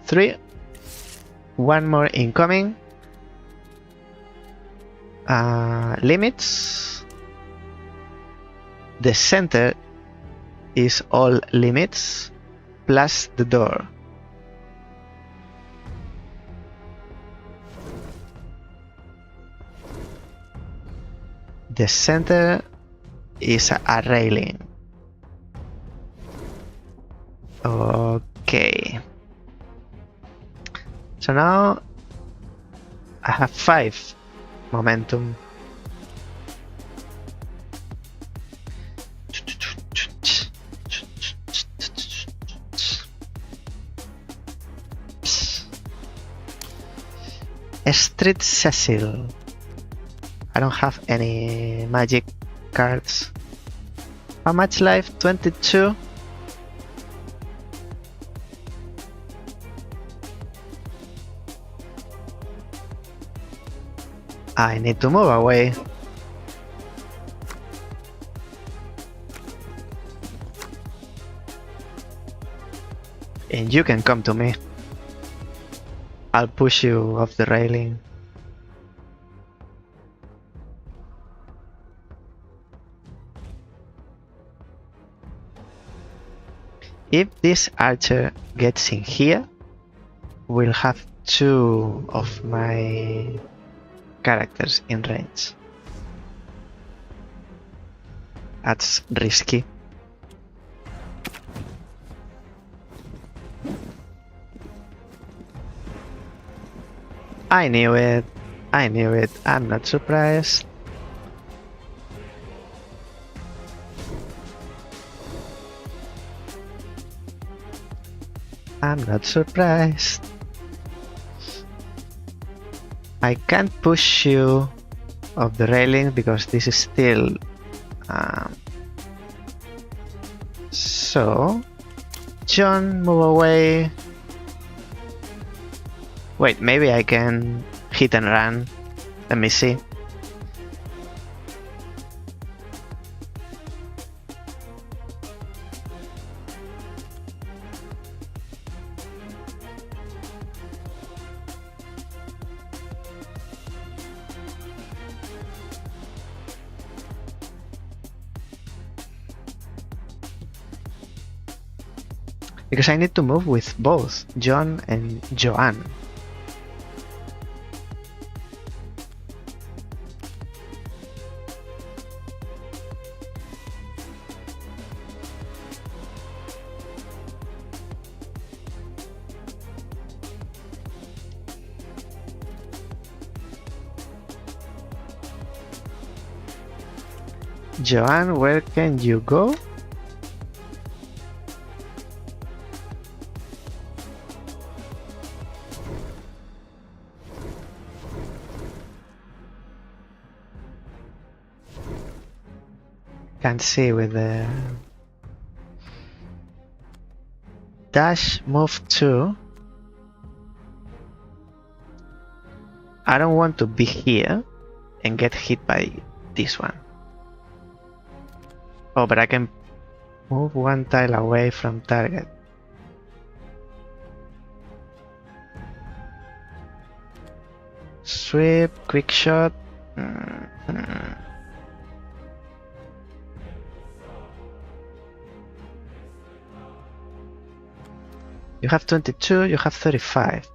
Three. One more incoming. Limits. The center is all limits plus the door. The center is a railing. Okay. So now I have 5 momentum. Street Cecil. I don't have any magic cards. How much life? 22. I need to move away. And you can come to me. I'll push you off the railing. If this archer gets in here, we'll have 2 of my characters in range. That's risky. I knew it. I knew it. I'm not surprised. I'm not surprised. I can't push you off the railing because this is still so John, move away. Wait, maybe I can hit and run. Let me see. Because I need to move with both John and Joanne. Joanne, where can you go? Can't see with the dash move 2. I don't want to be here and get hit by this one. Oh, but I can Move one tile away from target. Sweep, quick shot. You have 22, you have 35.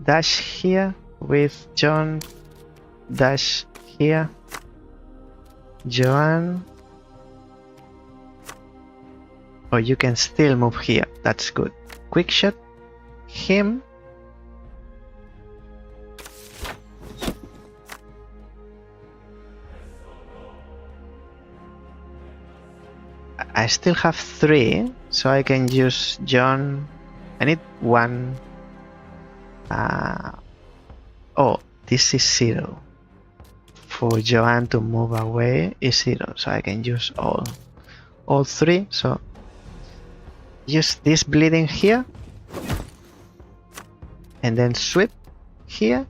Dash here with John. Dash here. Joanne. Or you can still move here. That's good. Quick shot. Him. I still have 3, so I can use John. I need 1. Oh, this is 0. For Joanne to move away is 0, so I can use all 3. So use this bleeding here, and then sweep here,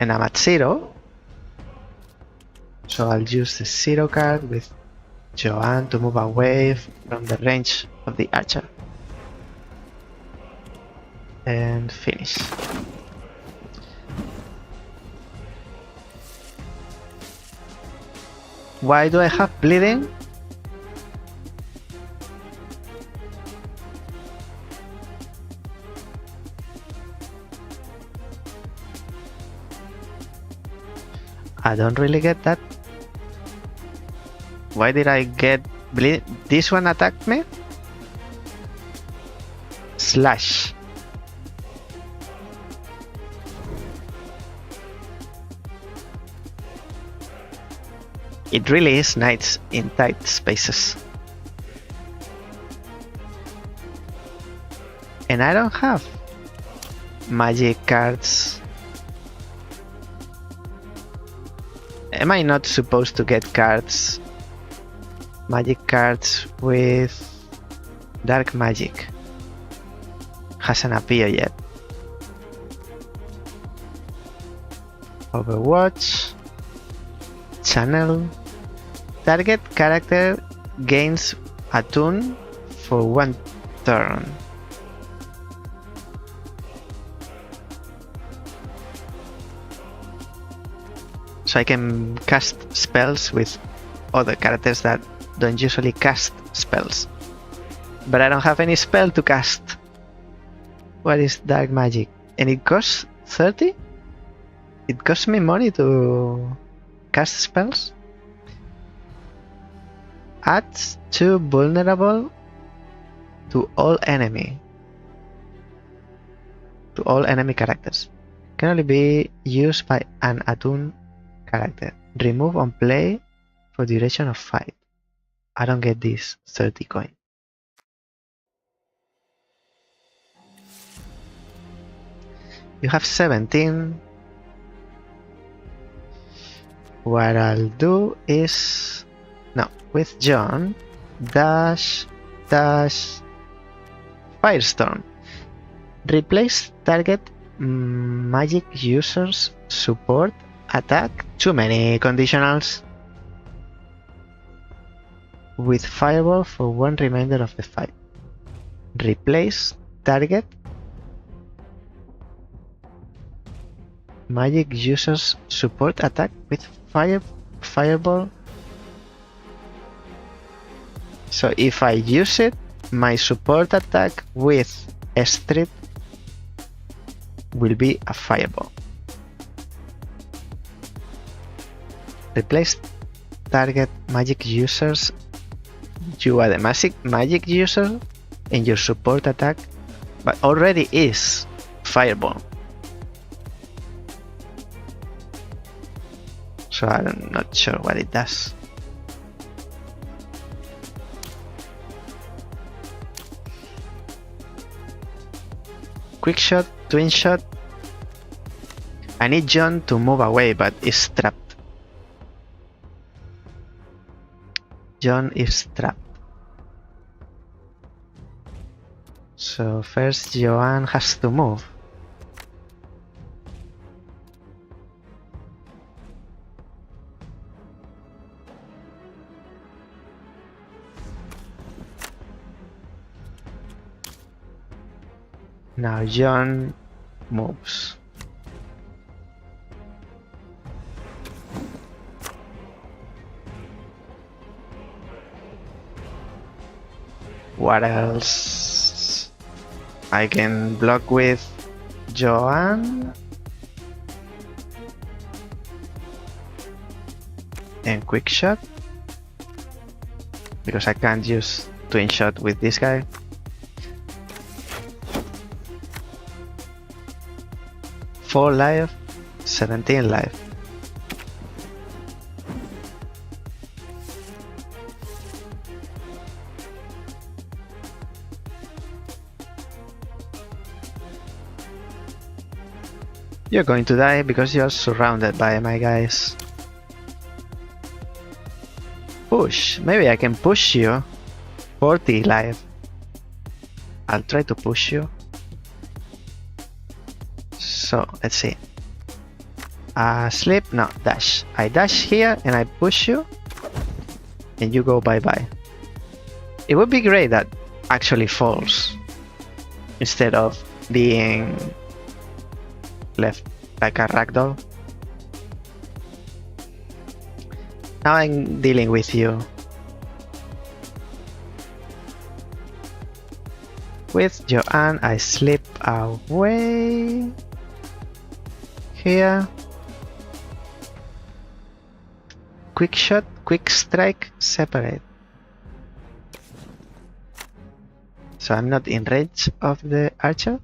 and I'm at 0. So I'll use the 0 card with Joanne to move away from the range of the archer. And finish. Why do I have bleeding? I don't really get that. Why did I get bleed? This one attacked me? Slash. It really is nice in tight spaces. And I don't have magic cards. Am I not supposed to get cards? Magic cards with dark magic. Hasn't appeared yet. Overwatch. Channel. Target character gains a tune for 1 turn. So I can cast spells with other characters that don't usually cast spells. But I don't have any spell to cast. What is dark magic? And it costs 30? It costs me money to cast spells? Adds 2 vulnerable to all enemy. To all enemy characters. Can only be used by an attuned character. Remove on play for duration of fight. I don't get this 30 coin. You have 17. What I'll do is, no, with John, dash, dash, Firestorm. Replace target magic users support attack. Too many conditionals. With Fireball for 1 remainder of the fight. Replace target magic users support attack with Fireball. So if I use it, my support attack with Street will be a Fireball. Replace target magic users. You are the magic user and your support attack, but already is Fireball. So I'm not sure what it does. Quick shot, twin shot. I need John to move away, but is trapped. John is trapped. So first Joanne has to move. Now John moves. What else? I can block with Joanne and quick shot because I can't use twin shot with this guy. Four life, 17 life. You're going to die because you're surrounded by my guys. Push. Maybe I can push you. 40 life. I'll try to push you. So let's see. Sleep? No, dash. I dash here and I push you. And you go bye-bye. It would be great that actually falls. Instead of being left like a ragdoll. Now I'm dealing with you. With Joanne, I slip away. Here. Quick shot, quick strike, separate. So I'm not in range of the archer.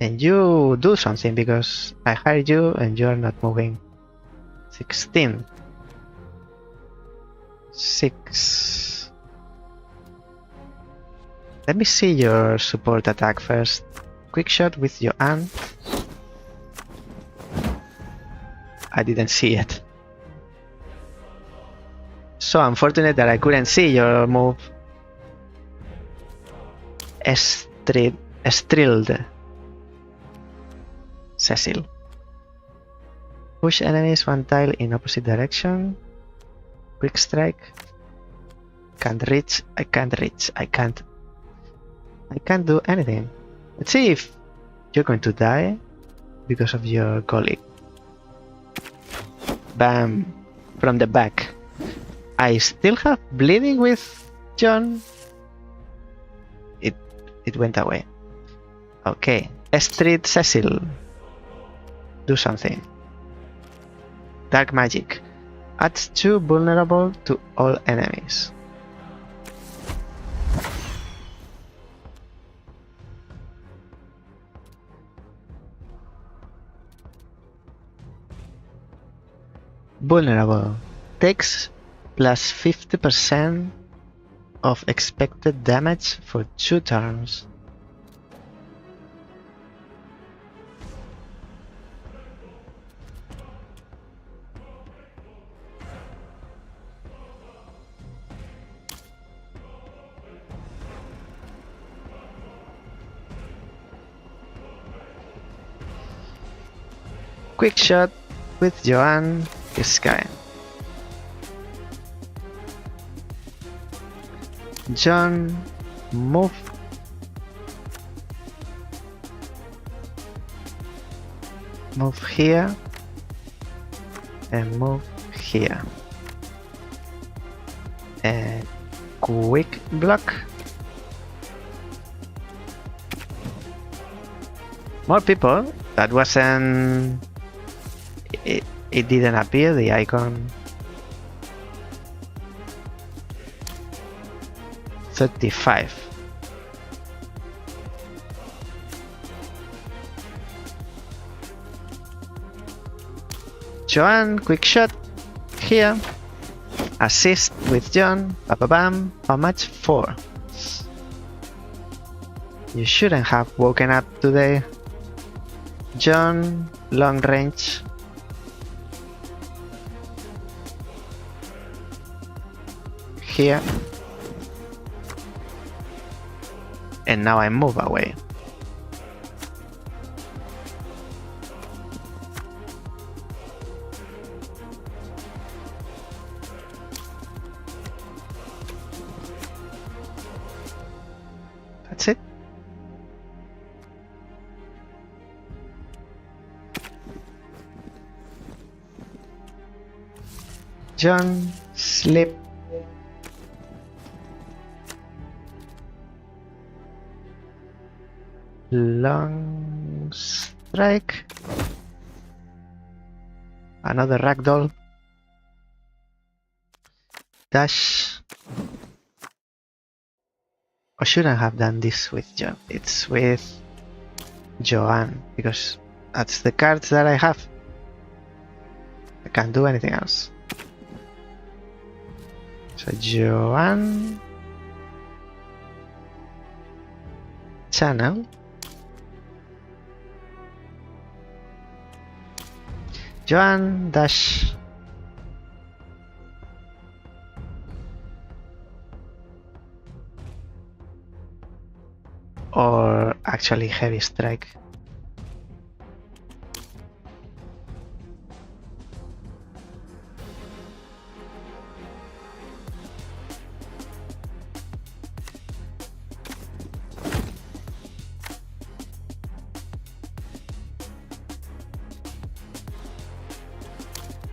And you do something because I hired you and you are not moving. 16. 6. Let me see your support attack first. Quick shot with your aunt. I didn't see it. So unfortunate that I couldn't see your move. Estrilled. Cecil. Push enemies one tile in opposite direction. Quick strike. Can't reach. I can't reach. I can't do anything. Let's see if you're going to die because of your colleague. Bam. From the back. I still have bleeding with John. It went away. Okay. Street Cecil. Do something. Dark magic. Adds 2 vulnerable to all enemies. Vulnerable. Takes plus 50% of expected damage for 2 turns. Quick shot with Joanne, this guy. John, move. Move here. And move here. And quick block. More people. That wasn't... It didn't appear, the icon. 35. Joanne, quick shot. Here. Assist with John. Ba-ba-bam. How much? 4. You shouldn't have woken up today. John, long range. Here. and now I move away. That's it. John, sleep. Long strike. Another ragdoll. Dash. I shouldn't have done this with John. It's with Joanne because that's the cards that I have. I can't do anything else. So Joanne. Channel. Joanne dash. Or actually heavy strike.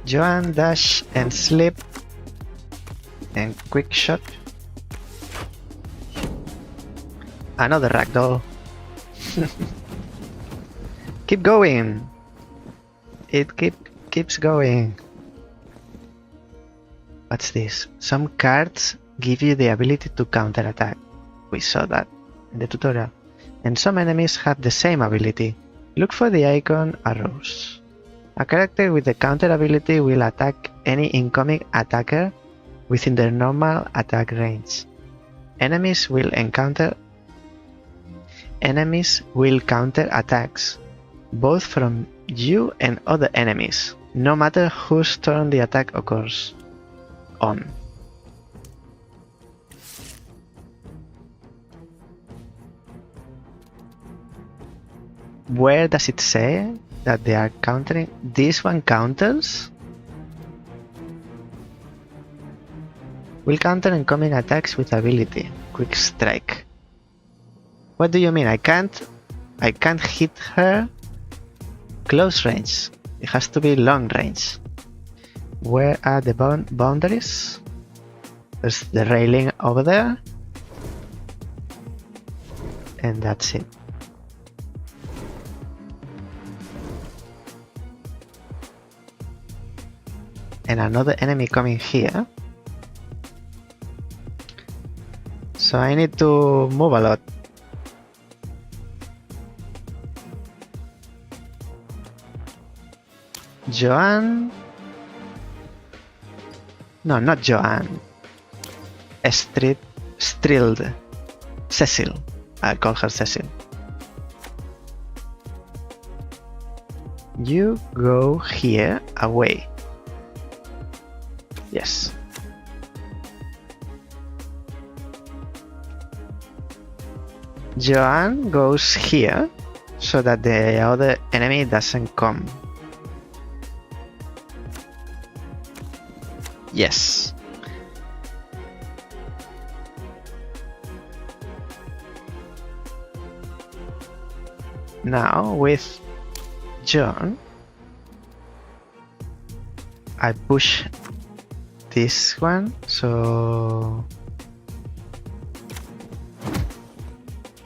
Joanne dash and slip and quick shot. Another ragdoll. Keep going. It keeps going. What's this? Some cards give you the ability to counterattack. We saw that in the tutorial. And some enemies have the same ability. Look for the icon arrows. A character with the counter ability will attack any incoming attacker within their normal attack range. Enemies will counter attacks, both from you and other enemies, no matter whose turn the attack occurs on. Where does it say that they are countering? This one counters? Will counter incoming attacks with ability. Quick strike. What do you mean? I can't hit her close range. It has to be long range. Where are the boundaries? There's the railing over there. And that's it. And another enemy coming here. So I need to move a lot. Joanne? No, not Joanne. Strilled. Cecil. I'll call her Cecil. You go here, away. Yes. Joanne goes here so that the other enemy doesn't come. Yes. Now with John, I push this one, so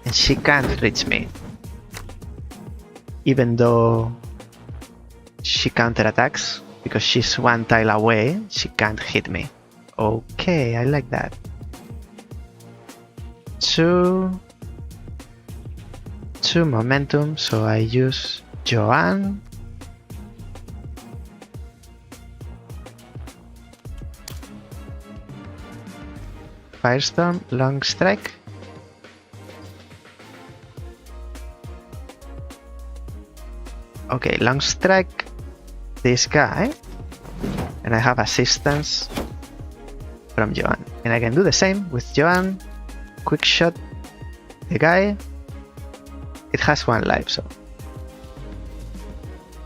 and she can't reach me, even though she counterattacks because she's one tile away. She can't hit me. Okay, I like that. Two momentum, so I use Joanne. Firestorm, long strike. Okay, long strike this guy, and I have assistance from Joanne. And I can do the same with Joanne. Quick shot. the guy. It has 1 life, so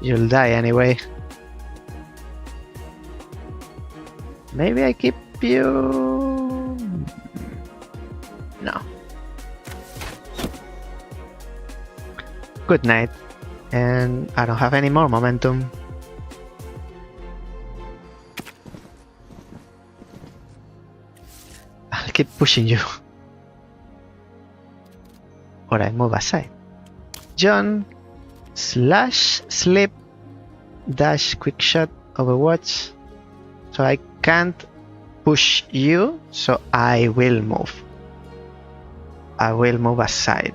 you'll die anyway. Maybe I keep you... No. Good night. And I don't have any more momentum. I'll keep pushing you. Or I move aside. John, slash, sleep, dash, quick shot, overwatch. So I can't push you, so I will move. I will move aside.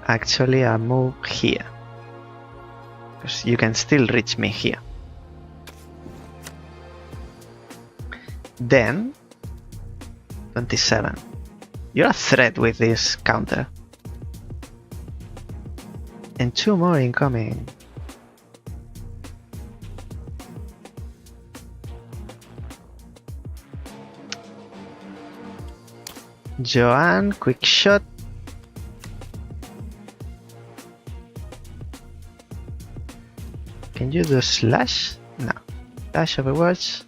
Actually, I'll move here. Because you can still reach me here. Then, 27. You're a threat with this counter. And 2 more incoming. Joanne, quick shot. Can you do slash? No. Dash overwatch.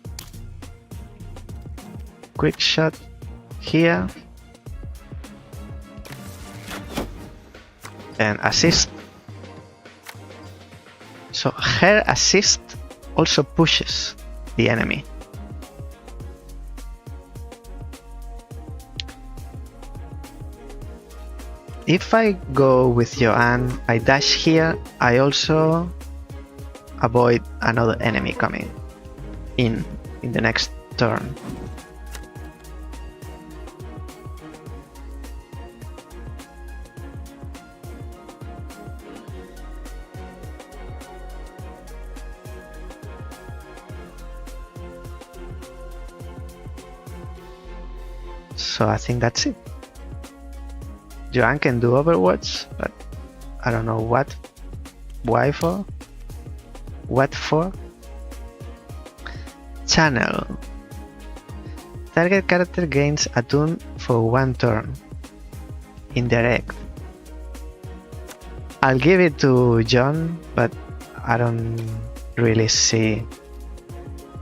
Quick shot here. And assist. So her assist also pushes the enemy. If I go with Joanne, I dash here, I also avoid another enemy coming in the next turn. So I think that's it. Joanne can do Overwatch, but I don't know what. Why for? What for? Channel. Target character gains a tune for 1 turn. Indirect. I'll give it to John, but I don't really see,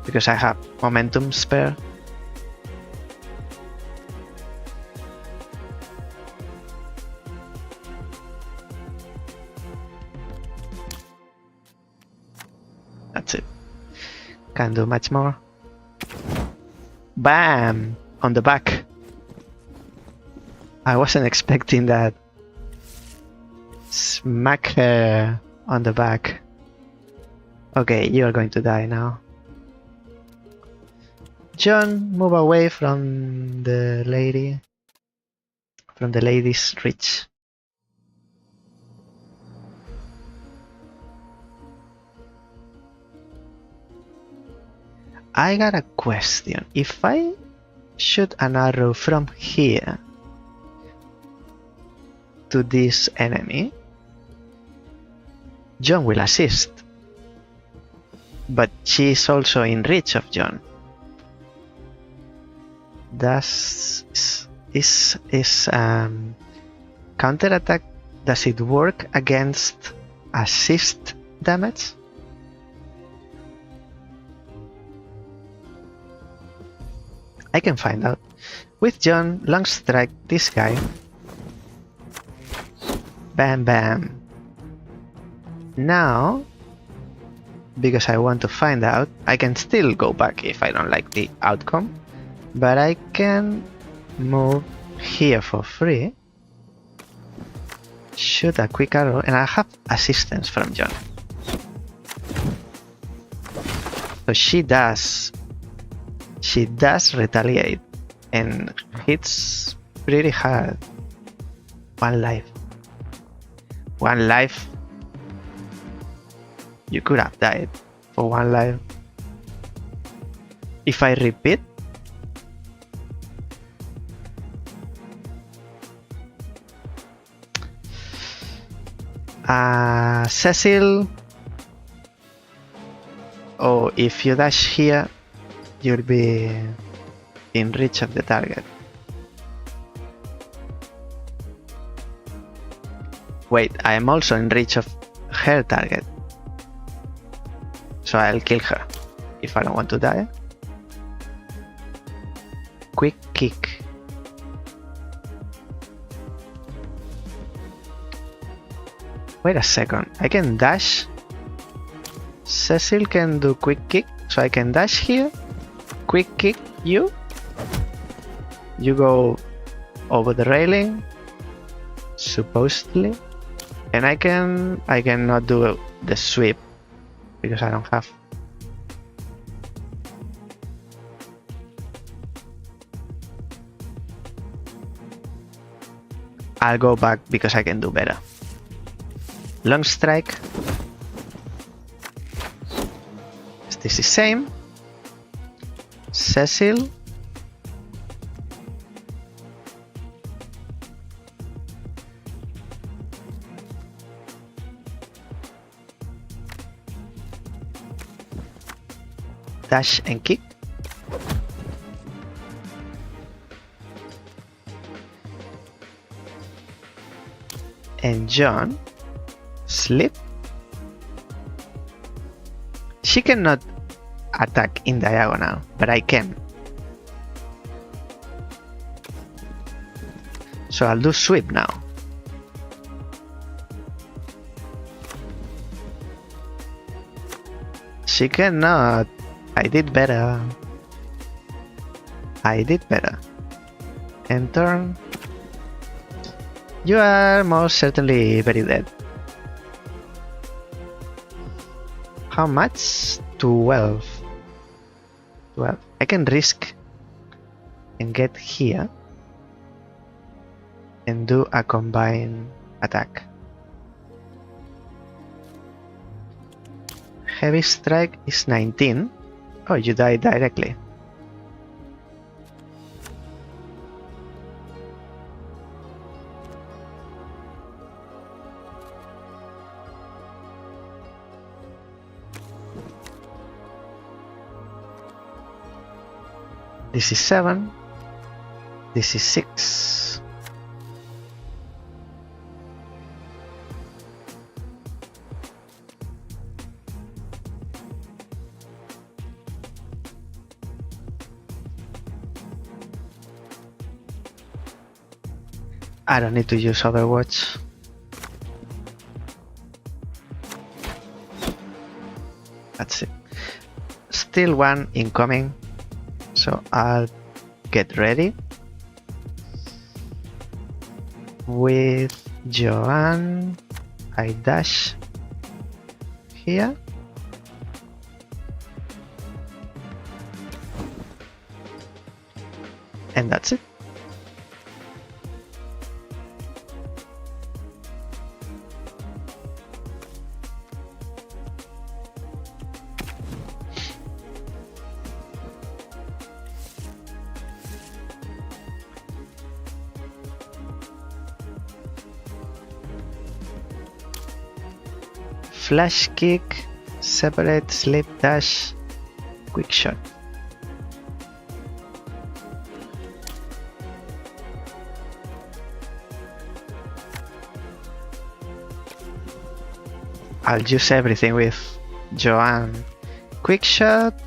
because I have momentum spare. That's it. Can't do much more. Bam! On the back. I wasn't expecting that. Smack her on the back. Okay, you are going to die now. John, move away from the lady. From the lady's reach. I got a question. If I shoot an arrow from here to this enemy, John will assist. But she is also in reach of John. Is counterattack, does it work against assist damage? I can find out. With John, long strike this guy. Bam bam. Now, because I want to find out, I can still go back if I don't like the outcome, but I can move here for free, shoot a quick arrow, and I have assistance from John. So she does retaliate and hits pretty hard. 1 life. 1 life. You could have died for 1 life. If I repeat, Cecil, if you dash here, you'll be in reach of the target. Wait, I am also in reach of her target. So I'll kill her if I don't want to die. Quick kick. Wait a second, I can dash. Cecil can do quick kick, so I can dash here, quick kick you. You go over the railing, supposedly, and I cannot do the sweep because I don't have. I'll go back because I can do better. Long strike. This is same. Cecil. Dash and kick. And John. Slip. She cannot attack in diagonal, but I can. So I'll do sweep now. She cannot. I did better. I did better. And turn. You are most certainly very dead. How much? 12. 12. I can risk and get here and do a combined attack. Heavy strike is 19. Oh, you die directly. This is 7. This is 6. I don't need to use Overwatch. That's it. Still one incoming. So I'll get ready with Joanne. I dash here. And that's it. Flash kick, separate, slip, dash, quick shot. I'll use everything with Joanne. Quick shot.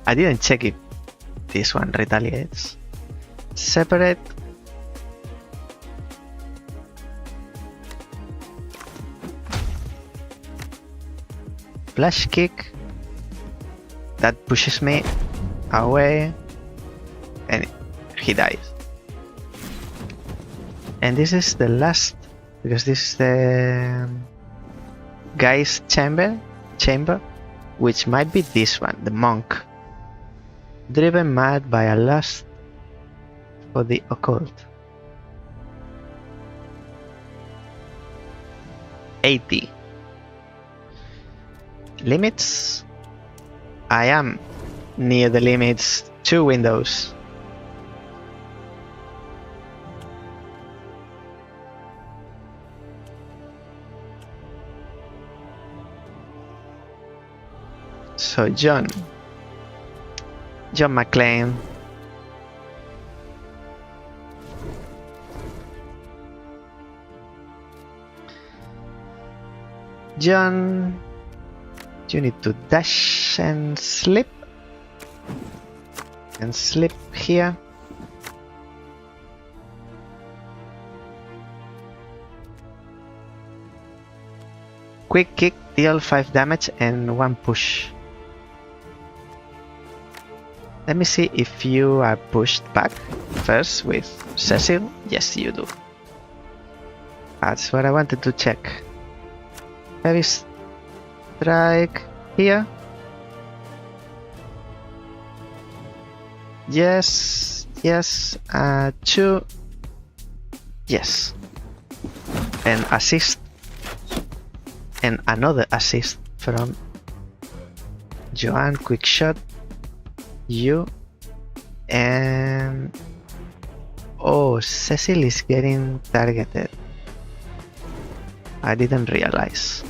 I didn't check if this one retaliates. Separate. Flash kick. That pushes me away. And he dies. And this is the last, because this is the guy's chamber, which might be this one, the monk. Driven mad by a lust for the occult. 80. Limits. I am near the limits. 2 windows. So John McClane. John, you need to dash and slip. And slip here. Quick kick, deal 5 damage and 1 push. Let me see if you are pushed back first with Cecil. Yes, you do. That's what I wanted to check. Heavy strike here. Yes, yes, 2. Yes. And assist. And another assist from Joanne. Quick shot. You. And... oh, Cecil is getting targeted. I didn't realize.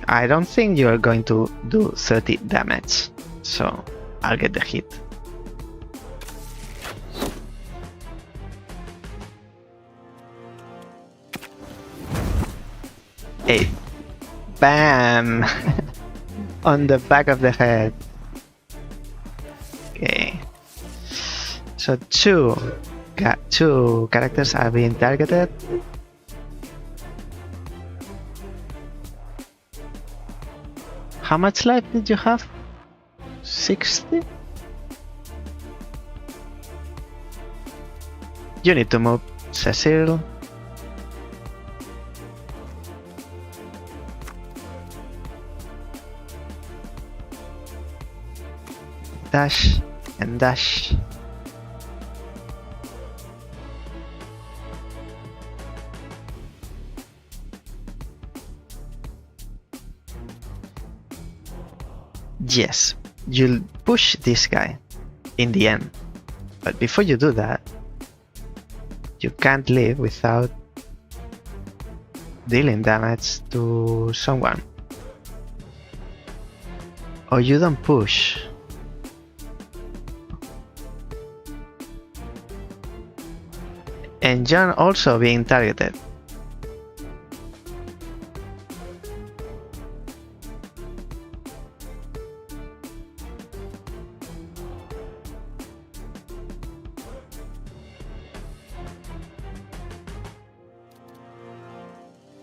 I don't think you're going to do 30 damage, so I'll get the hit. Eight. Bam! On the back of the head. Okay. So two characters are being targeted. How much life did you have? 60? You need to move, Cecil. Dash and dash. Yes, you'll push this guy in the end, but before you do that, you can't leave without dealing damage to someone. Or you don't push. And John also being targeted.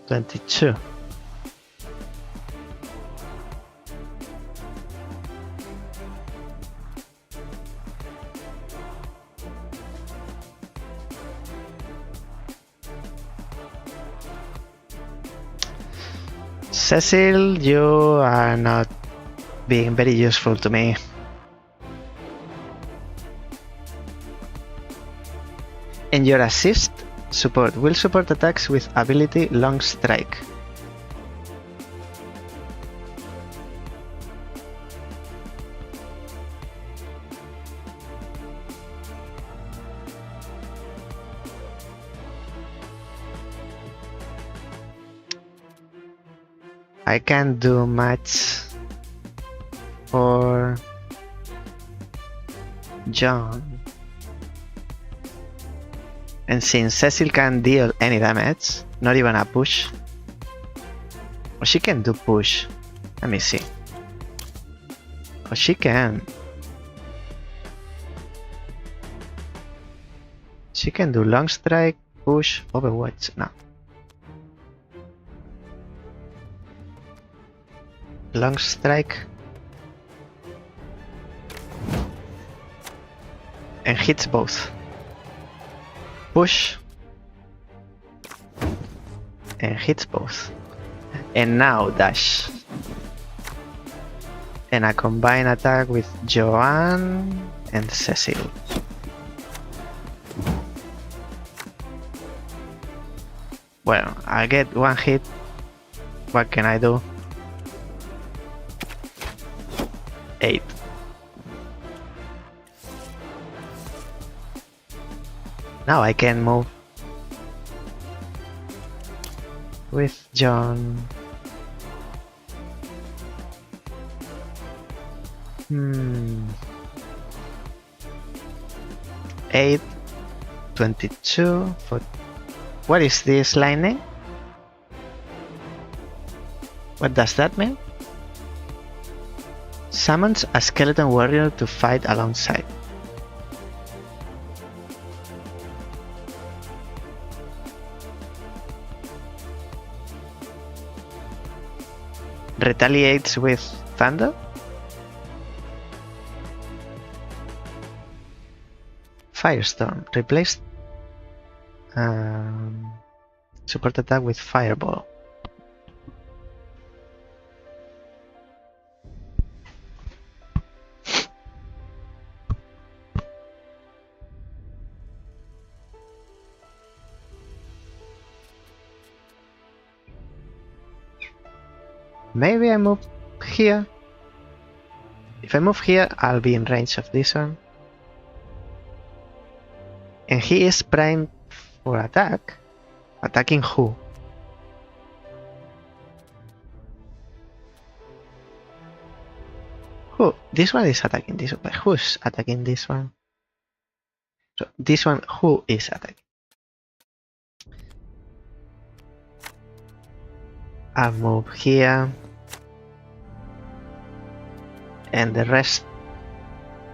$22. Cecil, you are not being very useful to me. And your assist support will support attacks with ability Long Strike. I can't do much for John. And since Cecil can't deal any damage, not even a push. Or she can do push. Let me see. Or she can. She can do long strike, push, overwatch. No. Long strike. And hits both. Push. And hits both. And now dash. And a combined attack with Joanne and Cecil. Well, I get one hit. What can I do? 8. Now I can move with John. 8, 22. What is this line? What does that mean? Summons a skeleton warrior to fight alongside. Retaliates with thunder. Firestorm. Replaced support attack with fireball. Maybe I move here. If I move here, I'll be in range of this one. And he is primed for attack. Attacking who? Who? This one is attacking this one. But who's attacking this one? So this one, who is attacking? I'll move here. And the rest,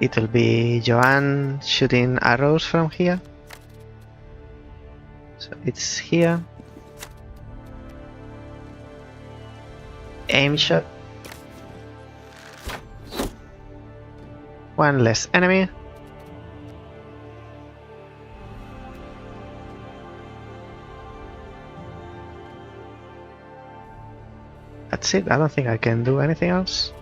it will be Joanne shooting arrows from here. So it's here. Aim shot. One less enemy. That's it. I don't think I can do anything else.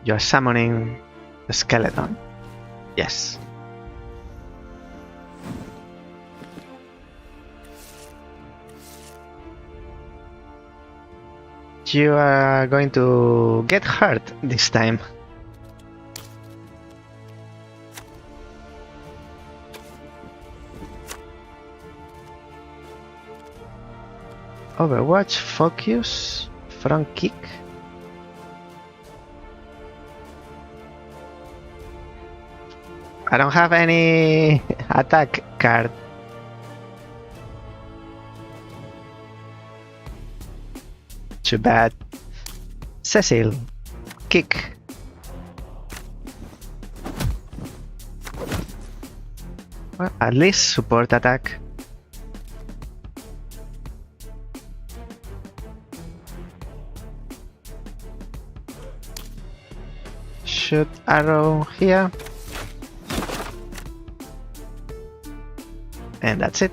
You're summoning the skeleton. Yes. You are going to get hurt this time. Overwatch, focus, front kick. I don't have any attack card. Too bad. Cecil, kick. Well, at least support attack. Shoot arrow here. And that's it.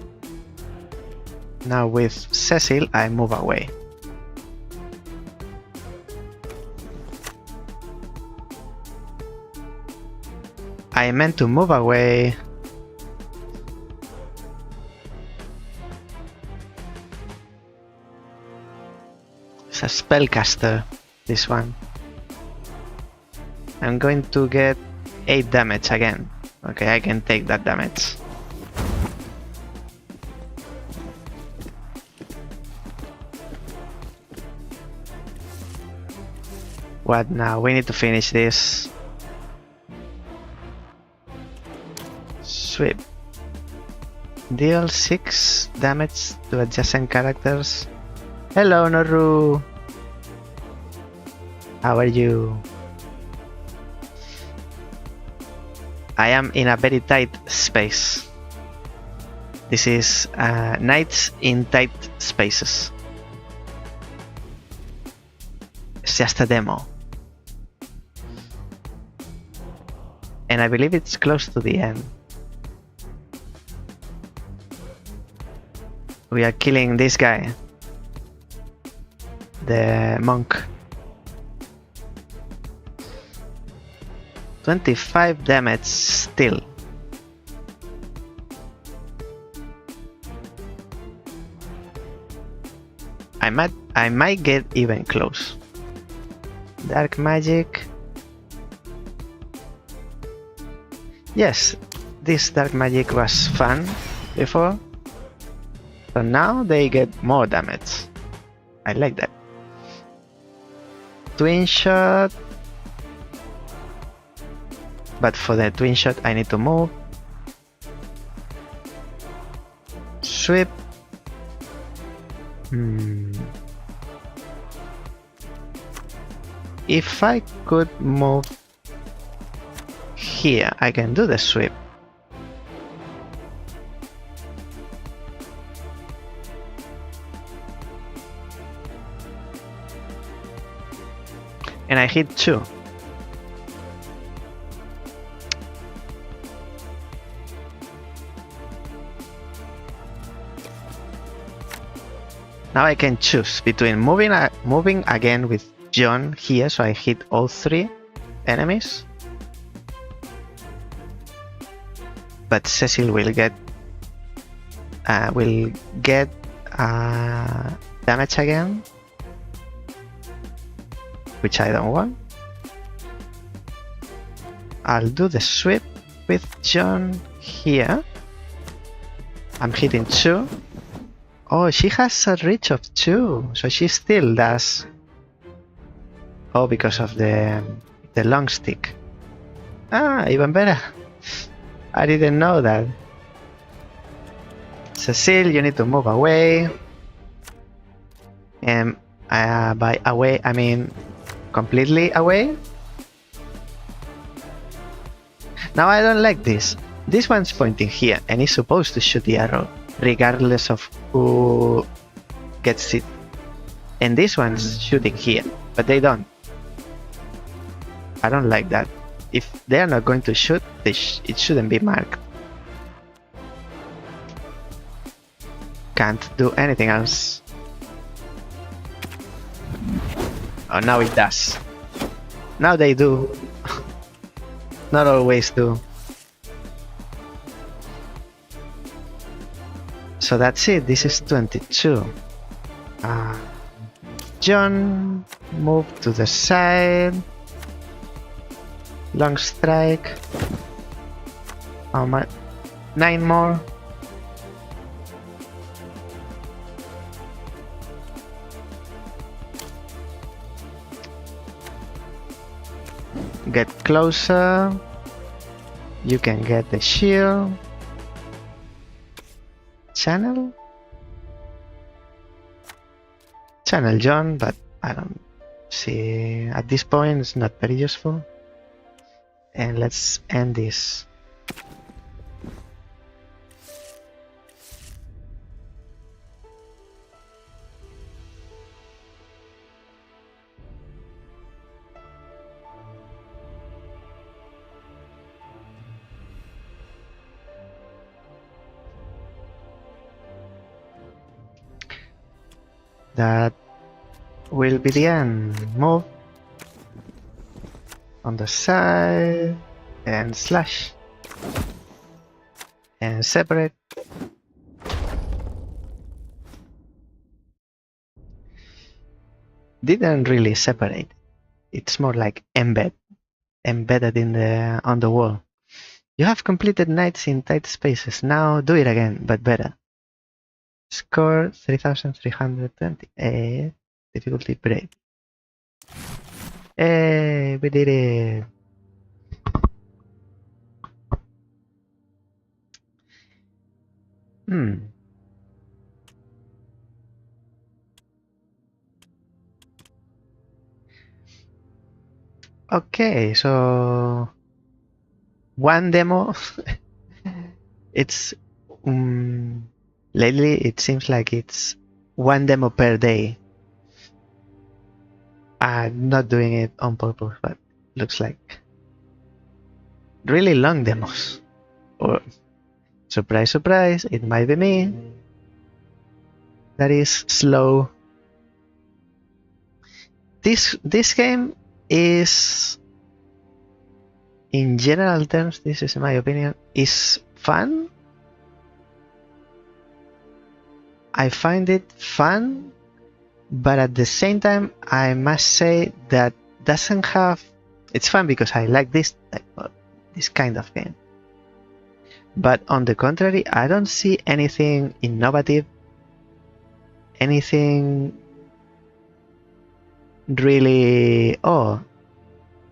Now with Cecil, I move away. I meant to move away. It's a spellcaster, this one. I'm going to get 8 damage again. Okay, I can take that damage. What now? We need to finish this. Sweep. Deal 6 damage to adjacent characters. Hello, Noru. How are you? I am in a very tight space. This is knights in tight spaces. It's just a demo. And I believe it's close to the end. We are killing this guy. The monk. 25 damage still. I might get even close. Dark magic. Yes, this dark magic was fun before. So now they get more damage. I like that. Twin shot. But for the twin shot I need to move. Sweep. If I could move here, I can do the sweep. And I hit 2. Now I can choose between moving again with John here, so I hit all 3 enemies. But Cecil will get damage again, which I don't want. I'll do the sweep with John here. I'm hitting 2. Oh, she has a reach of 2, so she still does. Oh, because of the long stick. Ah, even better. I didn't know that. Cecile, you need to move away. And by away, I mean completely away. Now I don't like this. This one's pointing here and is supposed to shoot the arrow, regardless of who gets it. And this one's shooting here, but they don't. I don't like that. If they are not going to shoot, it shouldn't be marked. Can't do anything else. Oh, now it does. Now they do. Not always do. So that's it. This is 22. John, move to the side. Long strike. How much? 9 more. Get closer. You can get the shield. Channel John, but I don't see at this point. It's not very useful. And let's end this. That will be the end. Move on the side and slash and separate. Didn't really separate. It's more like embedded in on the wall. You have completed nights in tight spaces. Now do it again, but better. Score 3,320. Difficulty brave. Hey, we did it. Okay, so one demo. It's lately it seems like it's one demo per day. I'm not doing it on purpose, but looks like really long demos. Or surprise, surprise, it might be me that is slow. This game is, in general terms, this is my opinion, is fun. I find it fun, But at the same time, I must say that doesn't have. It's fun because I like this kind of game. But on the contrary, I don't see anything innovative, anything really. Oh,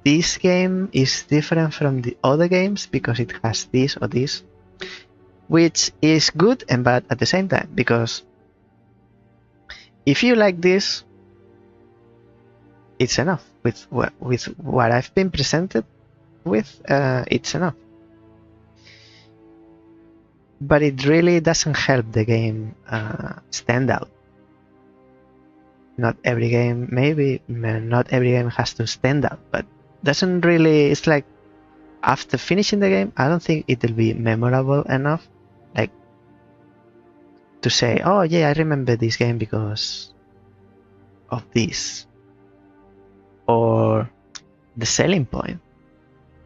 this game is different from the other games because it has this or this, which is good and bad at the same time. Because if you like this, it's enough. With what I've been presented with, it's enough. But it really doesn't help the game stand out. Not every game, maybe not every game has to stand out, but doesn't really. It's like after finishing the game, I don't think it'll be memorable enough, like to say, "Oh yeah, I remember this game because of this," or the selling point.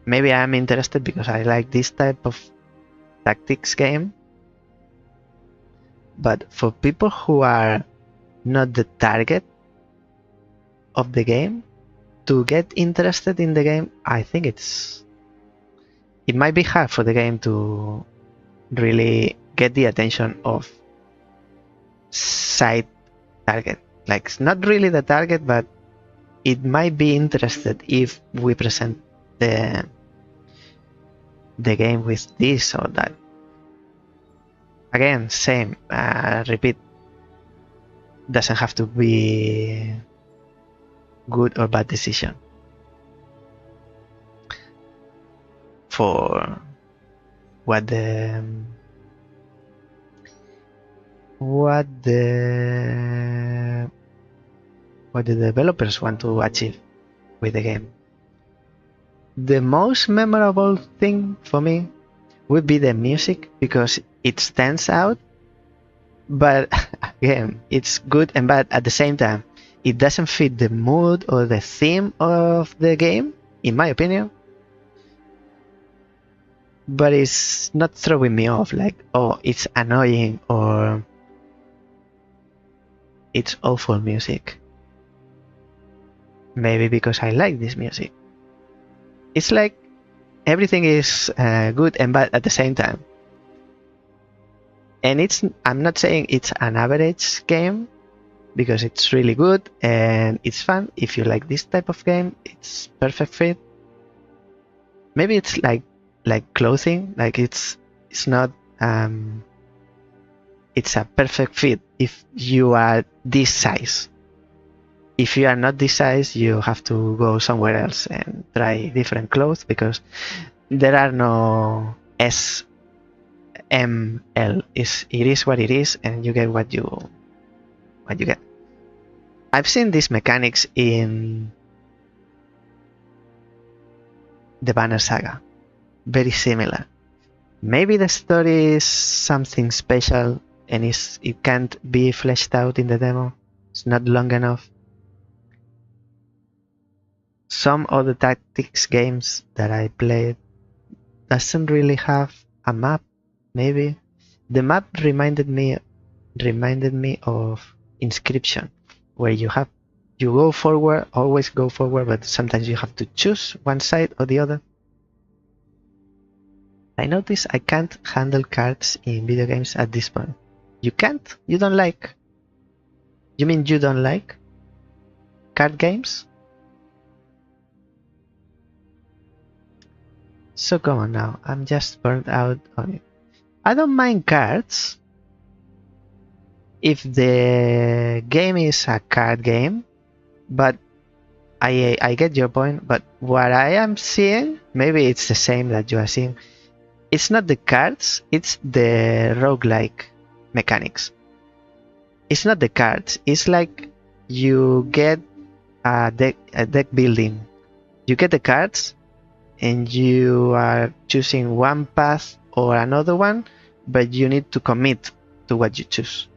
Maybe I'm interested because I like this type of tactics game, but for people who are not the target of the game to get interested in the game, I think it might be hard for the game to really get the attention of side target. Like, it's not really the target, but it might be interested if we present the game with this or that. Again, same, repeat, doesn't have to be good or bad decision for what the developers want to achieve with the game. The most memorable thing for me would be the music because it stands out, but again, it's good and bad at the same time. It doesn't fit the mood or the theme of the game, in my opinion, but it's not throwing me off like, oh, it's annoying or it's awful music. Maybe because I like this music. It's like everything is good and bad at the same time. And I'm not saying it's an average game because it's really good and it's fun. If you like this type of game, it's perfect fit. Maybe it's like clothing, like it's not it's a perfect fit if you are this size. If you are not this size, you have to go somewhere else and try different clothes because there are no S, M, L. It is what it is, and you get what you get. I've seen these mechanics in the Banner Saga, very similar. Maybe the story is something special and it can't be fleshed out in the demo. It's not long enough. Some other tactics games that I played doesn't really have a map. Maybe the map reminded me of Inscription, where you go forward, always go forward, but sometimes you have to choose one side or the other. I notice I can't handle cards in video games at this point. You can't? You don't like? You mean you don't like card games? So come on now, I'm just burnt out on it. I don't mind cards if the game is a card game, but I get your point. But what I am seeing, maybe it's the same that you are seeing. It's not the cards, it's the roguelike mechanics. It's not the cards, it's like you get a deck building. You get the cards and you are choosing one path or another one, but you need to commit to what you choose.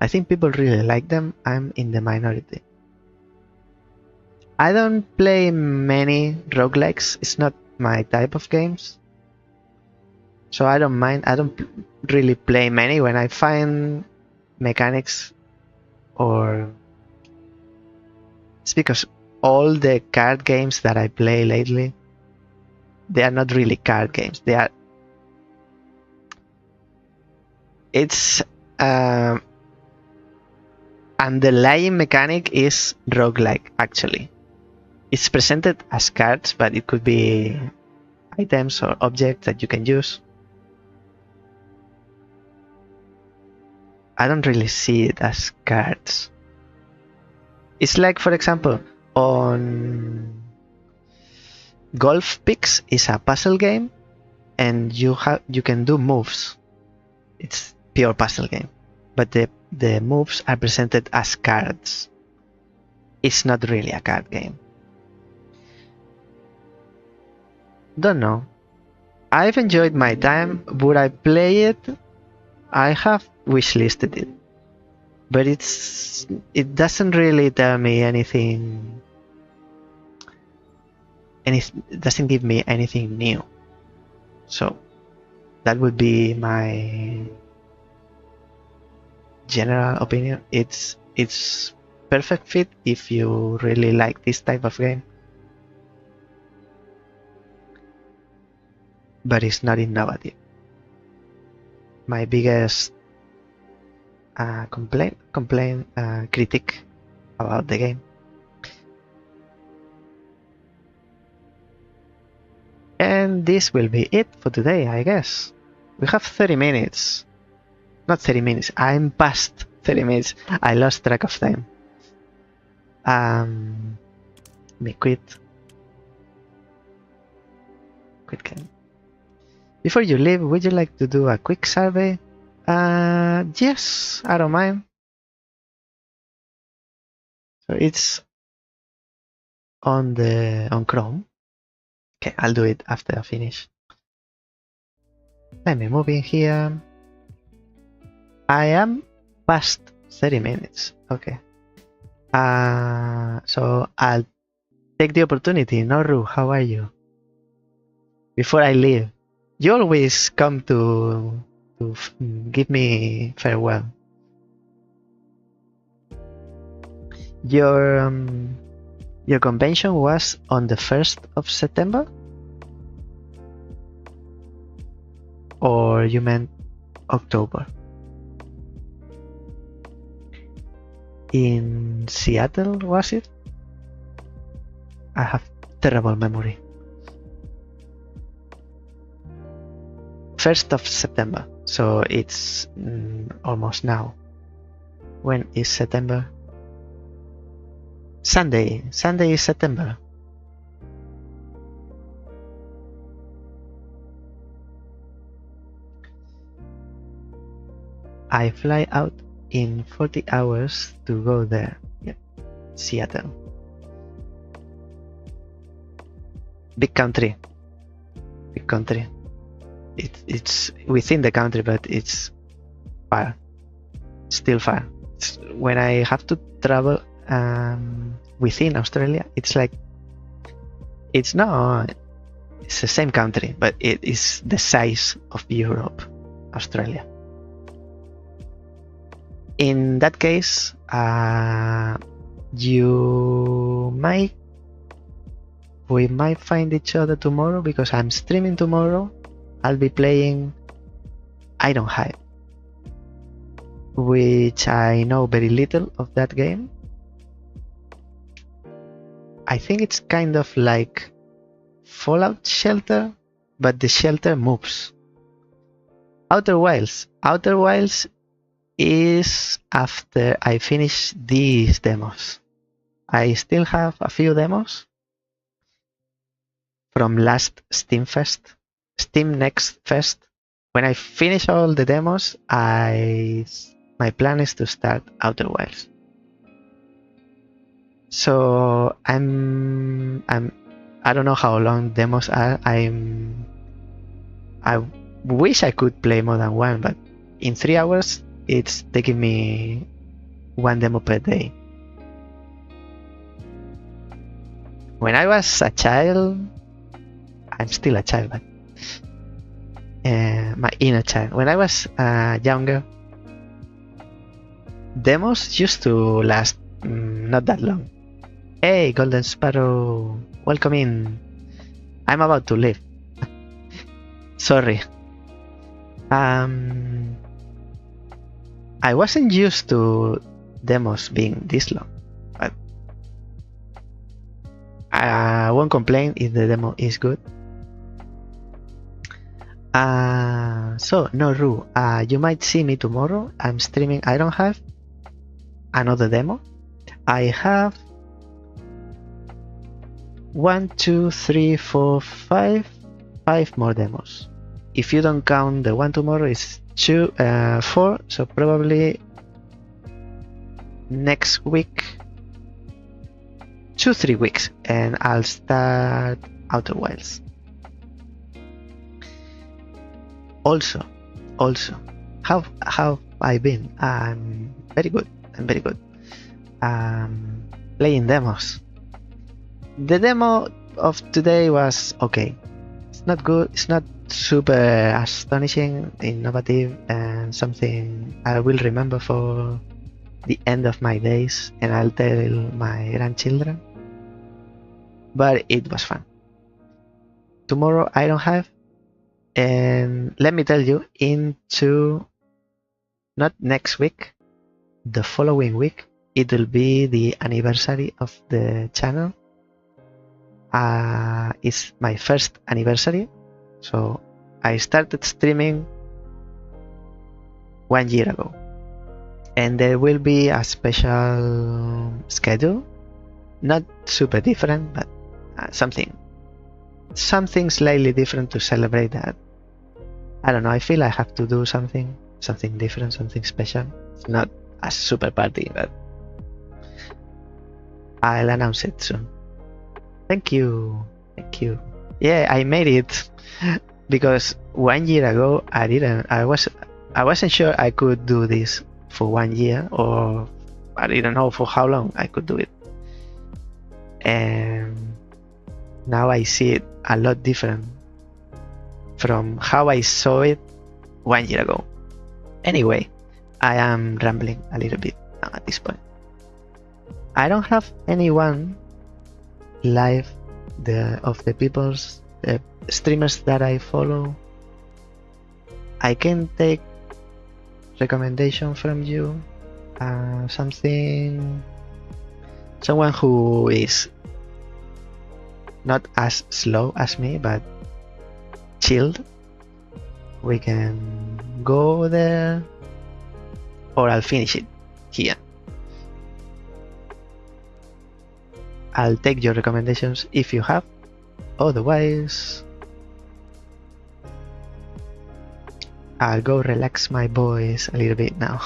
I think people really like them. I'm in the minority. I don't play many roguelikes. It's not my type of games. So I don't mind. I don't really play many. When I find mechanics or it's because all the card games that I play lately, they are not really card games. They are. It's underlying mechanic is roguelike. Actually, it's presented as cards, but it could be items or objects that you can use. I don't really see it as cards. It's like, for example, on Golf Picks is a puzzle game, and you can do moves. It's pure puzzle game, but the moves are presented as cards. It's not really a card game. Don't know. I've enjoyed my time. Would I play it? I have wishlisted it, but it doesn't really tell me anything. It doesn't give me anything new. So that would be my general opinion. It's perfect fit if you really like this type of game, but it's not innovative. My biggest critique about the game. And this will be it for today, I guess. We have 30 minutes. Not 30 minutes. I'm past 30 minutes. I lost track of time. Let me quit. Quit game. Before you leave, would you like to do a quick survey? Yes, I don't mind. So it's on Chrome. Okay, I'll do it after I finish. Let me move in here. I am past 30 minutes. Okay. So I'll take the opportunity. Noru, how are you? Before I leave, you always come to give me farewell. Your convention was on the 1st of September? Or you meant October? In Seattle, was it? I have terrible memory. 1st of September, so it's almost now. When is September? Sunday is September. I fly out in 40 hours to go there. Yep, Seattle. Big country. Big country. It's within the country, but it's far. Still far. When I have to travel within Australia, it's like it's the same country, but it is the size of Europe, Australia. In that case, we might find each other tomorrow because I'm streaming tomorrow. I'll be playing Ironhide, which I know very little of that game. I think it's kind of like Fallout Shelter, but the shelter moves. Outer Wilds is after I finish these demos. I still have a few demos from last Steam Next Fest. When I finish all the demos, my plan is to start Outer Wilds. So I don't know how long demos are. I wish I could play more than one, but in 3 hours it's taking me one demo per day. When I was a child, I'm still a child, but my inner child. When I was younger, demos used to last not that long. Hey, Golden Sparrow, welcome in. I'm about to leave. Sorry. I wasn't used to demos being this long, but I won't complain if the demo is good. So Noru, you might see me tomorrow. I'm streaming. I don't have another demo. I have 1, 2, 3, 4, 5 more demos. If you don't count the one tomorrow, it's 4. So probably next week, 2-3 weeks, and I'll start Outer Wilds. Also, how have I been? I'm very good. Playing demos. The demo of today was okay. It's not good. It's not super astonishing, innovative, and something I will remember for the end of my days, and I'll tell my grandchildren. But it was fun. Tomorrow I don't have, and let me tell you, not next week, the following week, it will be the anniversary of the channel. It's my first anniversary, so I started streaming 1 year ago, and there will be a special schedule, not super different, but something slightly different to celebrate that. I don't know, I feel I have to do something different, something special. It's not a super party, but I'll announce it soon. Thank you. Yeah, I made it because 1 year ago I wasn't sure I could do this for 1 year, or I didn't know for how long I could do it. And now I see it a lot different from how I saw it 1 year ago. Anyway, I am rambling a little bit at this point. I don't have anyone live of the people's streamers that I follow. I can take recommendation from you, someone who is not as slow as me but chilled. We can go there, or I'll finish it here. I'll take your recommendations if you have. Otherwise, I'll go relax my voice a little bit now.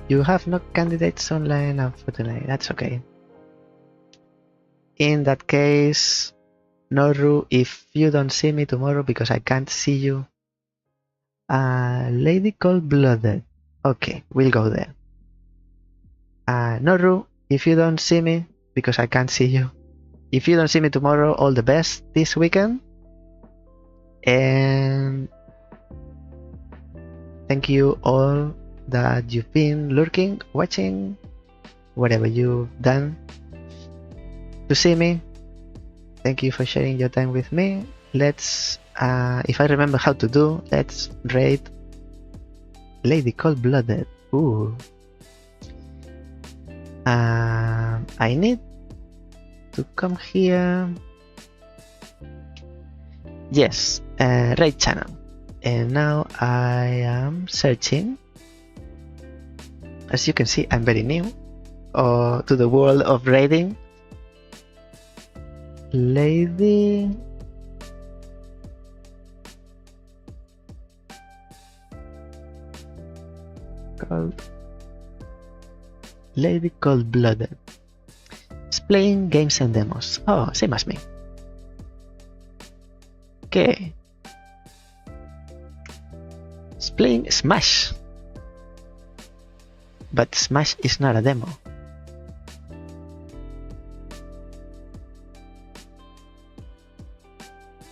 You have no candidates online, unfortunately. That's okay. In that case, Noru, if you don't see me tomorrow because I can't see you, Lady Cold-Blooded. Okay, we'll go there. Noru, if you don't see me because I can't see you, if you don't see me tomorrow, all the best this weekend. And thank you all that you've been lurking, watching, whatever you've done to see me. Thank you for sharing your time with me. Let's, if I remember how to do, let's raid Lady Cold-Blooded. Ooh. I need to come here. Yes, raid channel. And now I am searching. As you can see, I'm very new to the world of raiding. Lady Cold-Blooded. It's playing games and demos. Oh, same as me. Okay. It's playing Smash. But Smash is not a demo.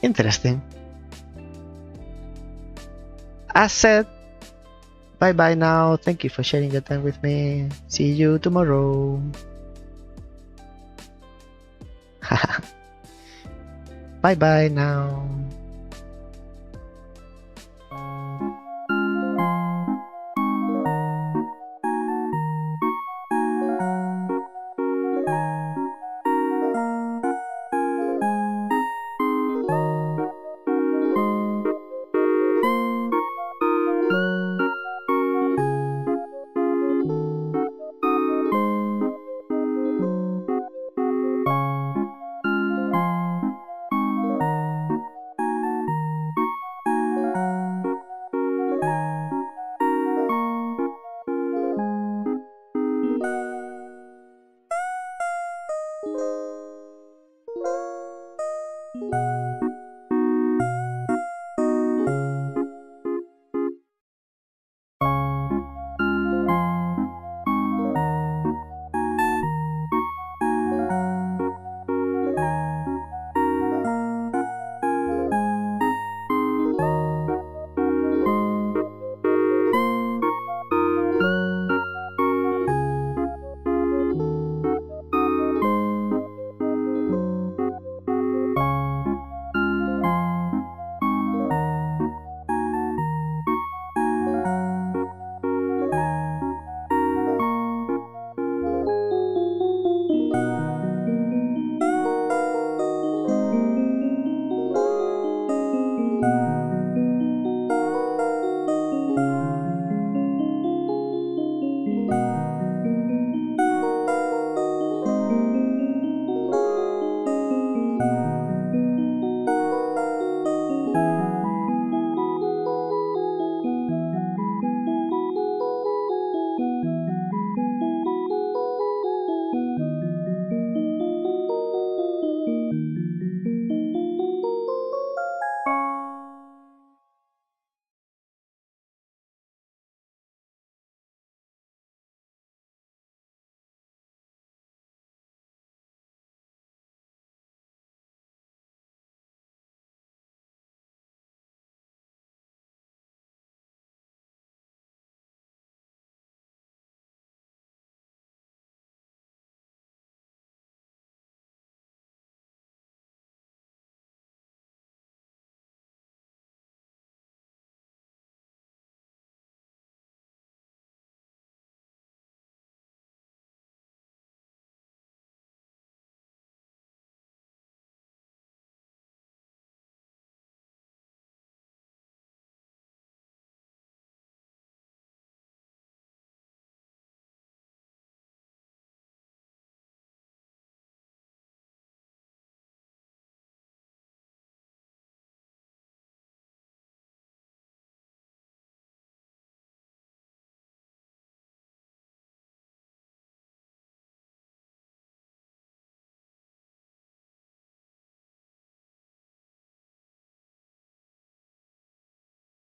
Interesting. as said, bye bye now. Thank you for sharing your time with me. See you tomorrow. Bye bye now.